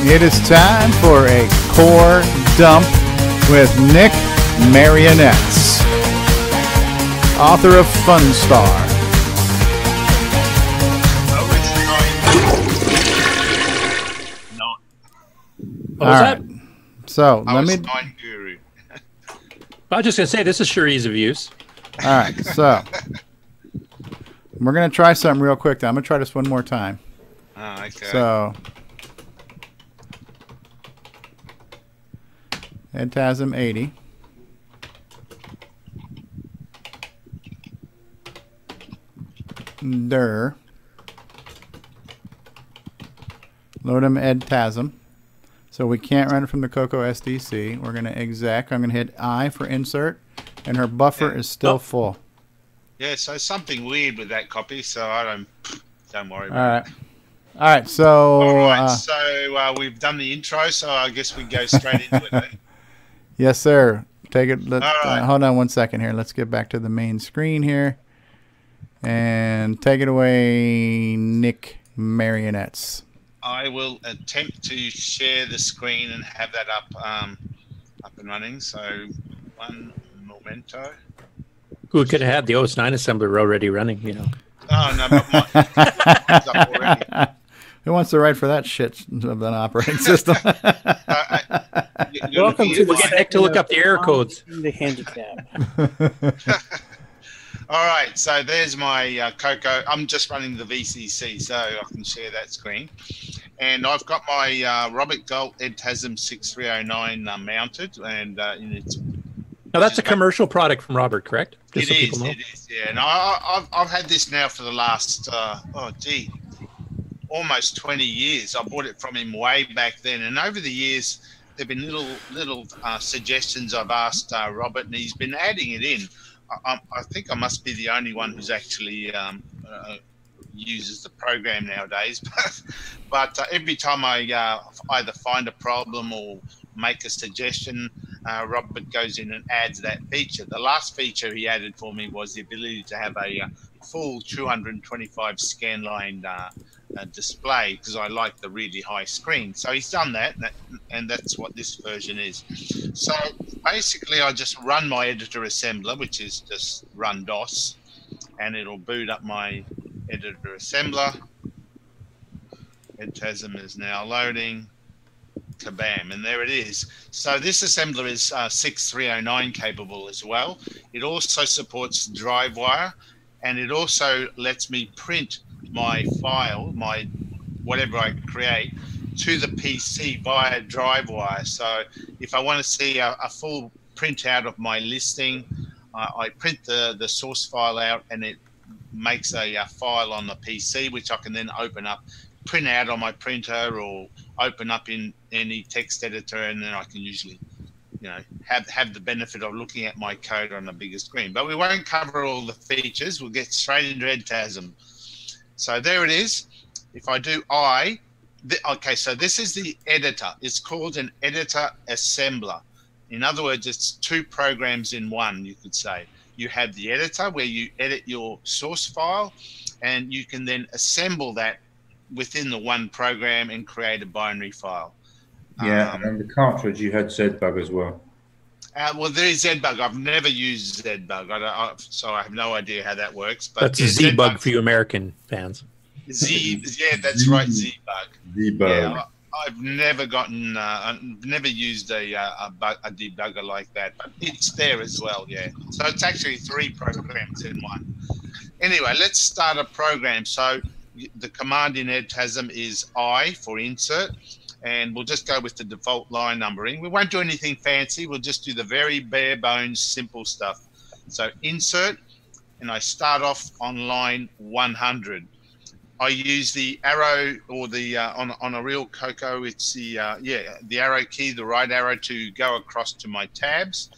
It is time for a core dump with Nick Marionettes, author of Fun Star. What was that? So I let was me. Nine Guru. I was just gonna say this is sure ease of use. All right, so we're gonna try something real quick. I'm gonna try this one more time. Oh, okay. So EDTASM 80. Load them EDTASM. So we can't run it from the CoCo SDC. We're going to exec. I'm going to hit I for insert, and her buffer is still full. Yeah, so something weird with that copy, so I don't worry All about it. right. All right, so... All right, so we've done the intro, so I guess we go straight into it. Eh? Yes, sir. Take it. Let, right. hold on one second here. Let's get back to the main screen here. And take it away, Nick Marionettes. I will attempt to share the screen and have that up and running. So one momento. Who could have had the OS9 assembler already running, you know? Oh, no, but mine's up already. Who wants to write for that shit of an operating system? Welcome to We'll get Nick to look up the error codes. The handicap. All right, so there's my CoCo. I'm just running the VCC, so I can share that screen. And I've got my Robert Galt EDTASM 6309 mounted, and it's... Oh, Now, that's a commercial product from Robert, correct? It is, yeah. And I've had this now for the last, almost 20 years. I bought it from him way back then. And over the years, there have been little suggestions I've asked Robert, and he's been adding it in. I think I must be the only one who's actually uses the program nowadays. But every time I either find a problem or make a suggestion, Robert goes in and adds that feature. The last feature he added for me was the ability to have a full 225 scan line display, because I like the really high screen. So he's done that, and that's what this version is. So basically I just run my editor assembler, which is just run DOS, and it'll boot up my editor assembler. EDTASM is now loading. Kabam, and there it is. So this assembler is 6309 capable as well. It also supports DriveWire, and it also lets me print my file, my whatever I create, to the PC via DriveWire. So if I want to see a full printout of my listing, I print the source file out, and it makes a file on the PC, which I can then open up, print out on my printer, or open up in any text editor, and then I can usually, have the benefit of looking at my code on a bigger screen. But we won't cover all the features. We'll get straight into EDTASM. So there it is. If I do okay, so this is the editor. It's called an editor assembler. In other words, it's two programs in one, you could say. You have the editor where you edit your source file, and you can then assemble that within the one program and create a binary file. Yeah, and the cartridge you had ZBug as well. Well, there is ZBug. I've never used ZBug, so I have no idea how that works. But that's ZBug for you American fans. Yeah, that's right, ZBug. ZBug. Yeah, I've never gotten, never used a debugger like that, but it's there as well. Yeah, so it's actually three programs in one. Anyway, let's start a program. So the command in EDTASM is I for insert, and we'll just go with the default line numbering. We won't do anything fancy. We'll just do the very bare bones, simple stuff. So insert, and I start off on line 100. I use the arrow, or the on a real CoCo, it's the arrow key, the right arrow, to go across to my tabs.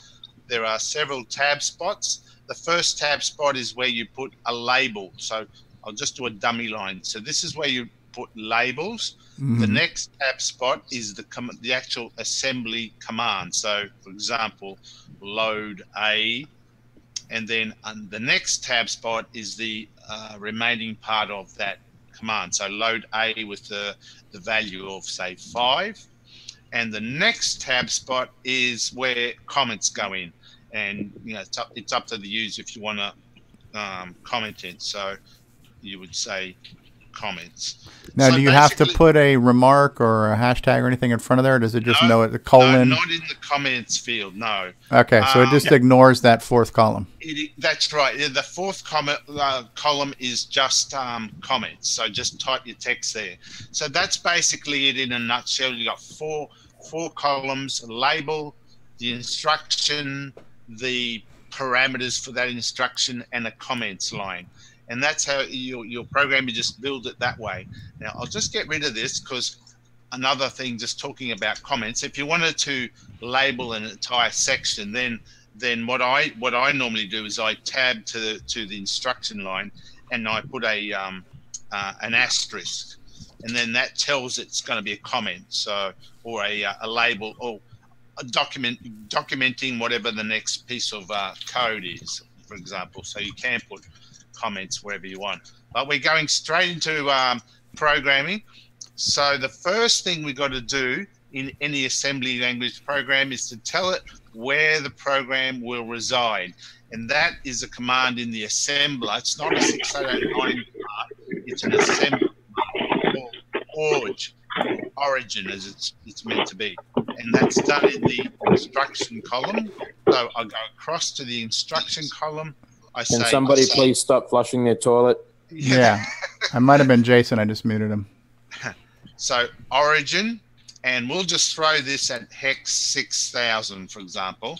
There are several tab spots. The first tab spot is where you put a label. So I'll just do a dummy line. So this is where you put labels. Mm-hmm. The next tab spot is the actual assembly command. So, for example, load A, and then the next tab spot is the remaining part of that command. So load A with the value of, say, 5. And the next tab spot is where comments go in. And, you know, it's up to the user if you want to comment in. So you would say comments. Now, so do you have to put a remark or a hashtag or anything in front of there, or does it just know it, a colon? No, not in the comments field, no. Okay, so it just ignores that fourth column. That's right. The fourth column is just comments. So just type your text there. So that's basically it in a nutshell. You got four columns: label, the instruction, the parameters for that instruction, and a comments line. And that's how your program, you just build it that way. Now, I'll just get rid of this because another thing, just talking about comments, if you wanted to label an entire section, then what I normally do is I tab to the instruction line and I put an asterisk, and then that tells it's going to be a comment, so or a label or a documenting whatever the next piece of code is, for example. So you can put comments wherever you want. But we're going straight into programming. So the first thing we got to do in any assembly language program is to tell it where the program will reside. And that is a command in the assembler. It's not a 6809 command, it's an assembler origin as it's meant to be. And that's done in the instruction column. So I go across to the instruction column. Can somebody please stop flushing their toilet? Yeah, I might have been Jason. I just muted him. So origin, and we'll just throw this at hex 6000, for example.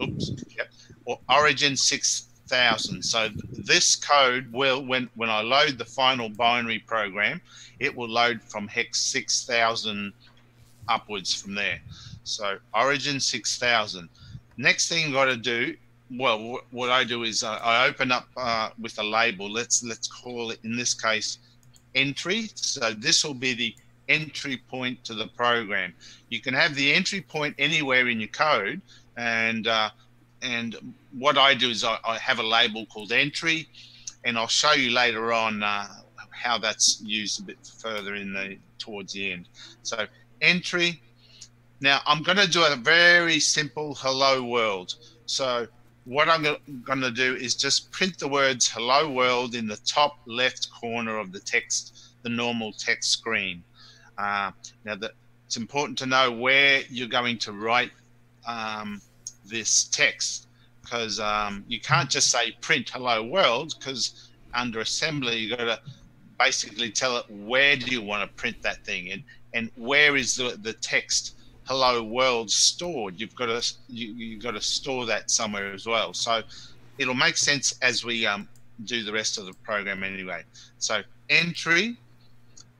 Oops. Yep. Or origin 6000. So this code will, when I load the final binary program, it will load from hex 6000 upwards from there. So origin 6000. Next thing you've got to do, well, what I do is I open up with a label. Let's call it, in this case, entry. So this will be the entry point to the program. You can have the entry point anywhere in your code, and what I do is I have a label called entry, and I'll show you later on how that's used a bit further towards the end. So entry. Now I'm going to do a very simple hello world. So what I'm going to do is just print the words hello world in the top left corner of the text, the normal text screen. Now it's important to know where you're going to write this text, because you can't just say print hello world, because under assembly you've got to basically tell it where do you want to print that thing in, and where is the text hello world stored. You've got to store that somewhere as well. So it'll make sense as we do the rest of the program anyway. So entry,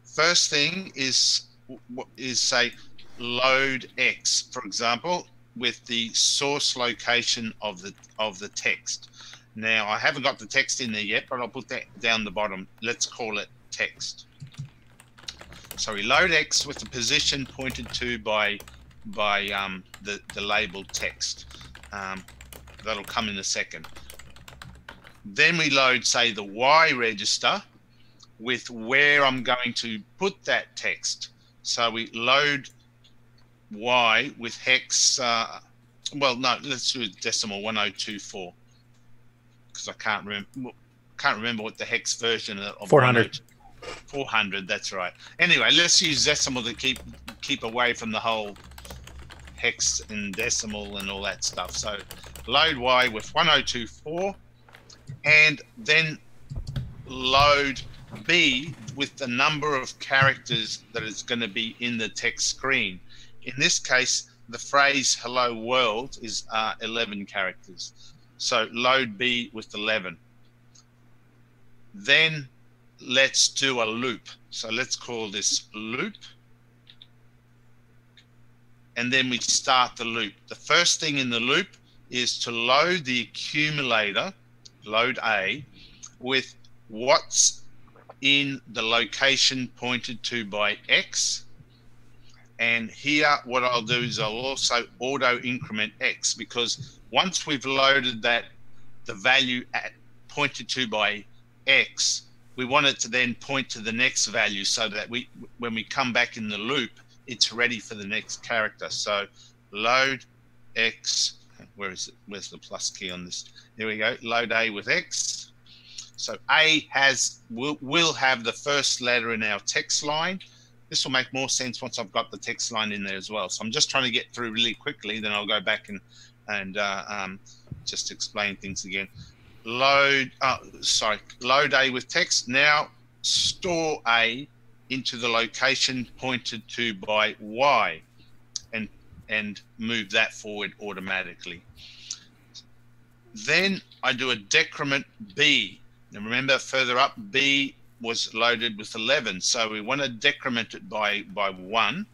first thing is say load X, for example, with the source location of the text. Now I haven't got the text in there yet, but I'll put that down the bottom. Let's call it text. So we load X with the position pointed to by the labeled text. That'll come in a second. Then we load, say, the Y register with where I'm going to put that text. So we load Y with hex, well, no, let's do decimal 1024, because I can't remember what the hex version of 400. 400, that's right. Anyway, let's use decimal to keep away from the whole hex and decimal and all that stuff. So load Y with 1024, and then load B with the number of characters that is going to be in the text screen. In this case, the phrase hello world is 11 characters. So load B with 11. Then let's do a loop. So let's call this loop. And then we start the loop. The first thing in the loop is to load the accumulator, load A, with what's in the location pointed to by X. And here what I'll do is I'll also auto increment X, because once we've loaded that, the value pointed to by X, we want it to then point to the next value so that when we come back in the loop, it's ready for the next character. So load X, where is it? Where's the plus key on this? There we go. Load A with X. So A will have the first letter in our text line. This will make more sense once I've got the text line in there as well. So I'm just trying to get through really quickly. Then I'll go back and just explain things again. Load A with text. Now store A into the location pointed to by Y, and move that forward automatically. Then I do a decrement B. And remember, further up, B was loaded with 11, so we want to decrement it by 1.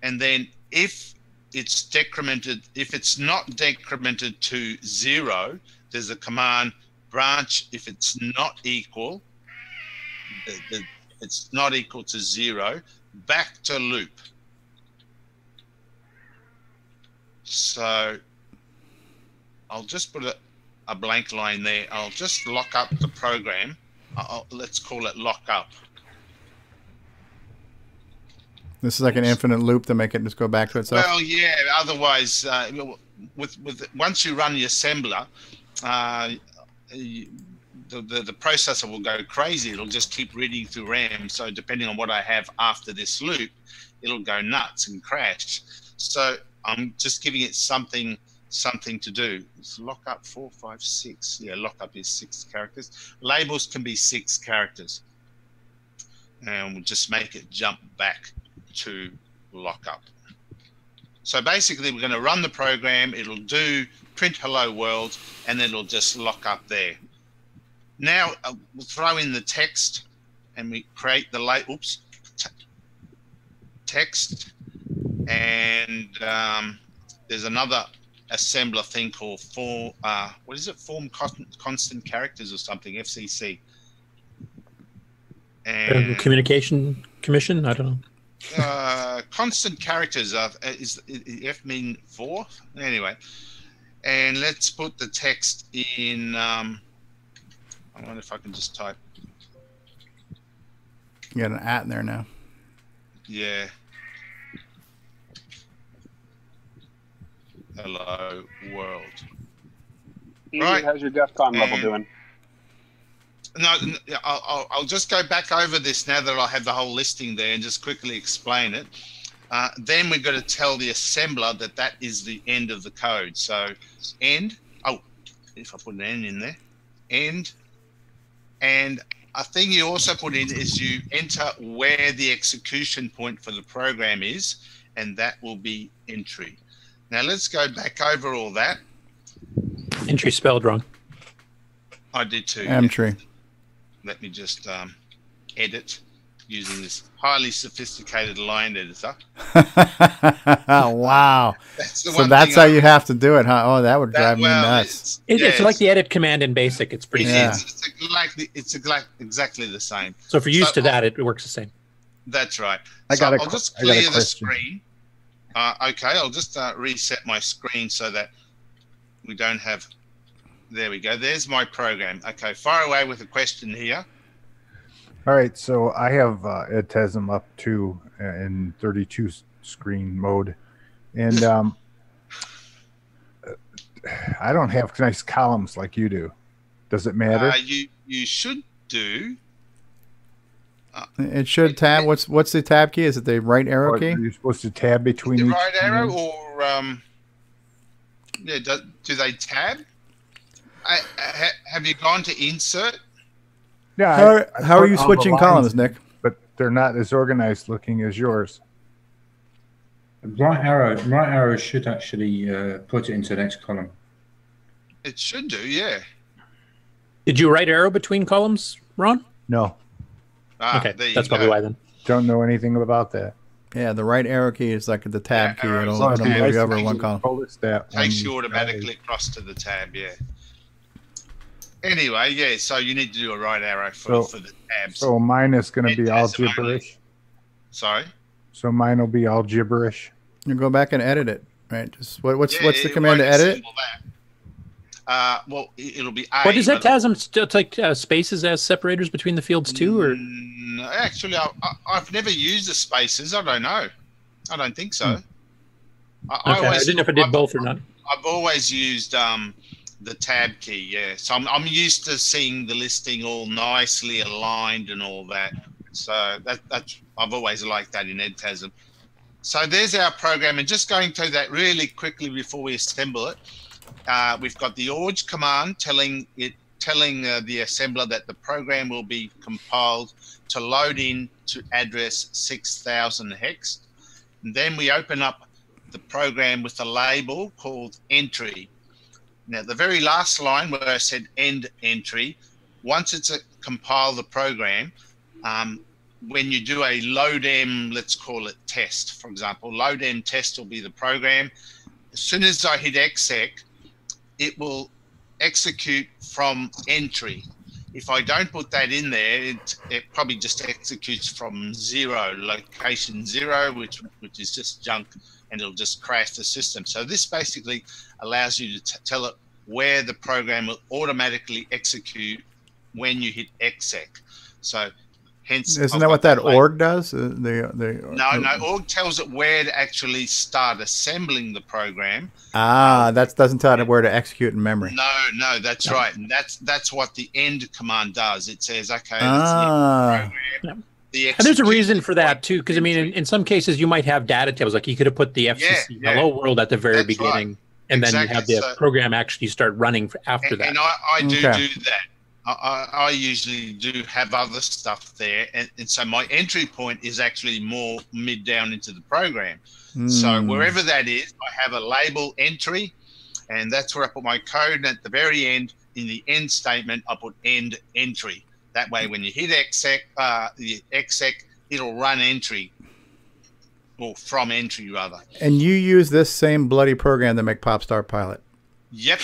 And then if it's decremented, if it's not decremented to 0, there's a command branch. If it's not equal, it's not equal to 0, back to loop. So I'll just put a blank line there. I'll just lock up the program. Let's call it lock up. This is like an infinite loop to make it just go back to itself. Well, yeah. Otherwise, once you run the assembler, the processor will go crazy. It'll just keep reading through RAM. So depending on what I have after this loop, it'll go nuts and crash. So I'm just giving it something to do. It's lock up 4, 5, 6. Yeah, lock up is 6 characters. Labels can be 6 characters. And we'll just make it jump back to lock up. So basically we're going to run the program. It'll do print hello world, and then it'll just lock up there. Now we'll throw in the text, and we create the text, and there's another assembler thing called form constant characters or something, FCC. And Communication Commission, I don't know. Constant characters is F mean 4 anyway. And let's put the text in. I wonder if I can just type. You got an at in there now. Yeah. Hello world. Right. How's your DEF CON level doing? No, I'll just go back over this now that I have the whole listing there and just quickly explain it. Then we've got to tell the assembler that is the end of the code. So end, if I put an N in there, end, and a thing you also put in is you enter where the execution point for the program is, and that will be entry. Now let's go back over all that. Entry spelled wrong. I did too. Entry. Yeah. Let me just edit using this highly sophisticated line editor. Wow. So that's how you have to do it, huh? Oh, that would drive me nuts. It's like the edit command in BASIC. It's pretty easy. It's exactly the same. So if you're used to that, it works the same. That's right. I'll just clear the screen. Okay, I'll just reset my screen so that we don't have... There we go. There's my program. Okay, fire away with a question here. All right, so I have EDTASM up to in 32 screen mode, and I don't have nice columns like you do. Does it matter? You should do. It should tab. What's the tab key? Is it the right arrow key? You're supposed to tab between the each right arrow, or yeah? Do they tab? Have you gone to insert? Yeah. How are you switching columns, Nick? But they're not as organized looking as yours. Right arrow should actually put it into the next column. It should do, yeah. Did you right arrow between columns, Ron? No. Okay, that's probably why then. Don't know anything about that. Yeah, the right arrow key is like the tab key. It'll move you over one column. Takes you automatically across to the tab, yeah. Anyway, yeah, so you need to do a right arrow for the tabs. So mine is going to be all gibberish. Sorry? So mine will be all gibberish. You go back and edit it, right? Just what's the command to edit? Well, it'll be A. What does EDTASM still take spaces as separators between the fields too, or? Actually, I've never used the spaces. I don't know. I don't think so. I didn't know if it did both or not. I've always used the tab key. Yeah, so I'm used to seeing the listing all nicely aligned and all that. So that's I've always liked that in EDTASM. So there's our program, and just going through that really quickly before we assemble it. We've got the org command telling the assembler that the program will be compiled to load in to address 6000 hex. And then we open up the program with a label called entry. Now, the very last line where I said end entry, once it's compile the program, when you do a loadm, let's call it test, for example, loadm test will be the program. As soon as I hit exec, it will execute from entry. If I don't put that in there, it probably just executes from zero, location 0, which is just junk, and it'll just crash the system. So this basically allows you to tell it where the program will automatically execute when you hit exec. So hence, isn't that what that org does? No, org tells it where to actually start assembling the program. That doesn't tell it where to execute in memory. No, that's right, and that's what the end command does. It says, okay, that's the program. And there's a reason for that too, because I mean, in some cases you might have data tables, like you could have put the FCC hello world at the very beginning, and then you have the program actually start running after that. And I do that. I usually do have other stuff there, and so my entry point is actually more mid down into the program. So wherever that is, I have a label entry, and that's where I put my code. And at the very end, in the end statement, I put end entry. That way, when you hit exec, it'll run entry, or from entry rather. And you use this same bloody program to make Popstar Pilot. Yep.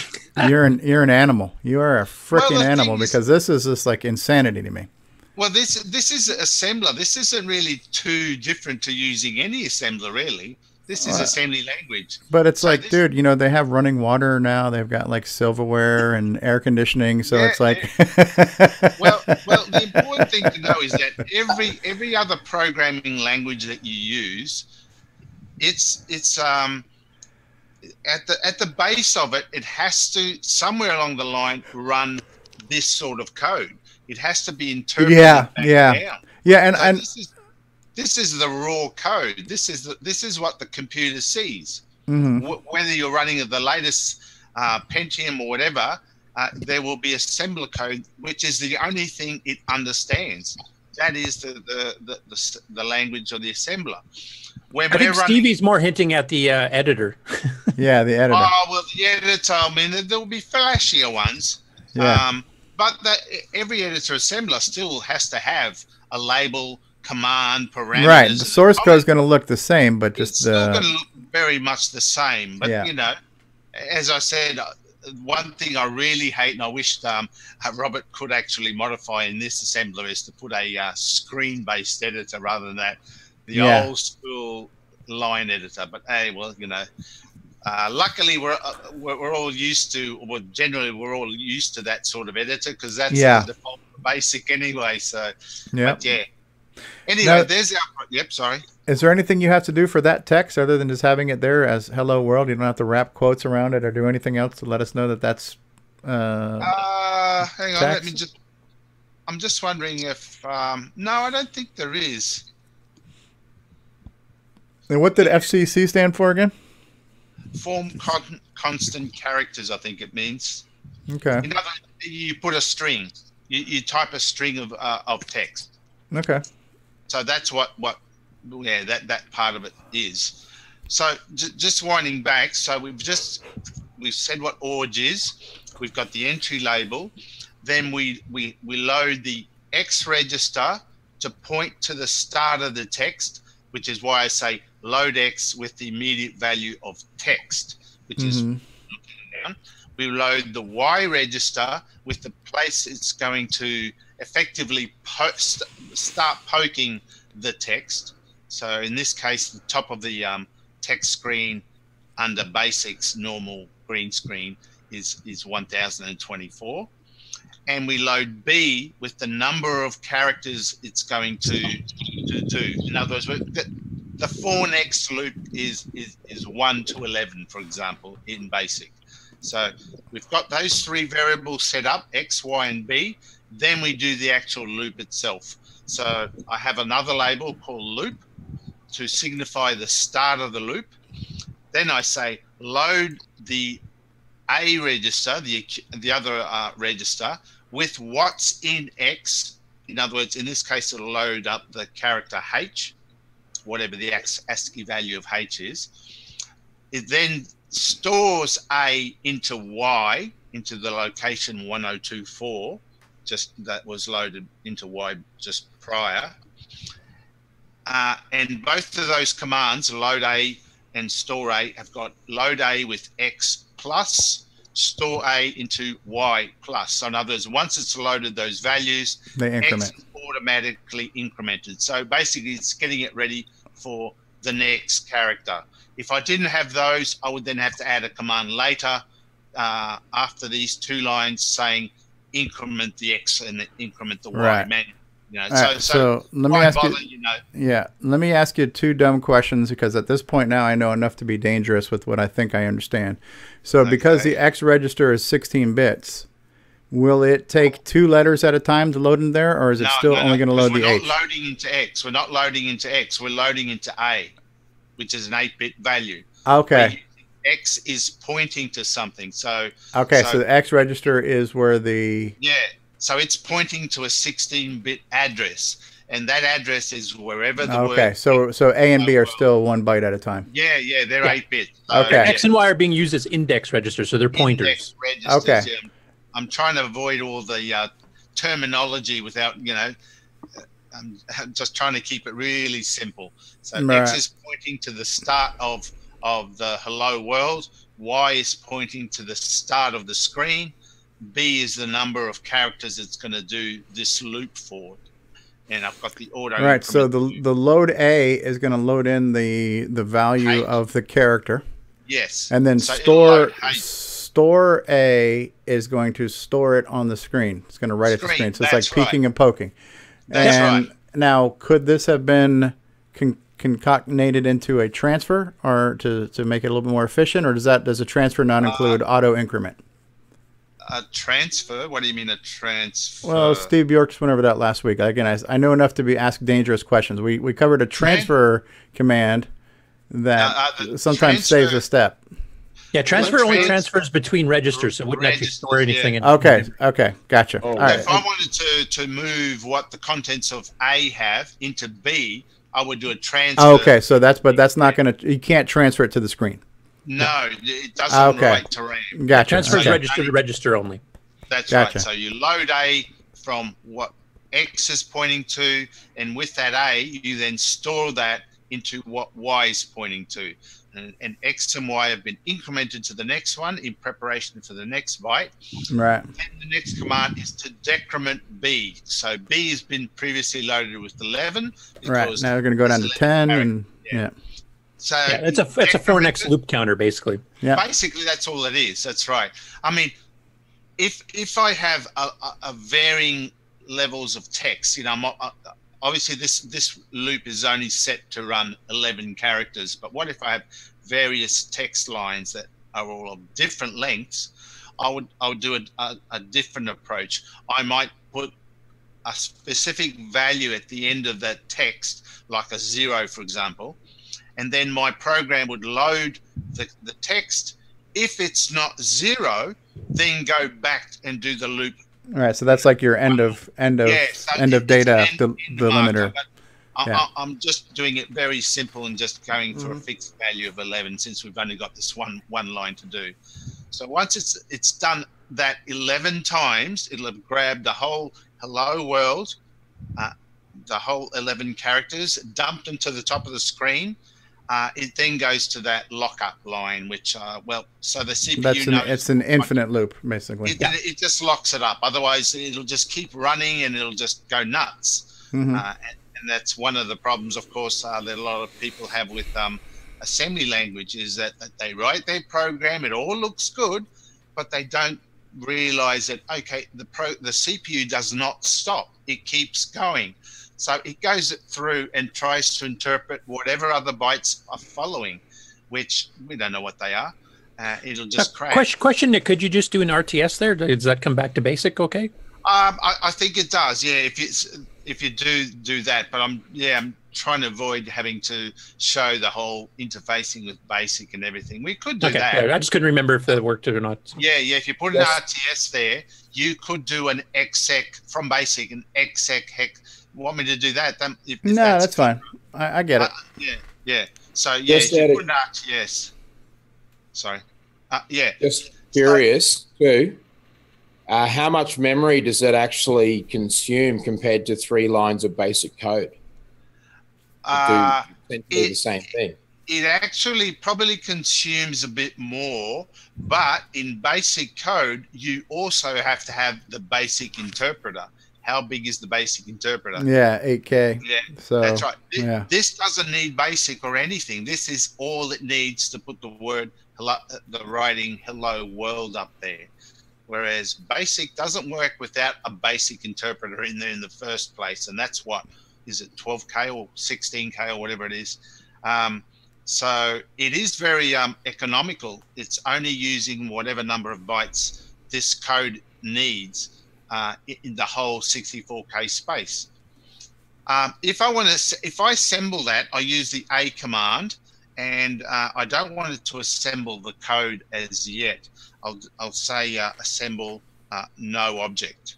You're an animal. You are a freaking animal, because this is just like insanity to me. Well, this is assembler. This isn't really too different to using any assembler, really. This is assembly language. But it's so like, dude, you know, they have running water now. They've got like silverware and air conditioning. So it's like. well, the important thing to know is that every other programming language that you use, it's at the base of it, it has to somewhere along the line run this sort of code. It has to be interpreted back down. Yeah, so and this is the raw code. This is what the computer sees. Whether you're running the latest Pentium or whatever, there will be assembler code, which is the only thing it understands. That is the language of the assembler. I think Stevie's more hinting at the editor. Yeah, the editor. Oh, well, the editor, I mean, there will be flashier ones. Yeah. But every editor assembler still has to have a label, command, parameters. Right. The source code is going to look the same, but just... It's still going to look very much the same. But, you know, as I said, one thing I really hate, and I wish Robert could actually modify in this assembler, is to put a screen-based editor rather than that. The old school line editor, but hey, well, you know, luckily we're all used to, well, generally we're all used to that sort of editor, because that's the default basic anyway. So, but yeah. Anyway, now, there's our. Yep, sorry. Is there anything you have to do for that text other than just having it there as "Hello World"? You don't have to wrap quotes around it or do anything else to let us know that that's. Hang on, let me just. I'm just wondering if. No, I don't think there is. And what did FCC stand for again? Form constant characters, I think it means. Okay. In other words, you put a string. You type a string of text. Okay. So that's what that part of it is. So just winding back. So we've said what org is. We've got the entry label. Then we load the X register to point to the start of the text, which is why I say load X with the immediate value of text, which is looking down. We load the Y register with the place it's going to effectively start poking the text. So in this case, the top of the text screen under basics, normal green screen, is 1024. And we load B with the number of characters it's going to do. In other words, the for next loop is 1 to 11, for example, in BASIC. So we've got those three variables set up, X, Y, and B. Then we do the actual loop itself. So I have another label called loop to signify the start of the loop. Then I say load the A register, the other register, with what's in X. In other words, in this case, it'll load up the character H, whatever the ASCII value of H is. It then stores A into Y, into the location 1024, just that was loaded into Y just prior. And both of those commands, load A and store A, have got load A with X plus, store A into Y plus. So in other words, once it's loaded those values, they increment. X is automatically incremented. So basically it's getting it ready for the next character. If I didn't have those, I would then have to add a command later after these two lines saying increment the X and increment the Y. Right. You know, right, so let me ask you, you let me ask you two dumb questions, because at this point now I know enough to be dangerous with what I think I understand. So because the X register is 16 bits, will it take 2 letters at a time to load in there, or is it still only going to load the H? We're not loading into X. We're not loading into X. We're loading into A, which is an 8-bit value. Okay. X is pointing to something. So okay, so the X register is where the so it's pointing to a 16-bit address, and that address is wherever the word. Okay, so A and B are still 1 byte at a time. Yeah, they're 8-bit. Okay. X and Y are being used as index registers, so they're pointers. Okay. Yeah. I'm trying to avoid all the terminology without, I'm just trying to keep it really simple. So X is pointing to the start of the hello world. Y is pointing to the start of the screen. B is the number of characters it's going to do this loop for. And I've got the auto. Right, so the load A is going to load in the value of the character. Yes. And then so store A is going to store it on the screen. It's going to write it to the screen. So it's like peeking and poking. And now, could this have been concatenated into a transfer, or to make it a little bit more efficient, or does a transfer not include auto increment? A transfer? What do you mean a transfer? Well, Steve Bjorks went over that last week. Again, I know enough to be asked dangerous questions. We covered a transfer command that sometimes saves a step. Yeah, transfer only transfers between registers, so it wouldn't actually store anything. Yeah. Okay, gotcha. All right. If I wanted to move what the contents of A have into B, I would do a transfer. Okay, so that's not going to, you can't transfer it to the screen. No, it doesn't write to RAM. Gotcha. Transfers register to register only. That's right. So you load A from what X is pointing to, and with that A, you then store that into what Y is pointing to. And X and Y have been incremented to the next one in preparation for the next byte. Right. Then the next command is to decrement B. So B has been previously loaded with 11. Right. Now we're going to go down to 10, and So it's a 4next loop counter, basically. Yeah. Basically, that's all it is. That's right. I mean, if I have a varying levels of text, obviously this loop is only set to run 11 characters. But what if I have various text lines that are all of different lengths? I would do a different approach. I might put a specific value at the end of that text, like a 0, for example. And then my program would load the text. If it's not 0, then go back and do the loop. All right, so that's like your end of data delimiter. I'm just doing it very simple and just going for a fixed value of 11, since we've only got this one line to do. So once it's done that 11 times, it'll have grabbed the whole hello world, the whole 11 characters, dumped them to the top of the screen. It then goes to that lockup line, which, so the CPU it's an infinite loop, basically. It just locks it up. Otherwise, it'll just keep running and it'll just go nuts. And that's one of the problems, of course, that a lot of people have with assembly language, is that they write their program, it all looks good, but they don't realize that, okay, the CPU does not stop. It keeps going. So it goes through and tries to interpret whatever other bytes are following, which we don't know what they are. It'll just crash. Question, Nick, could you just do an RTS there? Does that come back to basic okay? I think it does, yeah, if you do that, but I'm trying to avoid having to show the whole interfacing with basic and everything. We could do that. Yeah, I just couldn't remember if that worked or not. Yeah, if you put an RTS there, you could do an exec from basic, an exec hex. Want me to do that? No, that's fine. I get it. Yeah. So, yeah, if you put an RTS. Sorry. Yeah. Just curious, too. How much memory does that actually consume compared to 3 lines of basic code? The same thing. It actually probably consumes a bit more, but in basic code, you also have to have the basic interpreter. How big is the basic interpreter? Yeah, 8K. Yeah, so, that's right. Yeah. This doesn't need basic or anything. This is all it needs to put the word hello, the writing hello world up there. Whereas basic doesn't work without a basic interpreter in there in the first place. And that's what, is it 12K or 16K or whatever it is. So it is very economical. It's only using whatever number of bytes this code needs in the whole 64K space. If I assemble that, I use the A command, and I don't want it to assemble the code as yet. I'll say assemble no object.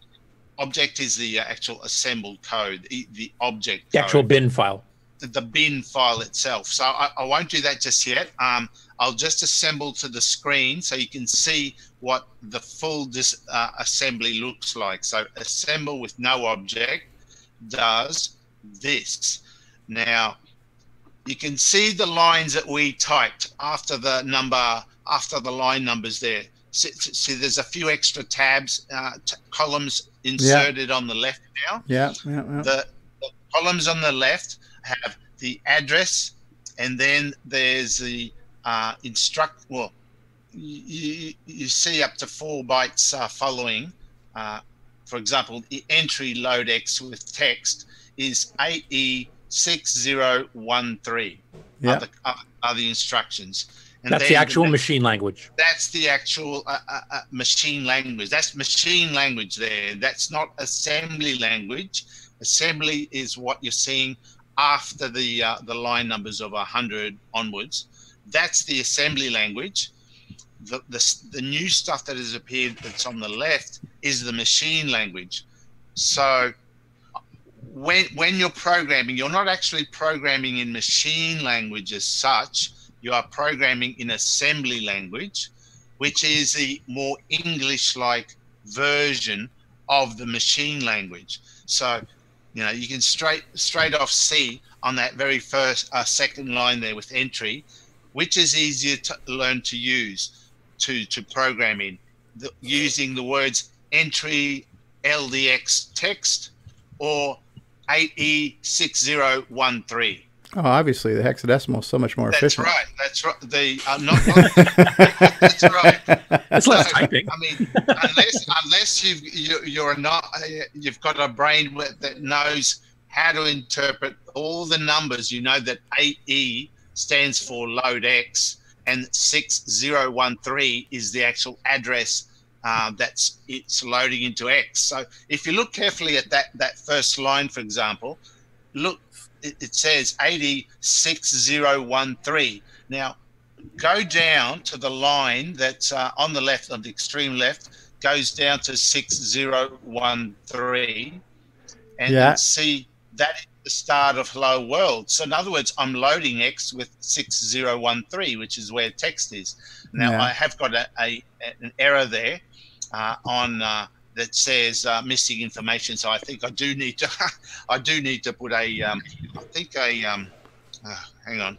Object is the actual assembled code, the object. The code. actual bin file. The bin file itself. So I won't do that just yet. I'll just assemble to the screen so you can see what the full assembly looks like. So assemble with no object does this. Now you can see the lines that we typed after the line numbers there. See, there's a few extra tabs, columns inserted on the left now. Yeah. The columns on the left have the address, and then there's the instruct. Well, you see up to 4 bytes following. For example, the entry load X with text is AE6013. Yeah. Are the instructions. And that's the actual machine language. That's the actual machine language. That's machine language there. That's not assembly language. Assembly is what you're seeing after the line numbers of 100 onwards. That's the assembly language. The new stuff that has appeared that's on the left is the machine language. So when you're programming, you're not actually programming in machine language as such. You are programming in assembly language, which is the more English-like version of the machine language. So, you know, you can straight off see on that very first second line there with entry, which is easier to learn to use to program in, using the words entry LDX text or 8E6013. Oh, obviously the hexadecimal is so much more efficient. That's right. That's right. It's less typing. I mean, unless you've got a brain that knows how to interpret all the numbers. You know that 8E stands for load X, and 6013 is the actual address it's loading into X. So if you look carefully at that first line, for example, look. It says 806013. Now, go down to the line that's on the left, on the extreme left, goes down to 6013, and see that is the start of Hello World. So in other words, I'm loading X with 6013, which is where text is. Now, I have got an error there on that says missing information. So I think I do need to put a hang on,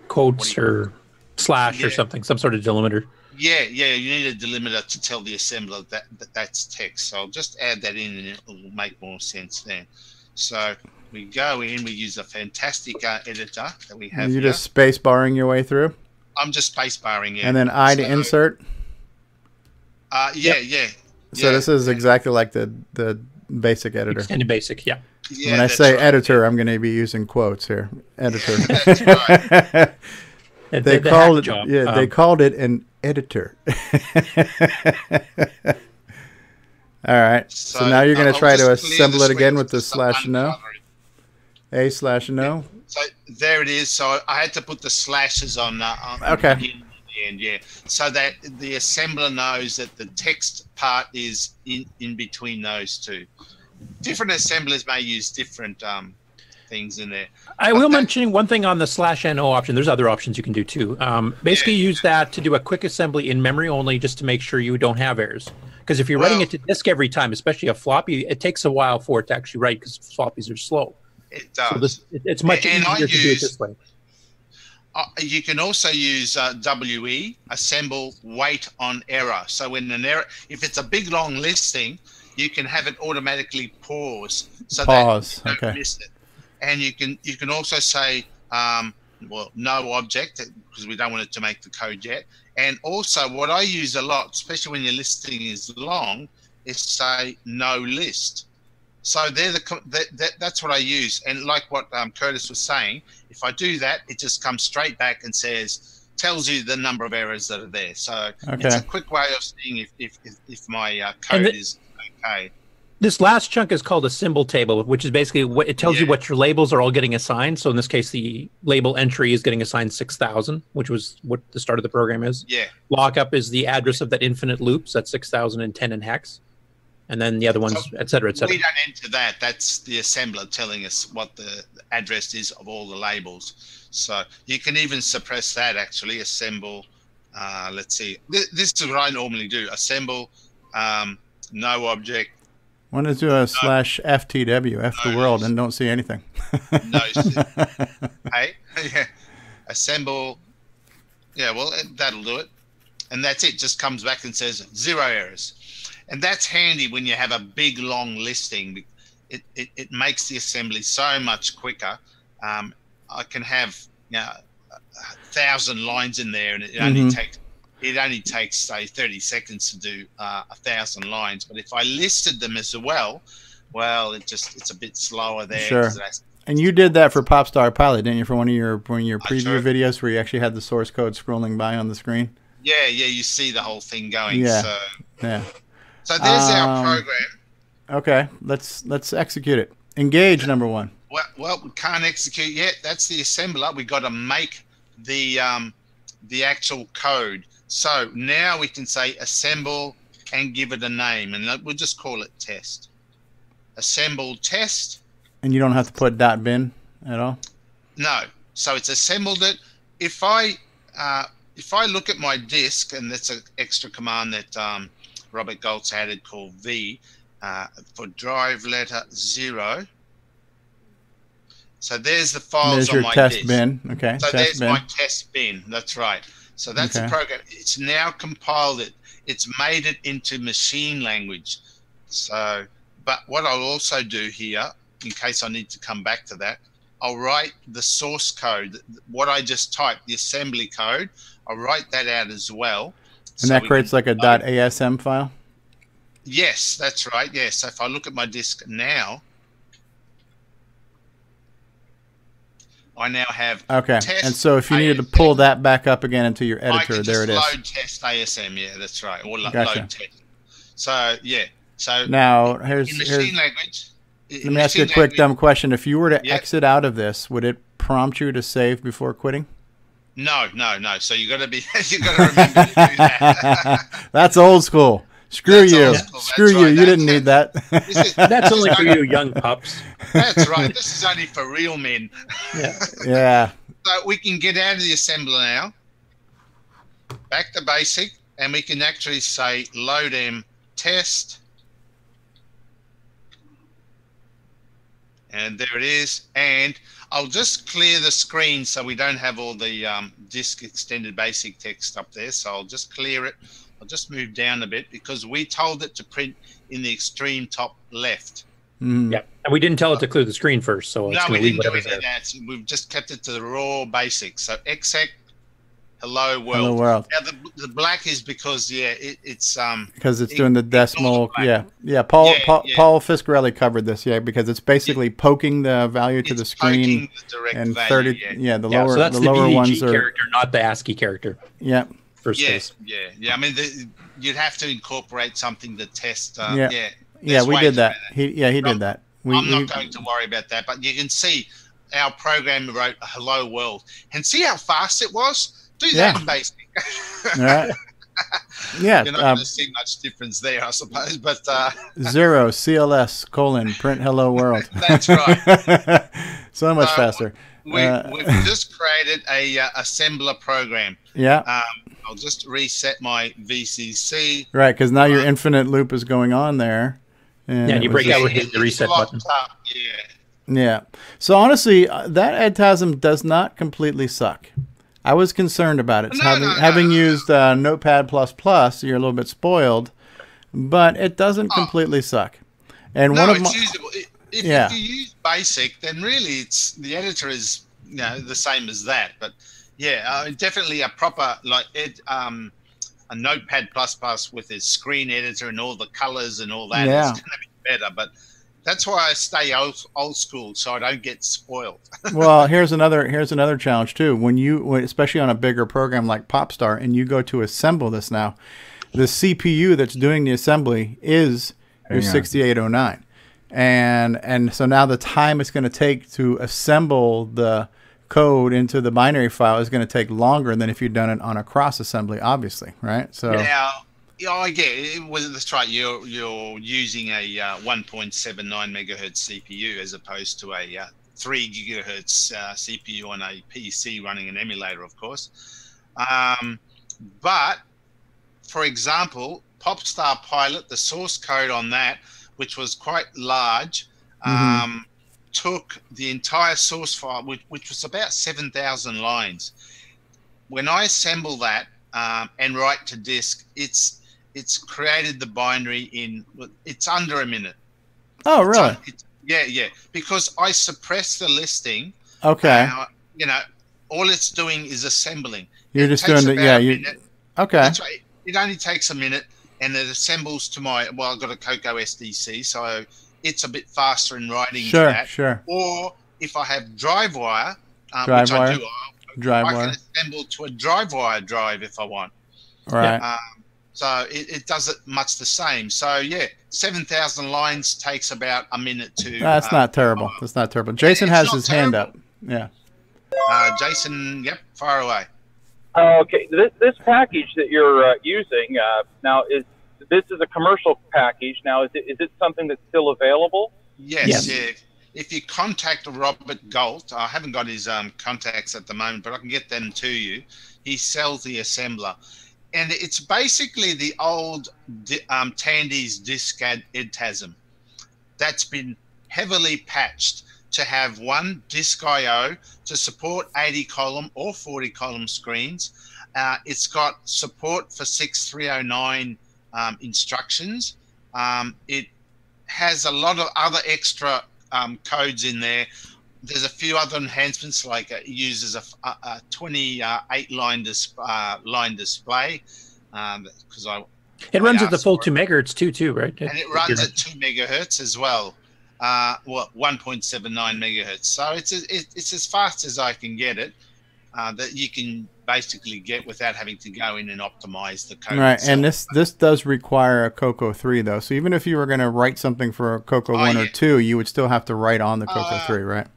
quotes or slash or something, some sort of delimiter. Yeah, you need a delimiter to tell the assembler that that's text. So I'll just add that in, and it'll make more sense then. So we go in, we use a fantastic editor that we have. You're just space barring your way through. I'm just space barring it. And then I to insert. Yeah. So this is exactly like the basic editor. Extended basic, yeah. When I say editor, I'm going to be using quotes here. Editor. That's right. They called it an editor. All right. So now you're going to try to assemble it again with the /no. A/no. So there it is. So I had to put the slashes on okay. The end, yeah. So that the assembler knows that the text part is in between those two. Different assemblers may use different things in there. I will mention one thing on the /no option. There's other options you can do too. Basically, use that to do a quick assembly in memory only, just to make sure you don't have errors. Because if you're writing it to disk every time, especially a floppy, it takes a while for it to actually write because floppies are slow. It does. So it's much easier to do it this way. You can also use WE, assemble, wait on error. So when an error, if it's a big long listing, you can have it automatically pause so that you don't miss it. And you can also say, no object, because we don't want it to make the code yet. And also what I use a lot, especially when your listing is long, is say no list. So that's what I use. And like what Curtis was saying, if I do that, it just comes straight back and tells you the number of errors that are there. So it's a quick way of seeing if my code is okay. This last chunk is called a symbol table, which is basically what it tells you what your labels are all getting assigned. So in this case, the label entry is getting assigned 6,000, which was what the start of the program is. Yeah. Lockup is the address of that infinite loop. So that's 6,010 in hex. And then the other ones, et cetera, et cetera. We don't enter that. That's the assembler telling us what the address is of all the labels. So you can even suppress that, actually. Assemble, let's see. This is what I normally do. Assemble, no object. Why don't you do a /FTW, F the world, and don't see anything? No. Hey, yeah. Assemble. Yeah, well, that'll do it. And that's it. Just comes back and says 0 errors. And that's handy when you have a big, long listing. It makes the assembly so much quicker. I can have 1,000 lines in there, and it only takes say 30 seconds to do 1,000 lines. But if I listed them as well, it's a bit slower there. Sure. And you did that for Popstar Pilot, didn't you? For one of your preview videos where you actually had the source code scrolling by on the screen. Yeah. You see the whole thing going. Yeah. So there's our program. Okay, let's execute it. Engage number 1. Well, we can't execute yet. That's the assembler. We got to make the actual code. So now we can say assemble and give it a name, and we'll just call it test. Assemble test. And you don't have to put .bin at all. No. So it's assembled it. If I look at my disk, and that's an extra command that Robert Goltz added called V for drive letter 0. So there's the files on my test disk. Bin. Okay. So there's my test bin. That's right. So that's the program. It's now compiled it. It's made it into machine language. So, but what I'll also do here, in case I need to come back to that, I'll write the source code, what I just typed, the assembly code. I'll write that out as well. And that creates like a .asm file? Yes, that's right. Yes. So if I look at my disk now, I now have test and so if you needed to pull that back up again into your editor, there it is. Load test ASM, yeah, that's right. Or load test. So yeah. So now in machine language. Let me ask you a quick dumb question. If you were to exit out of this, would it prompt you to save before quitting? No. So you got to remember to do that. That's old school. Screw you. Screw you. You didn't need that. That's only for you young pups. That's right. This is only for real men. Yeah. So we can get out of the assembler now, back to basic, and we can actually say load m test. And there it is. And I'll just clear the screen so we don't have all the disk extended basic text up there. So I'll just clear it. I'll just move down a bit because we told it to print in the extreme top left. Yeah, and we didn't tell it to clear the screen first. So no, we didn't do any of that. We've just kept it to the raw basics. So exec, Hello world. Hello world. Now the black is because it's because it's doing the decimal. Paul Fiscarelli covered this. Because it's basically poking the value to the screen and 30. The lower so that's the lower VEG ones are character, not the ASCII character. Yeah. For space. I mean, you'd have to incorporate something to test. We did that. He did that. I'm not going to worry about that, but you can see our program wrote a hello world and see how fast it was. Do that in basic. Right. Yeah. You're not going to see much difference there, I suppose. But 0 CLS : print hello world. That's right. So much faster. We've just created a assembler program. Yeah. I'll just reset my VCC. Right, because now your infinite loop is going on there. And you break out with the reset button. Yeah. So honestly, that EDTASM does not completely suck. I was concerned about it. Having used Notepad++, you're a little bit spoiled, but it doesn't completely suck. And it's usable. If you use BASIC, then really the editor is the same as that. But definitely a proper a Notepad++ with its screen editor and all the colors and all that is going to be better. But that's why I stay old school, so I don't get spoiled. Well, here's another challenge too. When especially on a bigger program like Popstar, and you go to assemble this now, the CPU that's doing the assembly is your 6809, and so now the time it's going to take to assemble the code into the binary file is going to take longer than if you'd done it on a cross assembly, obviously, right? So now. I get it. That's right. You're using a 1.79 megahertz CPU as opposed to a 3 gigahertz CPU on a PC running an emulator, of course. But for example, Popstar Pilot, the source code on that, which was quite large, took the entire source file, which was about 7,000 lines. When I assemble that and write to disk, it's created the binary it's under a minute. Oh, really? Because I suppress the listing. Okay. All it's doing is assembling. You're just doing the okay. That's right. It only takes a minute, and it assembles to I've got a CoCo SDC, so it's a bit faster in writing to that. Sure. Or if I have DriveWire, which I do, I can assemble to a DriveWire drive if I want. Right. So it does it much the same. So 7,000 lines takes about a minute to. That's not terrible. That's not terrible. Jason has his hand up. Yeah. Jason, fire away. Okay, this package that you're using now is a commercial package. Now, is it something that's still available? Yes. If you contact Robert Galt, I haven't got his contacts at the moment, but I can get them to you. He sells the assembler. And it's basically the old Tandy's disk EDTASM that's been heavily patched to have one disk I/O to support 80 column or 40 column screens. It's got support for 6309 instructions. It has a lot of other extra codes in there. There's a few other enhancements, like it uses a 28 line display because it runs at the full 2 megahertz too, right? And it runs at 2 megahertz as well. 1.79 megahertz. So it's as fast as I can get it. That you can basically get without having to go in and optimize the code. Right, and this does require a CoCo 3 though. So even if you were going to write something for a CoCo 1 or 2, you would still have to write on the CoCo 3, right?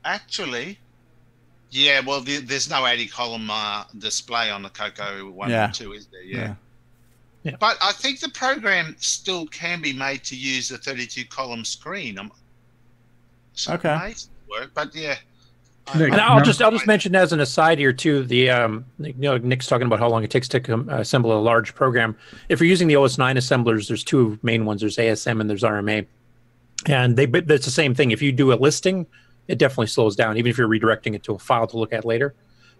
Actually, well, there's no 80 column display on the CoCo 1 or 2, is there? Yeah. But I think the program still can be made to use a 32 column screen. Okay. Work, but And I'll just mention as an aside here too, Nick's talking about how long it takes to assemble a large program. If you're using the OS9 assemblers, there's two main ones. There's ASM and there's RMA. And it's the same thing. If you do a listing, it definitely slows down, even if you're redirecting it to a file to look at later.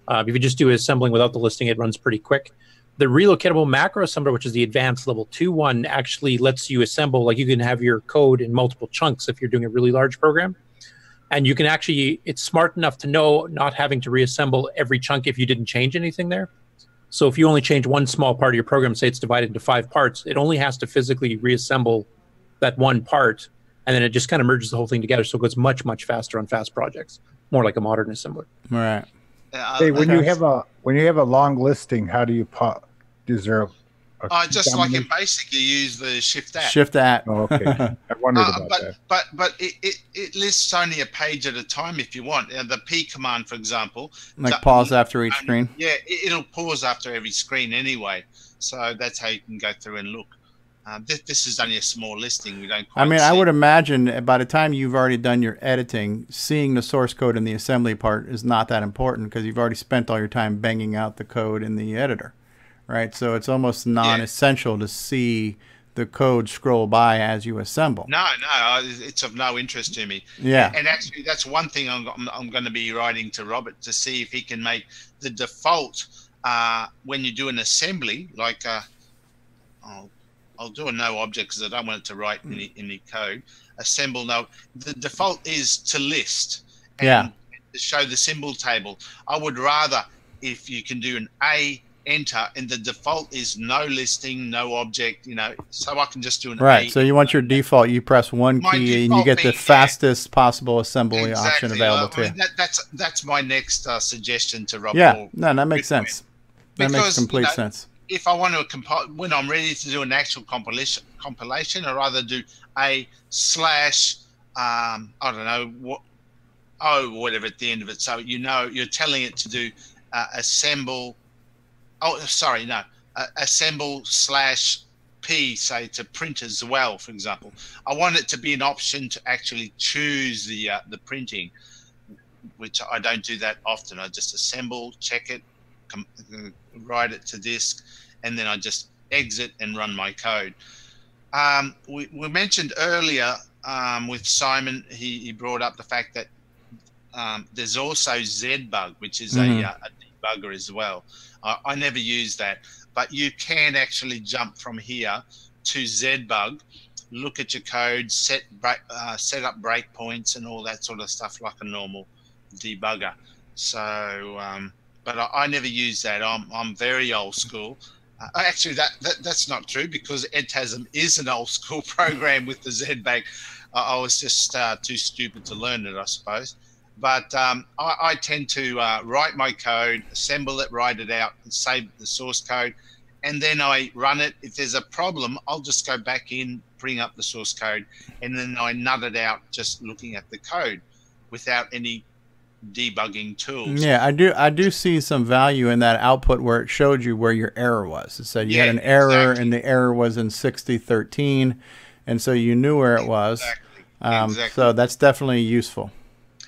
If you just do assembling without the listing, it runs pretty quick. The relocatable macro assembler, which is the advanced level 2 one, actually lets you assemble, like you can have your code in multiple chunks if you're doing a really large program. And you can actually, it's smart enough to know not having to reassemble every chunk if you didn't change anything there. So if you only change one small part of your program, say it's divided into 5 parts, it only has to physically reassemble that one part, and then it just kind of merges the whole thing together. So it goes much, much faster on fast projects, more like a modern assembler. Right. Hey, when you have a long listing, how do you is there a just like in Basic, you use the Shift at. Shift at. Oh, okay. I wondered about that. But it lists only a page at a time if you want. The P command, for example. Like pause after each screen? Yeah, it'll pause after every screen anyway. So that's how you can go through and look. This is only a small listing. We don't. I mean, I would imagine by the time you've already done your editing, seeing the source code in the assembly part is not that important because you've already spent all your time banging out the code in the editor, right? So it's almost non-essential to see the code scroll by as you assemble. No, it's of no interest to me. Yeah. And actually, that's one thing I'm going to be writing to Robert to see if he can make the default when you do an assembly, like I'll do a no object because I don't want it to write any code. Assemble no. The default is to list and to show the symbol table. I would rather if you can do an A enter and the default is no listing, no object, so I can just do an right. A. So you want your default, you press one key and you get the fastest possible assembly option available to you. That's my next suggestion to Rob. Yeah, no, that makes sense. That makes complete sense. If I want to compile, when I'm ready to do an actual compilation, I'd rather do a slash, I don't know, whatever at the end of it. So you're telling it to do assemble. Oh, sorry, no, assemble slash P, say to print as well, for example. I want it to be an option to actually choose the printing, which I don't do that often. I just assemble, check it, write it to disk, and then I just exit and run my code. We mentioned earlier with Simon, he brought up the fact that there's also ZBug, which is a debugger as well. I never use that, but you can actually jump from here to ZBug, look at your code, set up breakpoints and all that sort of stuff like a normal debugger. So, but I never use that. I'm very old school. Actually, that's not true because EDTASM is an old school program with the ZBug. I was just too stupid to learn it, I suppose. But I tend to write my code, assemble it, write it out, and save the source code, and then I run it. If there's a problem, I'll just go back in, bring up the source code, and then I nut it out just looking at the code without any debugging tools. Yeah, I do see some value in that output where it showed you where your error was. It said you had an error, and the error was in 6013, and so you knew where it was. Exactly. So that's definitely useful.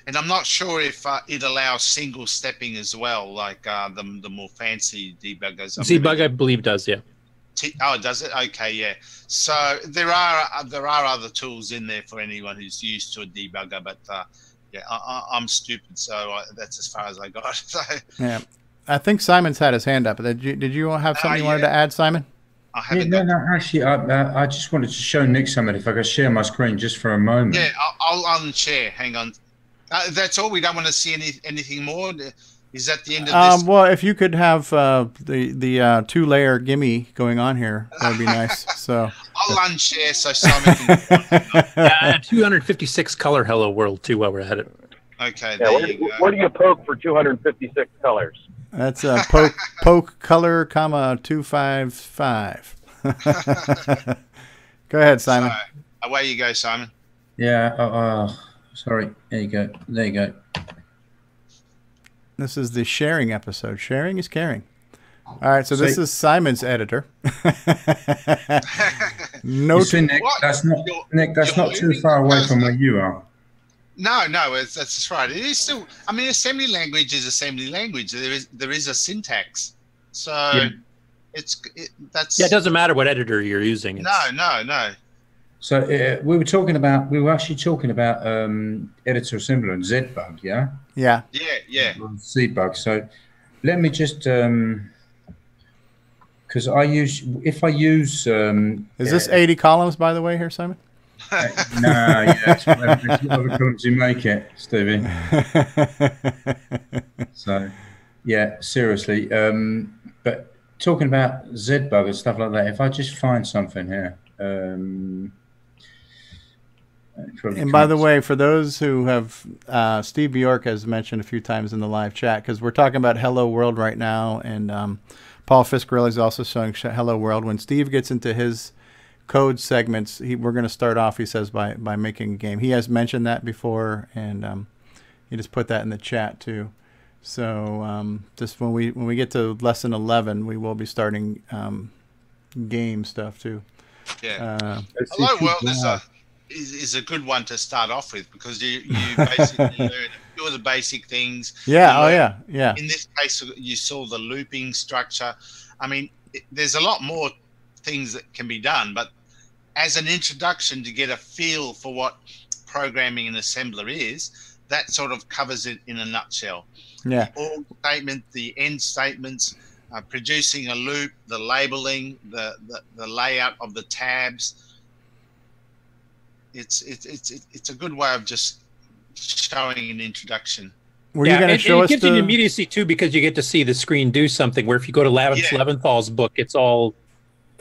And I'm not sure if it allows single stepping as well, like the more fancy debuggers. ZBug, I believe, does, yeah. Oh, does it? Okay, yeah. So there are other tools in there for anyone who's used to a debugger, but yeah, I'm stupid, so that's as far as I got. So. Yeah, I think Simon's had his hand up. Did you have something you wanted to add, Simon? No, actually, I just wanted to show Nick something. If I could share my screen just for a moment. Yeah, I'll unshare. Hang on. That's all. We don't want to see anything more. Is that the end of this? Well, if you could have the 2-layer gimme going on here, that'd be nice. So I'll unshare so Simon can. 256 color hello world too while we're at it. Okay. Yeah, where do you poke for 256 colors? That's poke color, comma 255. Go ahead, Simon. So, away you go, Simon. Yeah. Sorry. There you go. There you go. This is the sharing episode. Sharing is caring. All right, so this is Simon's editor. No, Nick, that's not too far away from where you are. No, that's right. It is still. I mean, assembly language is assembly language. There is a syntax, so yeah. That's. Yeah, it doesn't matter what editor you're using. No. So we were actually talking about editor assembler and ZBug, yeah? Yeah. Yeah. ZBug. So let me just because if I use is this 80 columns, by the way, here, Simon? No, it's whatever comes you make it, Stevie. So, yeah, seriously. But talking about Z-Bug and stuff like that, if I just find something here. And by the way, for those who have, Steve Bjork has mentioned a few times in the live chat, because we're talking about Hello World right now, and Paul Fiscarelli is also showing Hello World. When Steve gets into his code segments, we're going to start off, he says, by making a game. He has mentioned that before, and he just put that in the chat too. So just when we get to lesson 11, we will be starting game stuff too. Yeah. Hello World is a good one to start off with, because you basically learn a few of the basic things. Yeah. In this case, you saw the looping structure. I mean, there's a lot more things that can be done, but as an introduction to get a feel for what programming and assembler is, that sort of covers it in a nutshell. Yeah. The or statement, the end statements, producing a loop, the labeling, the layout of the tabs. It's a good way of just showing an introduction. Were you going to show us? It gives you an immediacy too, because you get to see the screen do something. Where if you go to Leventhal's book, it's all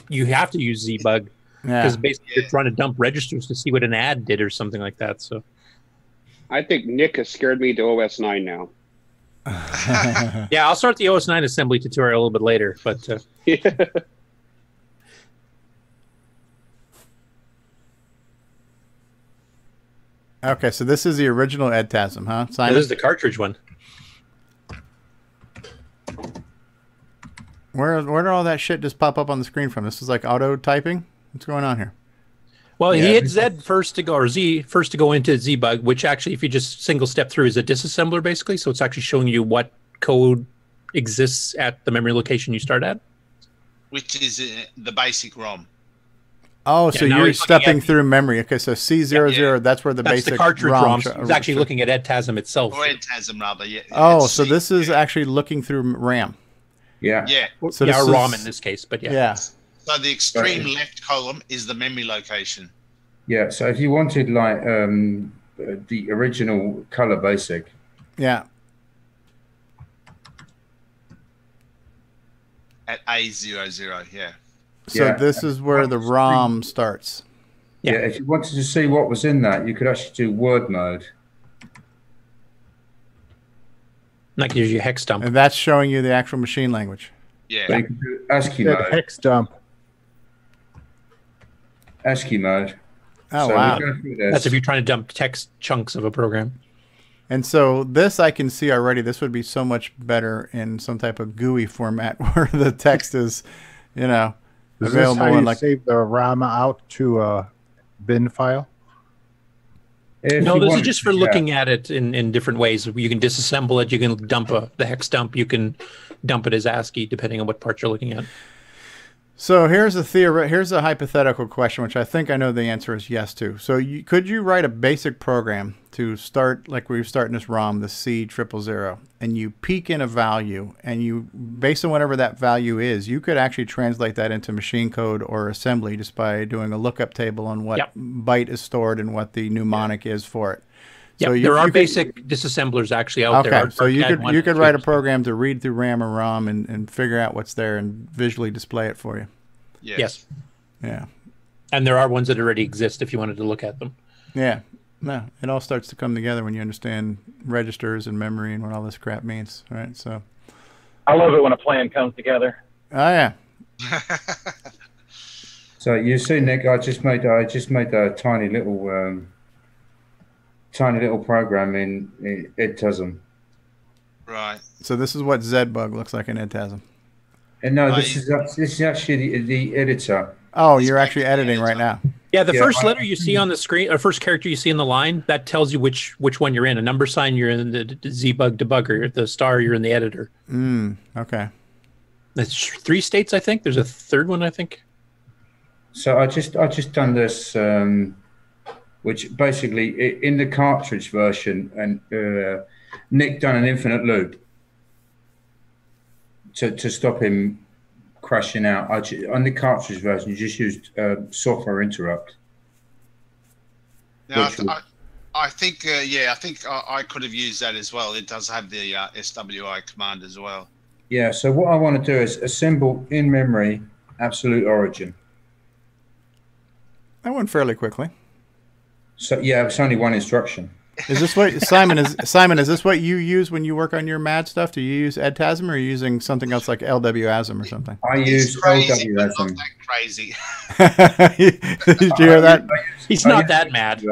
you have to use Z-Bug, because basically you're trying to dump registers to see what an ad did or something like that. So I think Nick has scared me to OS 9 now. Yeah, I'll start the OS 9 assembly tutorial a little bit later, but okay, so this is the original EDTASM, huh? Simon? This is the cartridge one. Where did all that shit just pop up on the screen from? This is like auto typing? What's going on here? Well, he hit Z first to go, or Z first to go into Z-Bug, which actually, if you just single step through, is a disassembler basically. So it's actually showing you what code exists at the memory location you start at, which is the basic ROM. Oh, so you're stepping through memory. Okay, so C00, that's where the basic the cartridge ROM. He's actually looking at EDTASM itself. Or EDTASM, rather, yeah. Oh, so this is actually looking through RAM. Yeah. Yeah. So yeah, ROM in this case, but yeah. Yeah. So the extreme left column is the memory location. Yeah, so if you wanted like the original color basic. Yeah. At A00, yeah. So this is where the ROM starts. Yeah, if you wanted to see what was in that, you could actually do word mode. That gives you hex dump. And that's showing you the actual machine language. Yeah. So you can do ASCII mode. Hex dump. ASCII mode. Oh, so wow. That's if you're trying to dump text chunks of a program. And so this I can see already. This would be so much better in some type of GUI format where the text is, you know, Is available. this how you in like save the RAM out to a bin file? No, this is just for looking at it in different ways. You can disassemble it. You can dump the hex dump. You can dump it as ASCII, depending on what part you're looking at. So here's a hypothetical question, which I think I know the answer is yes to. So could you write a basic program to start, like we were starting this ROM, the C000, and you peek in a value, and you, based on whatever that value is, you could actually translate that into machine code or assembly just by doing a lookup table on what byte is stored and what the mnemonic is for it. Yeah, So there are basic disassemblers actually out there. Okay, so you could write a program to read through RAM or ROM and figure out what's there and visually display it for you. Yes. Yeah. And there are ones that already exist if you wanted to look at them. Yeah. No, it all starts to come together when you understand registers and memory and what all this crap means, right? So I love it when a plan comes together. Oh yeah. So you see, Nick, I just made a tiny little program in EDTASM. Right. So this is what Z-Bug looks like in EDTASM. And no, this is actually the editor. Oh, you're actually editing right now. Yeah, the first letter you see on the screen, or first character you see in the line, that tells you which one you're in. A number sign, you're in the Z-Bug debugger. The star, you're in the editor. Okay. That's 3 states, I think. There's a third one, I think. So I just done this, which basically in the cartridge version, and Nick done an infinite loop to stop him crashing out. On the cartridge version, you just used software interrupt. Now, I think, yeah, I think I could have used that as well. It does have the SWI command as well. Yeah, so what I want to do is assemble in memory absolute origin. That went fairly quickly. So yeah, it's only one instruction. Is this what Simon is this what you use when you work on your MAD stuff? Do you use EDTASM or are you using something else like LWASM or something? I use LWASM. Not that crazy. Did you hear that? He's not that mad.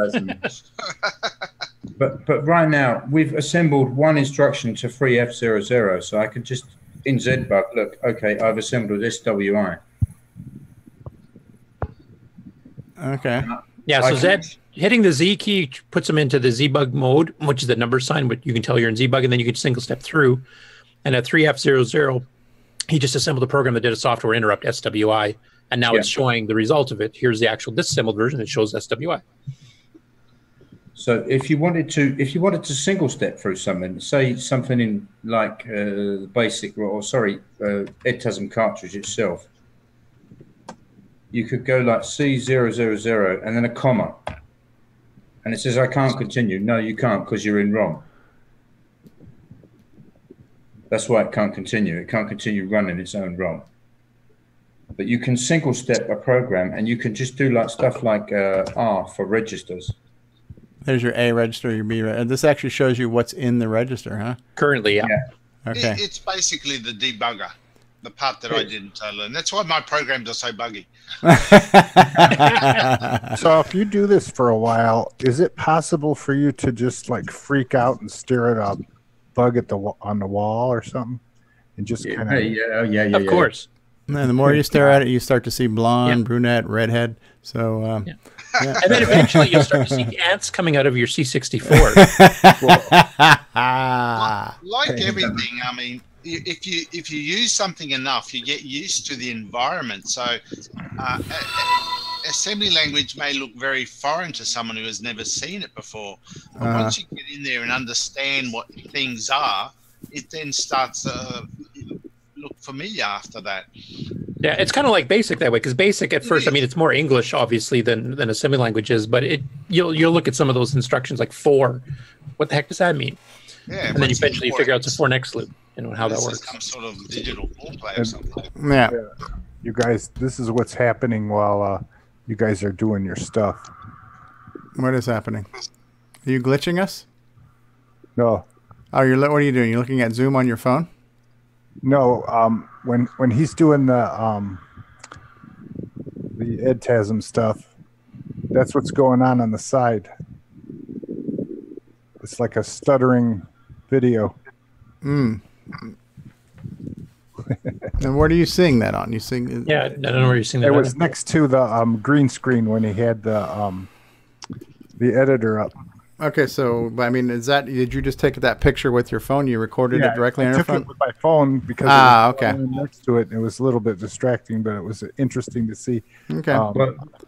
But right now we've assembled one instruction to free F00, so I could just in ZBug look. Okay, I've assembled SWI. Okay. Yeah, so hitting the Z key puts them into the ZBug mode, which is the number sign, but you can tell you're in ZBug, and then you can single step through. And at 3F00, he just assembled a program that did a software interrupt SWI, and now it's showing the result of it. Here's the actual disassembled version that shows SWI. So if you wanted to single step through something, say something in like basic, EDTASM cartridge itself, you could go like C000 and then a comma. And it says, I can't continue. No, you can't because you're in ROM. That's why it can't continue. It can't continue running its own ROM. But you can single step a program and you can just do like stuff like R for registers. There's your A register, your B register. This actually shows you what's in the register, huh? Currently, yeah. Okay. It's basically the debugger, the part that I didn't learn. That's why my programs are so buggy. So if you do this for a while, is it possible for you to just like freak out and stare at a bug at on the wall or something, and just kind of Of course. And the more you stare at it, you start to see blonde, brunette, redhead. So, and then eventually you'll start to see ants coming out of your C64. Like everything, I mean, if you use something enough, you get used to the environment. So assembly language may look very foreign to someone who has never seen it before. But once you get in there and understand what things are, it then starts to look familiar after that. Yeah, it's kind of like BASIC that way, because BASIC at first, I mean, it's more English obviously than assembly languages, but you'll look at some of those instructions like for. What the heck does that mean? Yeah, and then eventually you figure out it's a for next loop, how that works. Some sort of digital foreplay or something. Yeah. You guys, this is what's happening while you guys are doing your stuff. What is happening? Are you glitching us? No. Oh, what are you doing? You're looking at Zoom on your phone? No. When he's doing the EDTASM stuff, that's what's going on the side. It's like a stuttering video. And what are you seeing that on? You seeing? Yeah, I don't know where you're seeing that. It was next to the green screen when he had the editor up. Okay, so I mean, did you just take that picture with your phone? You recorded it directly on your phone? I took it with my phone because it was next to it. It was a little bit distracting, but it was interesting to see. Okay,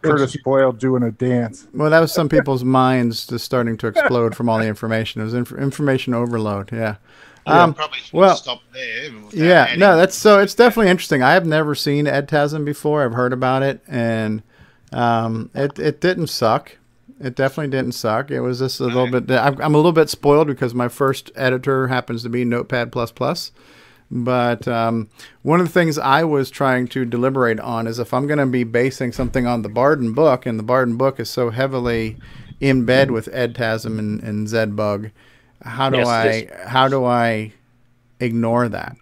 Curtis Boyle doing a dance. Well, that was some people's minds just starting to explode from all the information. It was information overload. Yeah. Probably stop there. Yeah, no, it's definitely interesting. I have never seen EDTASM before. I've heard about it, and it didn't suck. It definitely didn't suck. It was just a little bit. I'm a little bit spoiled because my first editor happens to be Notepad++. But one of the things I was trying to deliberate on is if I'm going to be basing something on the Barden book, and the Barden book is so heavily in bed with EDTASM and ZBug, how do I ignore that?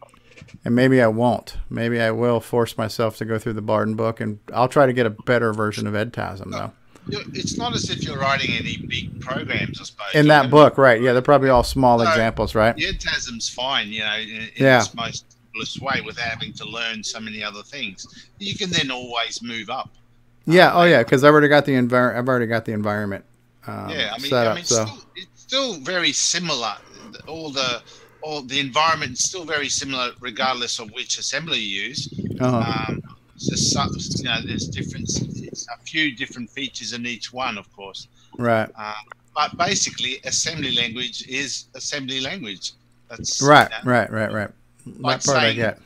And maybe I won't. Maybe I will force myself to go through the Barden book, and I'll try to get a better version of EDTASM though. It's not as if you're writing any big programs, I suppose. In that book, right? Yeah, they're probably all small examples, right? The EDTASM's fine, in its most simplest way, without having to learn so many other things. You can then always move up. Yeah. Because I've already got the environment. Set up, it's still very similar. All the environment is still very similar, regardless of which assembly you use. It's just there's a few different features in each one, of course. Right. But basically, assembly language is assembly language. That's right. Right. Like that part I get.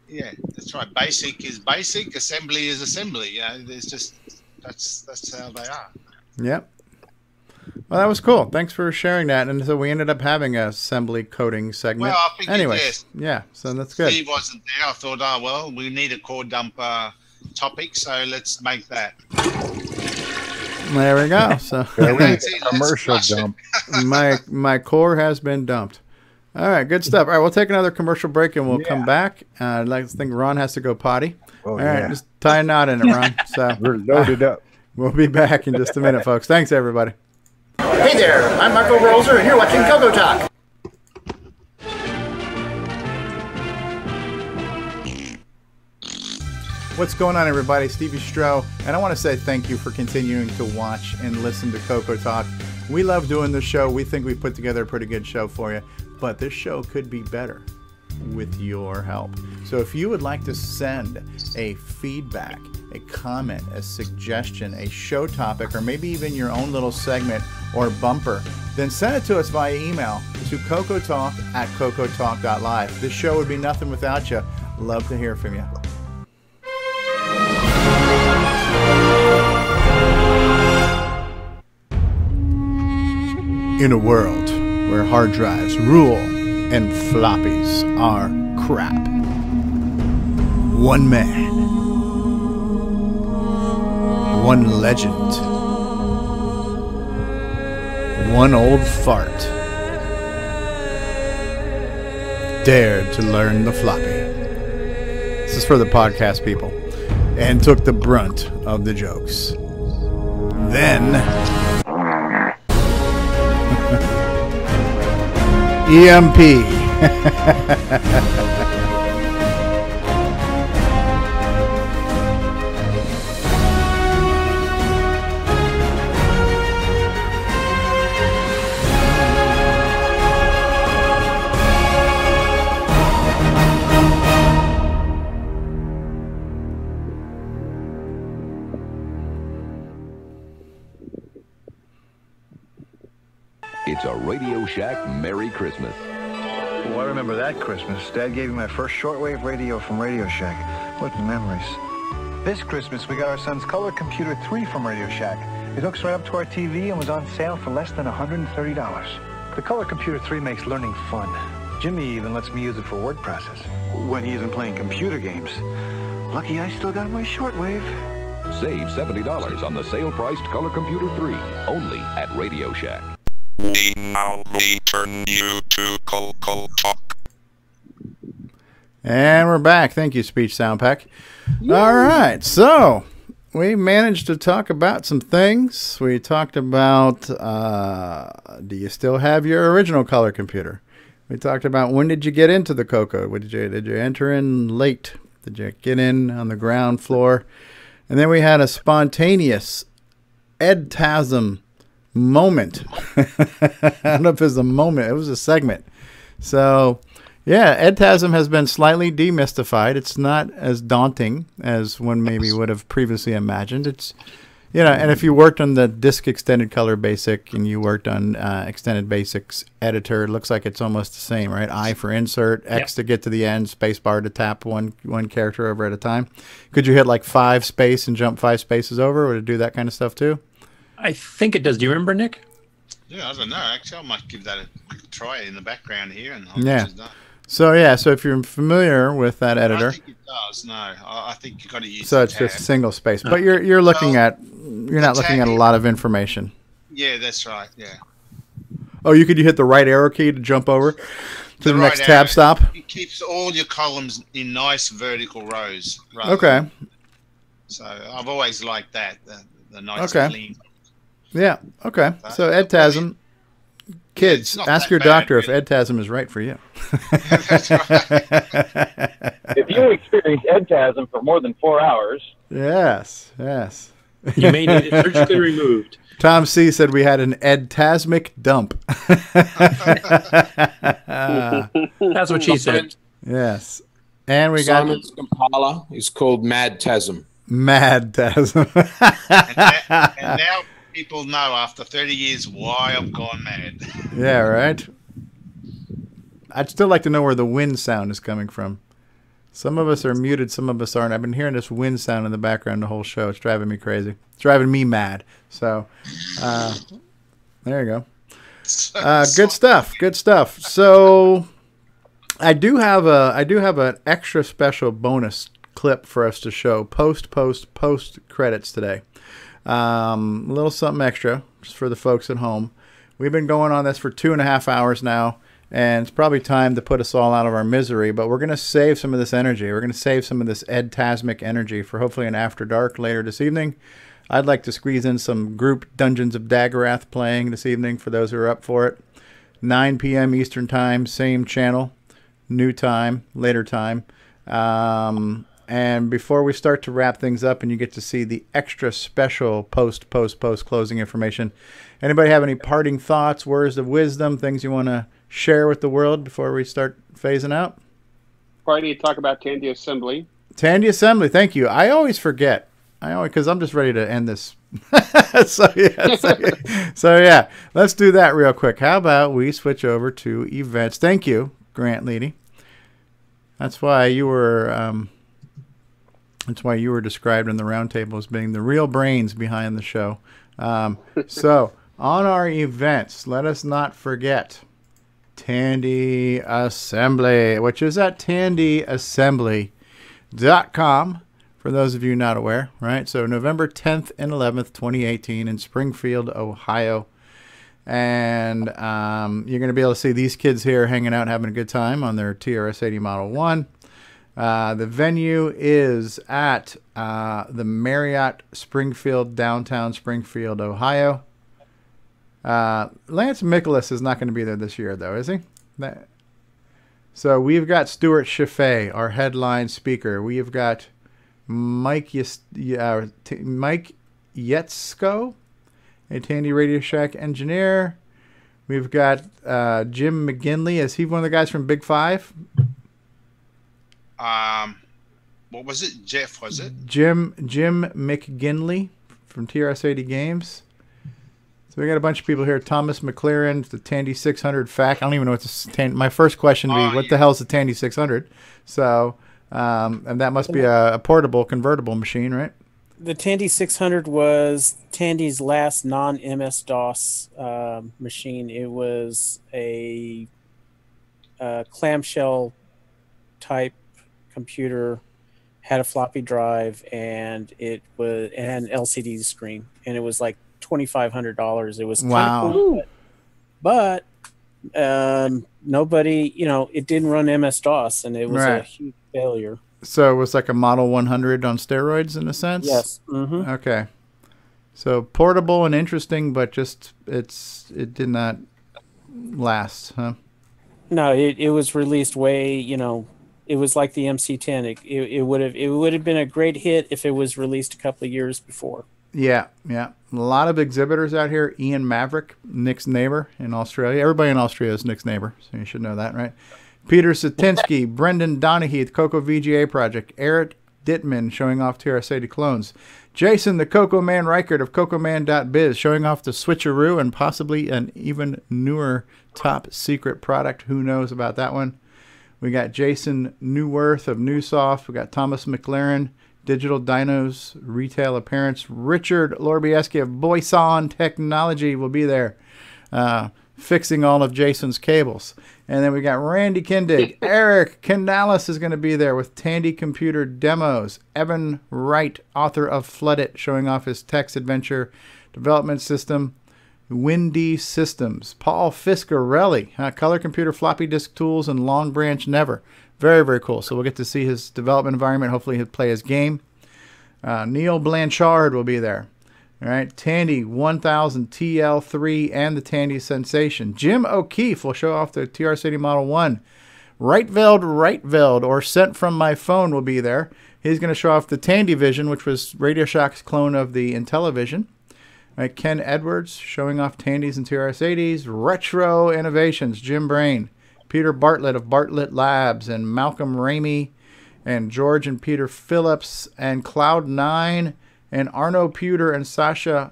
Yeah, that's right. Basic is basic. Assembly is assembly. There's just that's how they are. Yep. Well, that was cool. Thanks for sharing that. And so we ended up having a assembly coding segment. Well, I think anyway, yes. Yeah, so that's good. Steve wasn't there. I thought, oh, well, we need a core dump topic, so let's make that. There we go. So commercial dump. my core has been dumped. All right, good stuff. All right, we'll take another commercial break and we'll come back. I think Ron has to go potty. All right, just tie a knot in it, Ron. So we're loaded up. We'll be back in just a minute, folks. Thanks, everybody. Hey there, I'm Marco Rolzer, and you're watching CoCoTALK. What's going on, everybody? Stevie Stroh, and I want to say thank you for continuing to watch and listen to CoCoTALK. We love doing this show. We think we put together a pretty good show for you, but this show could be better with your help. So if you would like to send a feedback, a comment, a suggestion, a show topic, or maybe even your own little segment or bumper, then send it to us via email to cocotalk@cocotalk.live. This show would be nothing without you. Love to hear from you. In a world where hard drives rule and floppies are crap, one man, one legend, one old fart dared to learn the floppy. This is for the podcast people, and took the brunt of the jokes. Then EMP. It's a Radio Shack Merry Christmas. Oh, I remember that Christmas. Dad gave me my first shortwave radio from Radio Shack. What memories. This Christmas, we got our son's Color Computer 3 from Radio Shack. It hooks right up to our TV and was on sale for less than $130. The Color Computer 3 makes learning fun. Jimmy even lets me use it for word process when he isn't playing computer games. Lucky I still got my shortwave. Save $70 on the sale-priced Color Computer 3, only at Radio Shack. We now return you to CoCoTALK. And we're back. Thank you, Speech Sound Pack. All right, so we managed to talk about some things. We talked about, do you still have your original color computer? We talked about when did you get into the CoCo? Did you enter in late? Did you get in on the ground floor? And then we had a spontaneous EDTASM moment. I don't know if it was a moment. It was a segment. So, yeah, EDTASM has been slightly demystified. It's not as daunting as one maybe would have previously imagined. It's, you know, and if you worked on the Disk Extended Color Basic and you worked on Extended Basics Editor, it looks like it's almost the same, right? I for insert, X to get to the end, space bar to tap one character over at a time. Could you hit like 5 space and jump 5 spaces over? Would it do that kind of stuff too? I think it does. Do you remember, Nick? Yeah, I don't know. Actually, I might give that a quick try in the background here. And yeah. So if you're familiar with that editor, I think it does. No, I think you got to use. So it's just single space, but you're looking at not looking at a lot of information. Yeah, that's right. Yeah. Oh, you hit the right arrow key to jump over to the next right tab stop. It keeps all your columns in nice vertical rows. Okay. So I've always liked that the nice clean. Yeah. Okay. So EDTASM, kids, ask your doctor if EDTASM is right for you. That's right. If you experience EDTASM for more than 4 hours. Yes. You may need it surgically removed. Tom C. said we had an EDTASMic dump. That's what she said. Yes. And we Simon's compiler is called MadTASM. MadTASM. and now people know after 30 years why I've gone mad. Yeah, right? I'd still like to know where the wind sound is coming from. Some of us are muted, some of us aren't. I've been hearing this wind sound in the background the whole show. It's driving me crazy. It's driving me mad. So There you go. Good stuff. Good stuff. So I do have an extra special bonus clip for us to show post credits today. A little something extra just for the folks at home. We've been going on this for 2.5 hours now, and it's probably time to put us all out of our misery, but we're going to save some of this energy. We're going to save some of this EDTASMic energy for hopefully an After Dark later this evening. I'd like to squeeze in some group Dungeons of Daggerath playing this evening for those who are up for it. 9 p.m. Eastern Time, same channel, new time, later time. And before we start to wrap things up and you get to see the extra special post closing information, anybody have any parting thoughts, words of wisdom, things you want to share with the world before we start phasing out? Why do you talk about Tandy Assembly? Tandy Assembly, thank you. I always forget. Because I'm just ready to end this. So yeah, let's do that real quick. How about we switch over to events? Thank you, Grant Leighty. That's why you were described in the roundtable as being the real brains behind the show. So on our events, let us not forget Tandy Assembly, which is at tandyassembly.com. For those of you not aware, right? So November 10th and 11th, 2018 in Springfield, Ohio. And you're going to be able to see these kids here hanging out, having a good time on their TRS-80 Model 1. The venue is at the Marriott Springfield, downtown Springfield, Ohio. Lance Mikolas is not going to be there this year, though, is he? So we've got Stuart Chaffee, our headline speaker. We've got Mike Yetzko, a Tandy Radio Shack engineer. We've got Jim McGinley. Is he one of the guys from Big Five? What was it? Jeff, was it? Jim McGinley from TRS-80 Games. So we got a bunch of people here. Thomas McLaren, the Tandy 600 fact. I don't even know what my first question would be, what the hell is the Tandy 600? So, and that must be a portable convertible machine, right? The Tandy 600 was Tandy's last non-MS-DOS machine. It was a clamshell type computer, had a floppy drive, and it had an LCD screen, and it was like $2,500. It was kind of cool, but nobody, it didn't run MS-DOS, and it was a huge failure. So it was like a Model 100 on steroids in a sense? Yes. Mm-hmm. Okay. So portable and interesting, but just it did not last, huh? No, it was released way, it was like the MC-10. It would have been a great hit if it was released a couple of years before. Yeah. A lot of exhibitors out here. Ian Maverick, Nick's neighbor in Australia. Everybody in Australia is Nick's neighbor, so you should know that, right? Peter Satinsky, Brendan Donahue, the CoCo VGA project, Eric Dittman showing off TRS-80 clones, Jason, the CoCo Man Reichert of CoComan.biz showing off the switcheroo and possibly an even newer top secret product. Who knows about that one? We got Jason Newworth of Newsoft. We got Thomas McLaren, Digital Dinos Retail Appearance. Richard Lorbieski of Boyson Technology will be there, fixing all of Jason's cables. And then we got Randy Kindig. Eric Canales is going to be there with Tandy Computer Demos. Evan Wright, author of Flood It, showing off his text adventure development system. Windy Systems. Paul Fiscarelli, Color Computer Floppy Disk Tools and Long Branch Never. Very, very cool. So we'll get to see his development environment. Hopefully he'll play his game. Neil Blanchard will be there. All right, Tandy 1000 TL3 and the Tandy Sensation. Jim O'Keefe will show off the TRS-80 Model 1. Reitveld, or Sent From My Phone, will be there. He's going to show off the Tandy Vision, which was Radio Shack's clone of the Intellivision. All right, Ken Edwards showing off Tandys and TRS-80s. Retro Innovations, Jim Brain. Peter Bartlett of Bartlett Labs, and Malcolm Ramey, and George and Peter Phillips, and Cloud9, and Arno Pewter and Sasha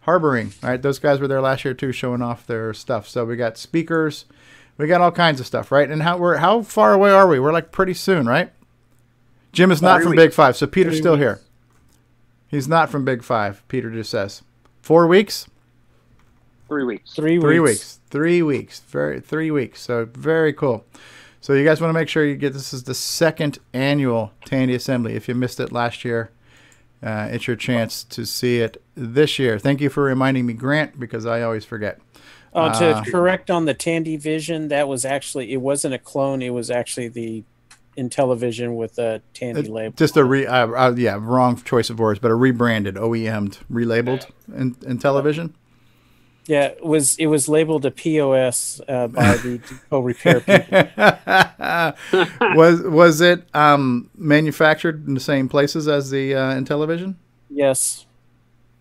Harboring. All right, those guys were there last year too, showing off their stuff. So we got speakers, we got all kinds of stuff, right? And how far away are we? We're like pretty soon, right? Jim is not from Big Five, so Peter's still here. He's not from Big Five, Peter just says. 4 weeks? 3 weeks. 3 weeks. 3 weeks. 3 weeks. So very cool. So you guys want to make sure you get this is the second annual Tandy Assembly. If you missed it last year, it's your chance to see it this year. Thank you for reminding me, Grant, because I always forget. To correct on the Tandy Vision, that was actually, it wasn't a clone. It was actually the Intellivision with a Tandy label. Just a wrong choice of words, but a rebranded, OEM'd, relabeled Intellivision. Yeah, it was labeled a POS by the Depot repair people. Was it manufactured in the same places as the Intellivision? Yes.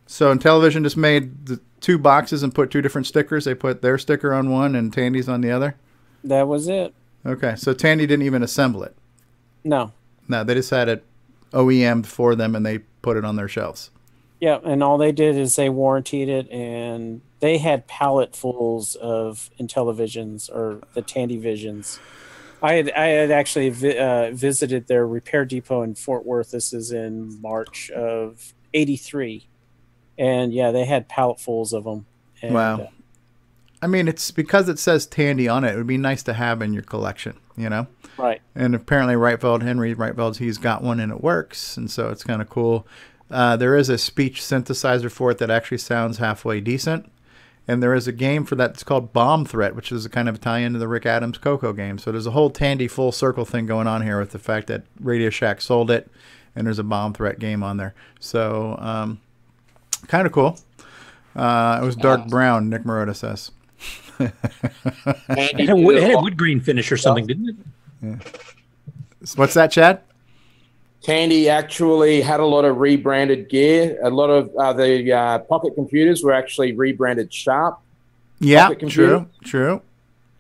So Intellivision just made the 2 boxes and put 2 different stickers. They put their sticker on one and Tandy's on the other? That was it. Okay, so Tandy didn't even assemble it? No. No, they just had it OEM'd for them and they put it on their shelves. Yeah, and all they did is they warranted it, and they had palletfuls of Intellivisions or the Tandy Visions. I had actually visited their repair depot in Fort Worth. This is in March of '83, and yeah, they had palletfuls of them. And, wow. I mean, it's because it says Tandy on it. It would be nice to have in your collection, you know? Right. And apparently Henry Reitfeld's, he's got one and it works, and so it's kind of cool. There is a speech synthesizer for it that actually sounds halfway decent. And there is a game for that that's called Bomb Threat, which is a kind of tie into the Rick Adams CoCo game. So there's a whole Tandy full circle thing going on here with the fact that Radio Shack sold it, and there's a Bomb Threat game on there. So kind of cool. It was dark brown, Nick Marotta says. It had a wood grain finish or something, didn't it? Yeah. What's that, Chad? Tandy actually had a lot of rebranded gear. A lot of the pocket computers were actually rebranded Sharp. Yeah, true.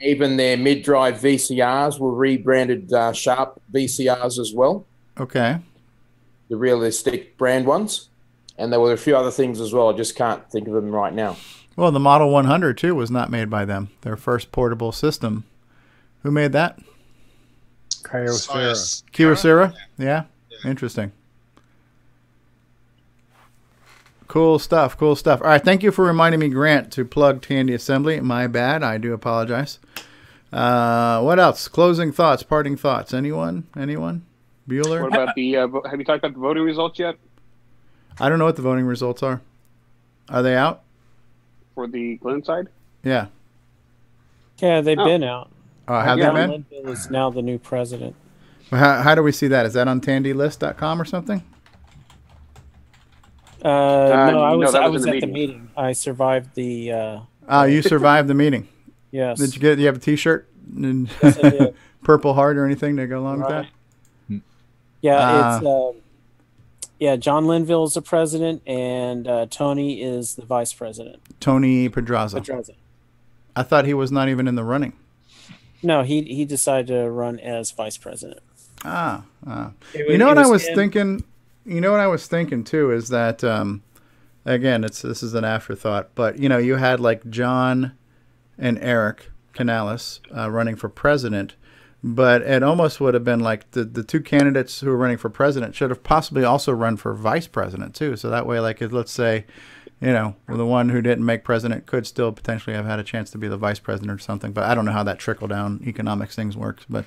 Even their mid-drive VCRs were rebranded Sharp VCRs as well. Okay. The realistic brand ones. And there were a few other things as well. I just can't think of them right now. Well, the Model 100, too, was not made by them. Their first portable system. Who made that? Kyocera? Yeah. Interesting. Cool stuff. All right, thank you for reminding me, Grant, to plug Tandy Assembly. My bad. I do apologize. What else? Closing thoughts, parting thoughts. Anyone? Bueller? What about the, have you talked about the voting results yet? I don't know what the voting results are. Are they out? For the Glenn side? Yeah. Yeah, they've been out. Have they been? Linville is now the new president. How do we see that? Is that on tandylist.com or something? No, I was at the meeting. I survived the. You survived the meeting. Yes. Did you have a T-shirt and yes, I did. Purple Heart or anything to go along with that? Yeah, it's John Linville is the president, and Tony is the vice president. Tony Pedraza. I thought he was not even in the running. No, he decided to run as vice president. You know what I was thinking? You know what I was thinking too is that again, this is an afterthought, but you know, you had like John and Eric Canales running for president, but it almost would have been like the 2 candidates who were running for president should have possibly also run for vice president too. So that way, like, let's say, you know, the one who didn't make president could still potentially have had a chance to be the vice president or something. But I don't know how that trickle down economics things works. But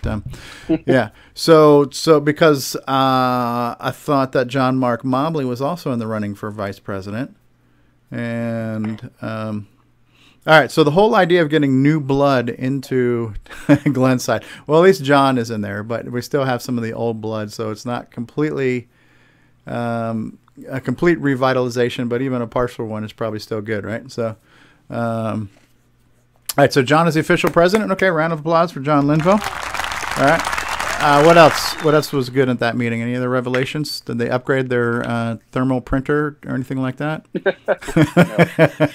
yeah, so because I thought that John Mark Mobley was also in the running for vice president, and all right. So the whole idea of getting new blood into Glenn's side. Well, at least John is in there, but we still have some of the old blood, so it's not completely. A complete revitalization, but even a partial one is probably still good, right? So, all right. So John is the official president. Okay, round of applause for John Linville. All right. What else? What else was good at that meeting? Any other revelations? Did they upgrade their thermal printer or anything like that?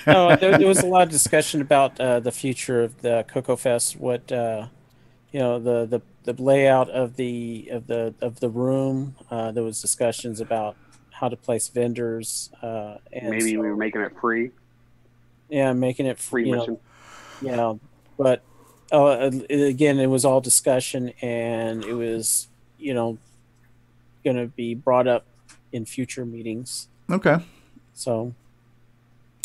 No, there was a lot of discussion about the future of the CoCo Fest. What you know, the layout of the room. There was discussions about how to place vendors. And maybe we were making it free. Yeah, making it free. Yeah, but again, it was all discussion, and it was, you know, going to be brought up in future meetings. Okay. So.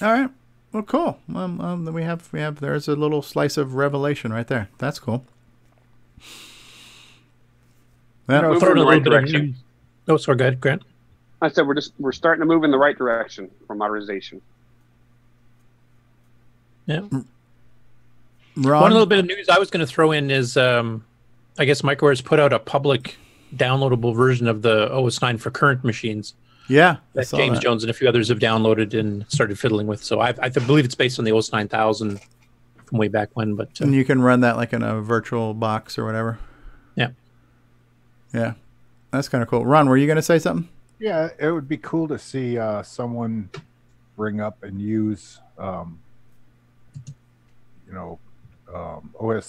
All right. Well, cool. Then we have there's a little slice of revelation right there. That's cool. Yeah, moving in the right direction. Oh, sorry, go ahead, Grant. I said we're starting to move in the right direction for modernization. Yeah. Ron? One little bit of news I was going to throw in is, I guess Microware's put out a public downloadable version of the OS 9 for current machines. Yeah, that James Jones and a few others have downloaded and started fiddling with. So I believe it's based on the OS 9000 from way back when. But and you can run that like in a virtual box or whatever. Yeah. Yeah, that's kind of cool. Ron, were you going to say something? Yeah, it would be cool to see someone bring up and use, OS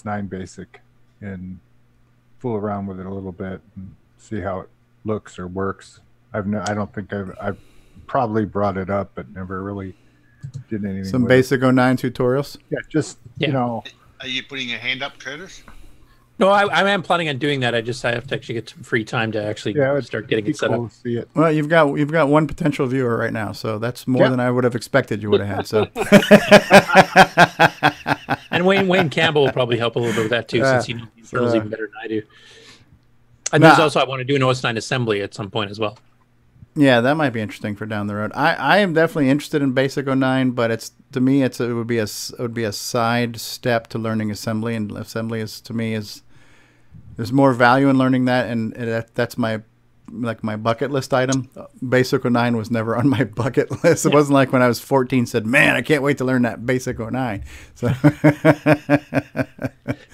9 Basic and fool around with it a little bit and see how it looks or works. I don't think I've probably brought it up, but never really did anything. Some with basic 09 tutorials. Yeah, Are you putting your hand up, Curtis? No, I am planning on doing that. I have to actually get some free time to actually start getting it set up. See it. Well, you've got one potential viewer right now, so that's more than I would have expected you would have had. So, and Wayne Campbell will probably help a little bit with that too, since he knows even better than I do. And there's also I want to do an OS 9 assembly at some point as well. Yeah, that might be interesting for down the road. I am definitely interested in Basic 09, but it would be a side step to learning assembly, and assembly there's more value in learning that, and that's my bucket list item. Basic 09 was never on my bucket list. It wasn't like when I was 14 said, "Man, I can't wait to learn that Basic 09." So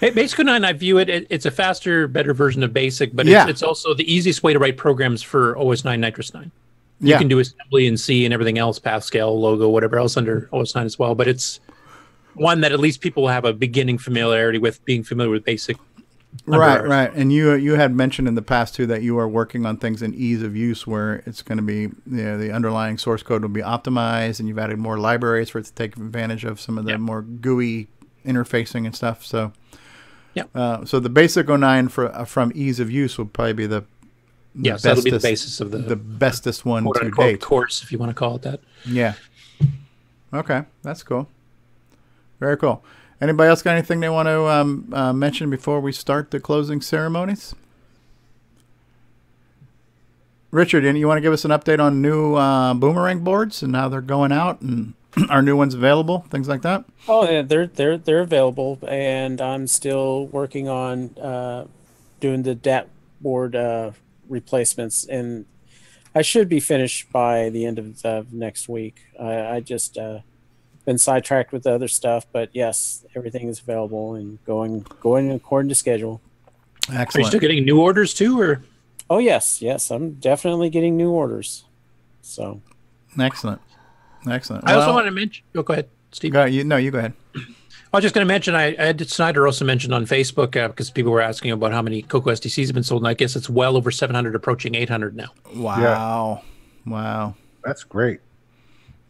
hey, Basic 09, I view it's a faster, better version of Basic, but it's also the easiest way to write programs for OS 9 Nitrous 9. You can do assembly in C and everything else, Pascal, Logo, whatever else under OS 9 as well, but it's one that at least people will have a beginning familiarity with, being familiar with Basic. Right. And you had mentioned in the past too that you are working on things in ease of use, where it's going to be the underlying source code will be optimized, and you've added more libraries for it to take advantage of some of the more GUI interfacing and stuff. So, so the Basic 09 from ease of use will probably be the that'll be the basis of the bestest one quote, to unquote, date course, if you want to call it that. Yeah. Okay, that's cool. Very cool. Anybody else got anything they want to mention before we start the closing ceremonies? Richard, you want to give us an update on new Boomerang boards and how they're going out, and are new ones available, things like that? Oh, yeah, they're available, and I'm still working on doing the DAT board replacements, and I should be finished by the end of next week. I just been sidetracked with the other stuff, but yes, everything is available and going according to schedule. Excellent. Are you still getting new orders too, or? Oh yes, I'm definitely getting new orders. So excellent. I also want to mention. Oh, go ahead, Steve. You go ahead. I was just going to mention. Ed Snyder also mentioned on Facebook because people were asking about how many CoCo SDCs have been sold, and I guess it's well over 700, approaching 800 now. Wow! Wow, that's great.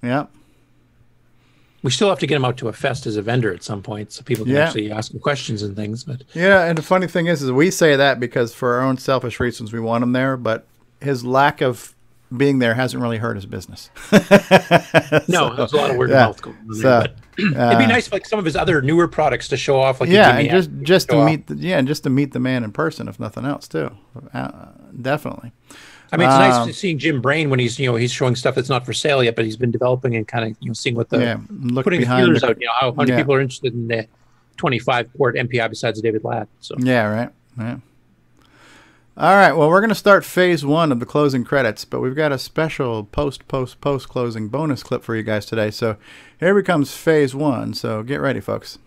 Yeah. We still have to get them out to a fest as a vendor at some point, so people can actually ask them questions and things. But and the funny thing is we say that because for our own selfish reasons we want him there, but his lack of being there hasn't really hurt his business. No, there's a lot of word of mouth going on there. But it'd be nice, like some of his other newer products, to show off. Like and just to meet the man in person, if nothing else, too. Definitely. I mean, it's nice seeing Jim Brain when he's showing stuff that's not for sale yet, but he's been developing and kind of seeing what putting the feelers out. How many people are interested in the 25-port MPI besides David Ladd. So right. All right. Well, we're going to start phase 1 of the closing credits, but we've got a special post closing bonus clip for you guys today. So here comes phase 1. So get ready, folks.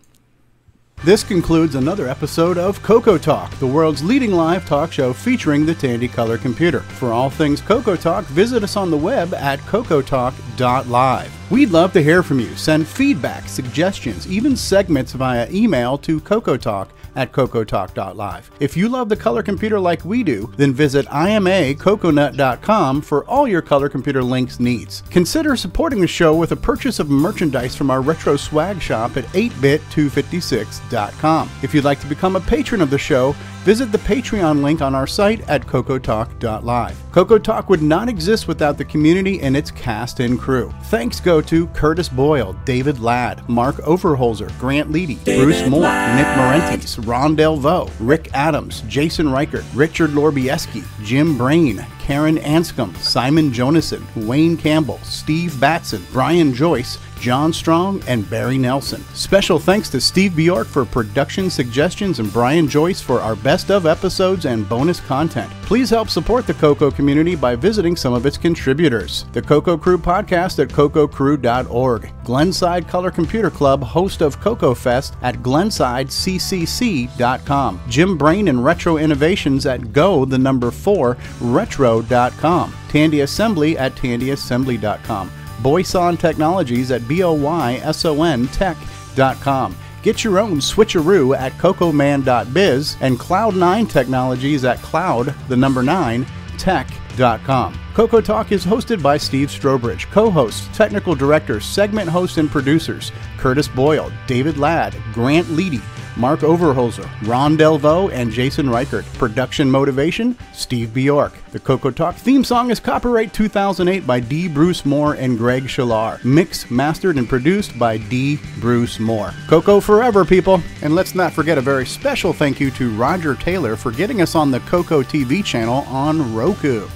This concludes another episode of CoCoTALK, the world's leading live talk show featuring the Tandy Color computer. For all things CoCoTALK, visit us on the web at CoCoTALK.live. We'd love to hear from you. Send feedback, suggestions, even segments via email to CoCoTALK@CoCoTALK.live. If you love the color computer like we do, then visit IMACoconut.com for all your color computer links needs. Consider supporting the show with a purchase of merchandise from our retro swag shop at 8bit256.com. If you'd like to become a patron of the show, visit the Patreon link on our site at CoCoTALK.live. CoCoTALK would not exist without the community and its cast and crew. Thanks go to Curtis Boyle, David Ladd, Mark Overholzer, Grant Leighty, Bruce Moore, Nick Marentes, Ron Delvaux, Rick Adams, Jason Reichert, Richard Lorbieski, Jim Brain, Karen Anscombe, Simon Jonassen, Wayne Campbell, Steve Batson, Brian Joyce, John Strong, and Barry Nelson. Special thanks to Steve Bjork for production suggestions and Brian Joyce for our best of episodes and bonus content. Please help support the CoCo community by visiting some of its contributors. The CoCo Crew podcast at cococrew.org. Glenside Color Computer Club, host of CoCo Fest at glensideccc.com. Jim Brain and Retro Innovations at go4retro.com. Tandy Assembly at tandyassembly.com. Boyson Technologies at boysontech.com. Get your own switcheroo at cocoman.biz and Cloud9 Technologies at cloud9tech.com. CoCoTALK is hosted by Steve Strobridge, co-hosts, technical directors, segment hosts, and producers Curtis Boyle, David Ladd, Grant Leighty, Mark Overholzer, Ron Delvaux, and Jason Reichert. Production motivation, Steve Bjork. The CoCoTALK theme song is copyright 2008 by D. Bruce Moore and Greg Schalar. Mixed, mastered, and produced by D. Bruce Moore. CoCo forever, people. And let's not forget a very special thank you to Roger Taylor for getting us on the CoCo TV channel on Roku.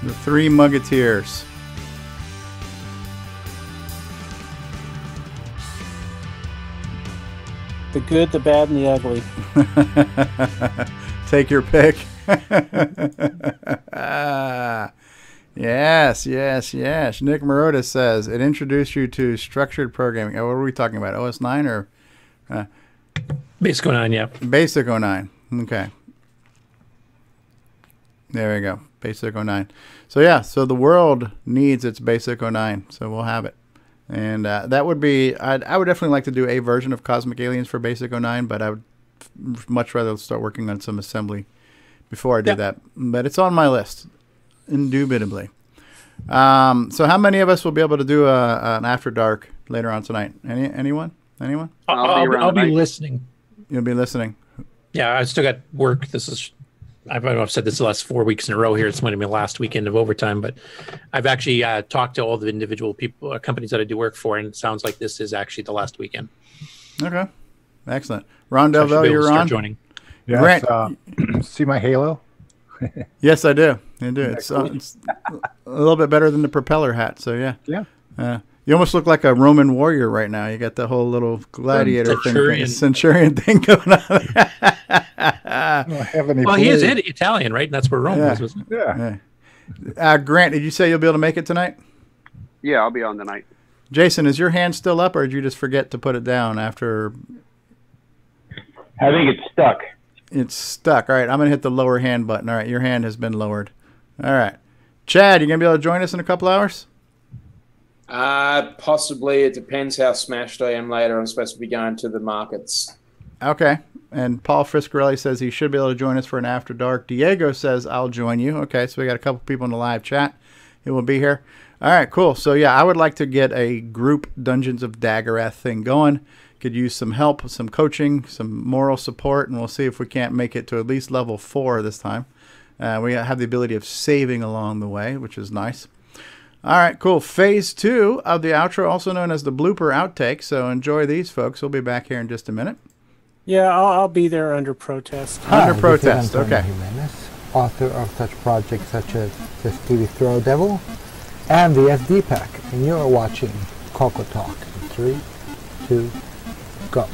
The Three Muggeteers. The good, the bad, and the ugly. Take your pick. Yes. Nick Marentes says, it introduced you to structured programming. Oh, what are we talking about? OS 9 or? Basic 09, yeah. Basic 09. Okay. There we go. Basic 09. So the world needs its Basic 09, so we'll have it. And that would be, I would definitely like to do a version of Cosmic Aliens for Basic 09, but I would much rather start working on some assembly before I do that. But it's on my list, indubitably. So how many of us will be able to do an After Dark later on tonight? Anyone? I'll be listening. You'll be listening? Yeah, I still got work. I've said this the last 4 weeks in a row here. It's going to be my last weekend of overtime, but I've actually talked to all the individual people, companies that I do work for, and it sounds like this is actually the last weekend. Okay, excellent. Ron Delvaux, you're on. Joining. Yes, see my halo? Yes, I do. It's a little bit better than the propeller hat. So yeah. You almost look like a Roman warrior right now. You got the whole little gladiator centurion thing going on. Well, he is Italian, right? And that's where Rome was, wasn't it? Yeah. Grant, did you say you'll be able to make it tonight? Yeah, I'll be on tonight. Jason, is your hand still up, or did you just forget to put it down after? I think it's stuck. It's stuck. All right, I'm going to hit the lower hand button. All right, your hand has been lowered. All right. Chad, you going to be able to join us in a couple hours? Possibly. It depends how smashed I am later. I'm supposed to be going to the markets. Okay. And Paul Friscarelli says he should be able to join us for an After Dark. Diego says, I'll join you. Okay, so we got a couple people in the live chat who will be here. All right, cool. So, yeah, I would like to get a group Dungeons of Daggorath thing going. Could use some help, some coaching, some moral support, and we'll see if we can't make it to at least level 4 this time. We have the ability of saving along the way, which is nice. All right, cool. Phase 2 of the outro, also known as the blooper outtake. So enjoy these, folks. We'll be back here in just a minute. Yeah, I'll be there under protest. Under protest, okay. Jimenez, author of such projects such as the Stevie Throw Devil and the SD Pack. And you're watching CoCoTALK. 3, 2, go.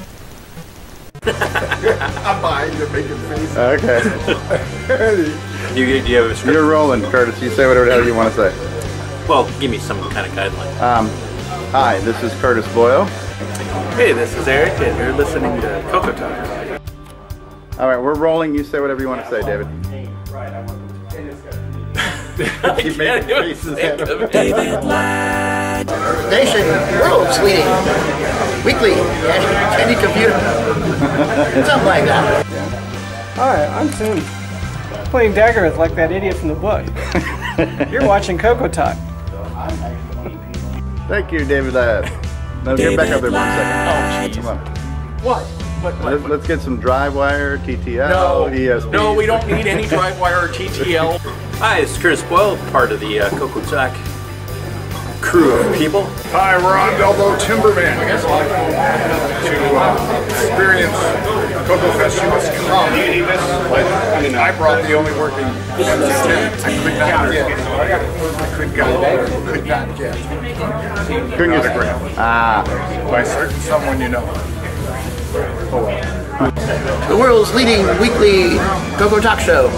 I'm behind you making faces. Okay. Do you have a script? You're rolling, Curtis. You say whatever the hell you want to say. Well, give me some kind of guideline. Hi, this is Curtis Boyle. Hey, this is Eric, and you're listening to CoCoTALK. All right, we're rolling. You say whatever you want to say, David. Keep making faces at him. David Ladd. Nation, world, sweetie. Weekly, Candy Computer. Something like that. Hi, I'm Tim. Playing Daggorath like that idiot from the book. You're watching CoCoTALK. Thank you, David Ladd. Now get back up there for a second. Oh, jeez. Come on. What? Let's get some drive wire, TTL, No, ESP. no, we don't need any drive wire or TTL. Hi, it's Chris Boyle, part of the CoCoTALK crew of people. Hi, we're on Elbow Timberman. To experience Coco Fest, you must come. I brought the only working could not get. Couldn't get a grant. By certain someone you know. Oh well. The world's leading weekly CoCoTALK show.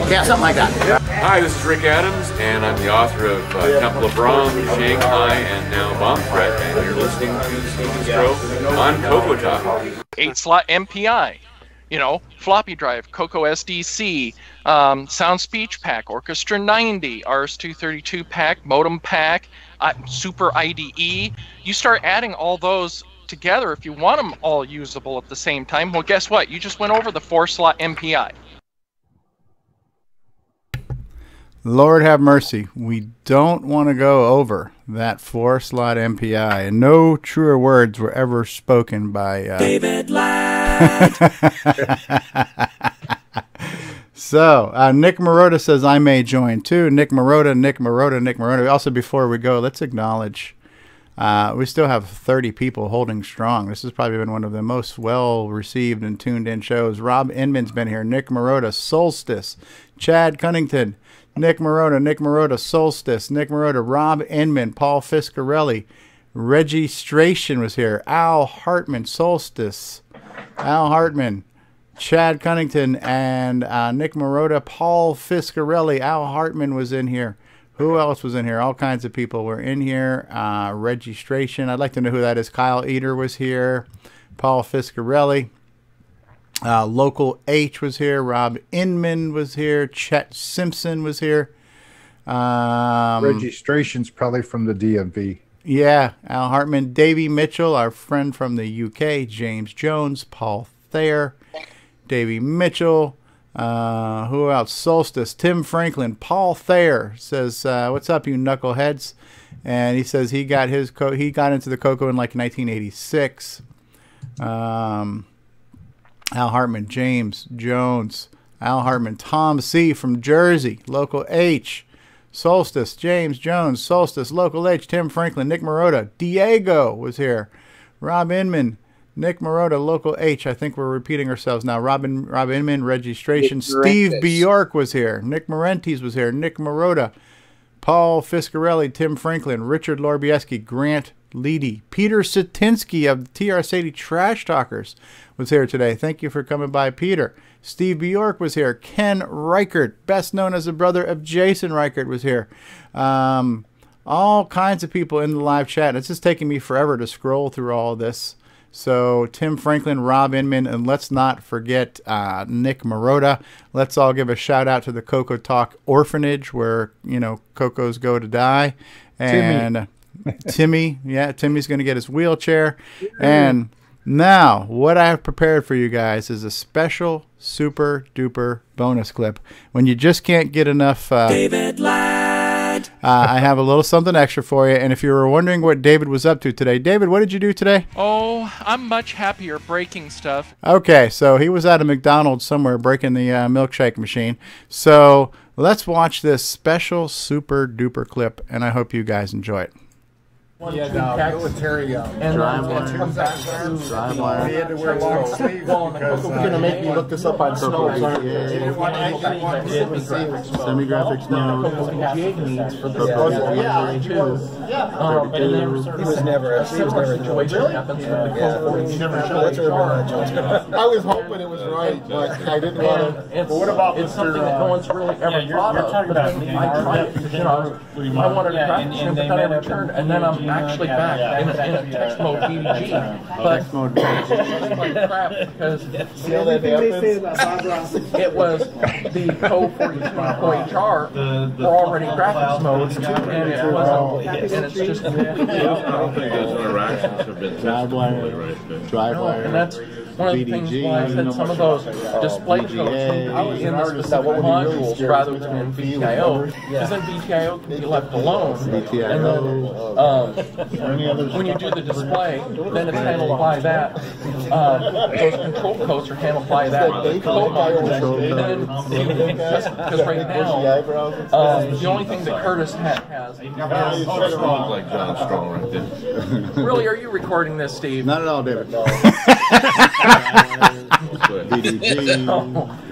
Yeah, something like that. Hi, this is Rick Adams, and I'm the author of Temple of Brahm, Shanghai, and now Bomb Threat, and you're listening to Steve Stroh on CoCoTALK. 8-slot MPI, floppy drive, CoCo SDC, Sound Speech Pack, Orchestra 90, RS-232 Pack, Modem Pack, Super IDE. You start adding all those together if you want them all usable at the same time. Well, guess what? You just went over the 4-slot MPI. Lord have mercy. We don't want to go over that 4-slot MPI. And no truer words were ever spoken by David Ladd. So, Nick Marota says, I may join too. Nick Marota. Also, before we go, let's acknowledge we still have 30 people holding strong. This has probably been one of the most well-received and tuned-in shows. Rob Inman's been here. Nick Marota, Solstice. Chad Cunnington. Nick Marota, Solstice, Nick Marota, Rob Inman, Paul Fiscarelli, Registration was here, Al Hartman, Solstice, Al Hartman, Chad Cunnington, and Nick Marota, Paul Fiscarelli. Al Hartman was in here. Who else was in here? All kinds of people were in here. Registration, I'd like to know who that is. Kyle Eater was here, Paul Fiscarelli. Local H was here. Rob Inman was here. Chet Simpson was here. Registration's probably from the DMV. Yeah, Al Hartman. Davey Mitchell, our friend from the UK. James Jones. Paul Thayer. Davey Mitchell. Who else? Solstice. Tim Franklin. Paul Thayer says, what's up, you knuckleheads? And he says he got into the CoCo in like 1986. Al Hartman, James Jones, Al Hartman, Tom C. from Jersey, Local H, Solstice, James Jones, Solstice, Local H, Tim Franklin, Nick Marota, Diego was here, Rob Inman, Nick Marota, Local H. I think we're repeating ourselves now. Rob Inman, Registration. Steve Bjork was here. Nick Marentes was here. Nick Marota, Paul Fiscarelli, Tim Franklin, Richard Lorbieski, Grant Leighty, Peter Satinsky of TR Sadie Trash Talkers was here today. Thank you for coming by, Peter. Steve Bjork was here. Ken Reichert, best known as the brother of Jason Reichert, was here. All kinds of people in the live chat. It's just taking me forever to scroll through all of this. So Tim Franklin, Rob Inman, and let's not forget Nick Marota. Let's all give a shout out to the CoCoTALK orphanage where, Cocos go to die. And Timmy's going to get his wheelchair. And now, what I have prepared for you guys is a special super duper bonus clip. When you just can't get enough David Ladd, I have a little something extra for you. And if you were wondering what David was up to today, David, what did you do today? Oh, I'm much happier breaking stuff. Okay, so he was at a McDonald's somewhere breaking the milkshake machine. So let's watch this special super duper clip, and I hope you guys enjoy it. Military drive wire. He had to wear long sleeves because you're going to make me look this up on snow. Semi-graphics nodes. He was never a George. I was hoping it was right, but I didn't want to. But what about it's something that no one's really ever thought of? I tried it. I wanted to practice him, but then I returned, and then I'm actually back in a text mode DDG. But it's like crap because it was the code 42.HR were already graphics modes, and it wasn't, and it's just completely drive wire, and one of the things why I said some of those display codes can be in the specific modules rather than in BTIO, because then BTIO can be left alone, and then when you do the display, then it's handled by that. Those control codes are handled by that code module. Because right now, the only thing that Curtis has is... like John Strong right there. Really, are you recording this, Steve? Not at all, David.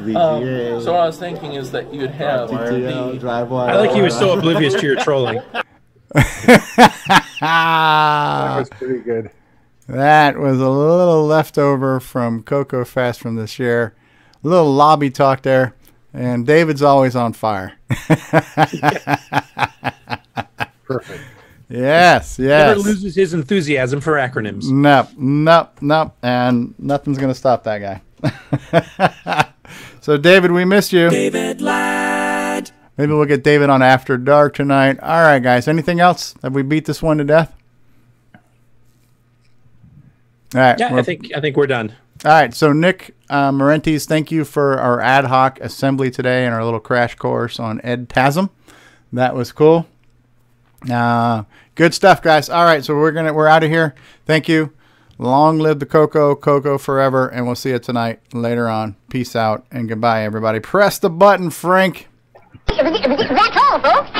VGA. So what I was thinking is that you'd have the... I like he was so oblivious to your trolling. That was pretty good. That was a little leftover from CoCo Fast from this year. A little lobby talk there. And David's always on fire. Perfect. Yes, yes. Never loses his enthusiasm for acronyms. Nope. And nothing's going to stop that guy. So, David, we missed you. David Ladd. Maybe we'll get David on After Dark tonight. All right, guys. Anything else? Have we beat this one to death? All right. Yeah, I think we're done. All right. So, Nick Marentes, thank you for our ad hoc assembly today and our little crash course on EDTASM. That was cool. Good stuff, guys. All right, so we're out of here. Thank you. Long live the CoCo forever, and we'll see you tonight later on. Peace out and goodbye, everybody. Press the button, Frank. That's all, folks.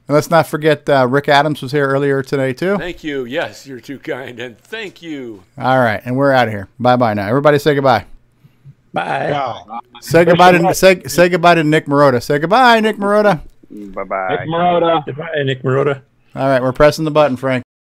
And let's not forget Rick Adams was here earlier today too. Thank you. Yes, you're too kind, and thank you. All right, and we're out of here. Bye now. Everybody, say goodbye. Bye. Say goodbye to say goodbye to Nick Marota. Say goodbye, Nick Marota. Bye-bye. Nick Marota. Goodbye, Nick Marota. All right, we're pressing the button, Frank.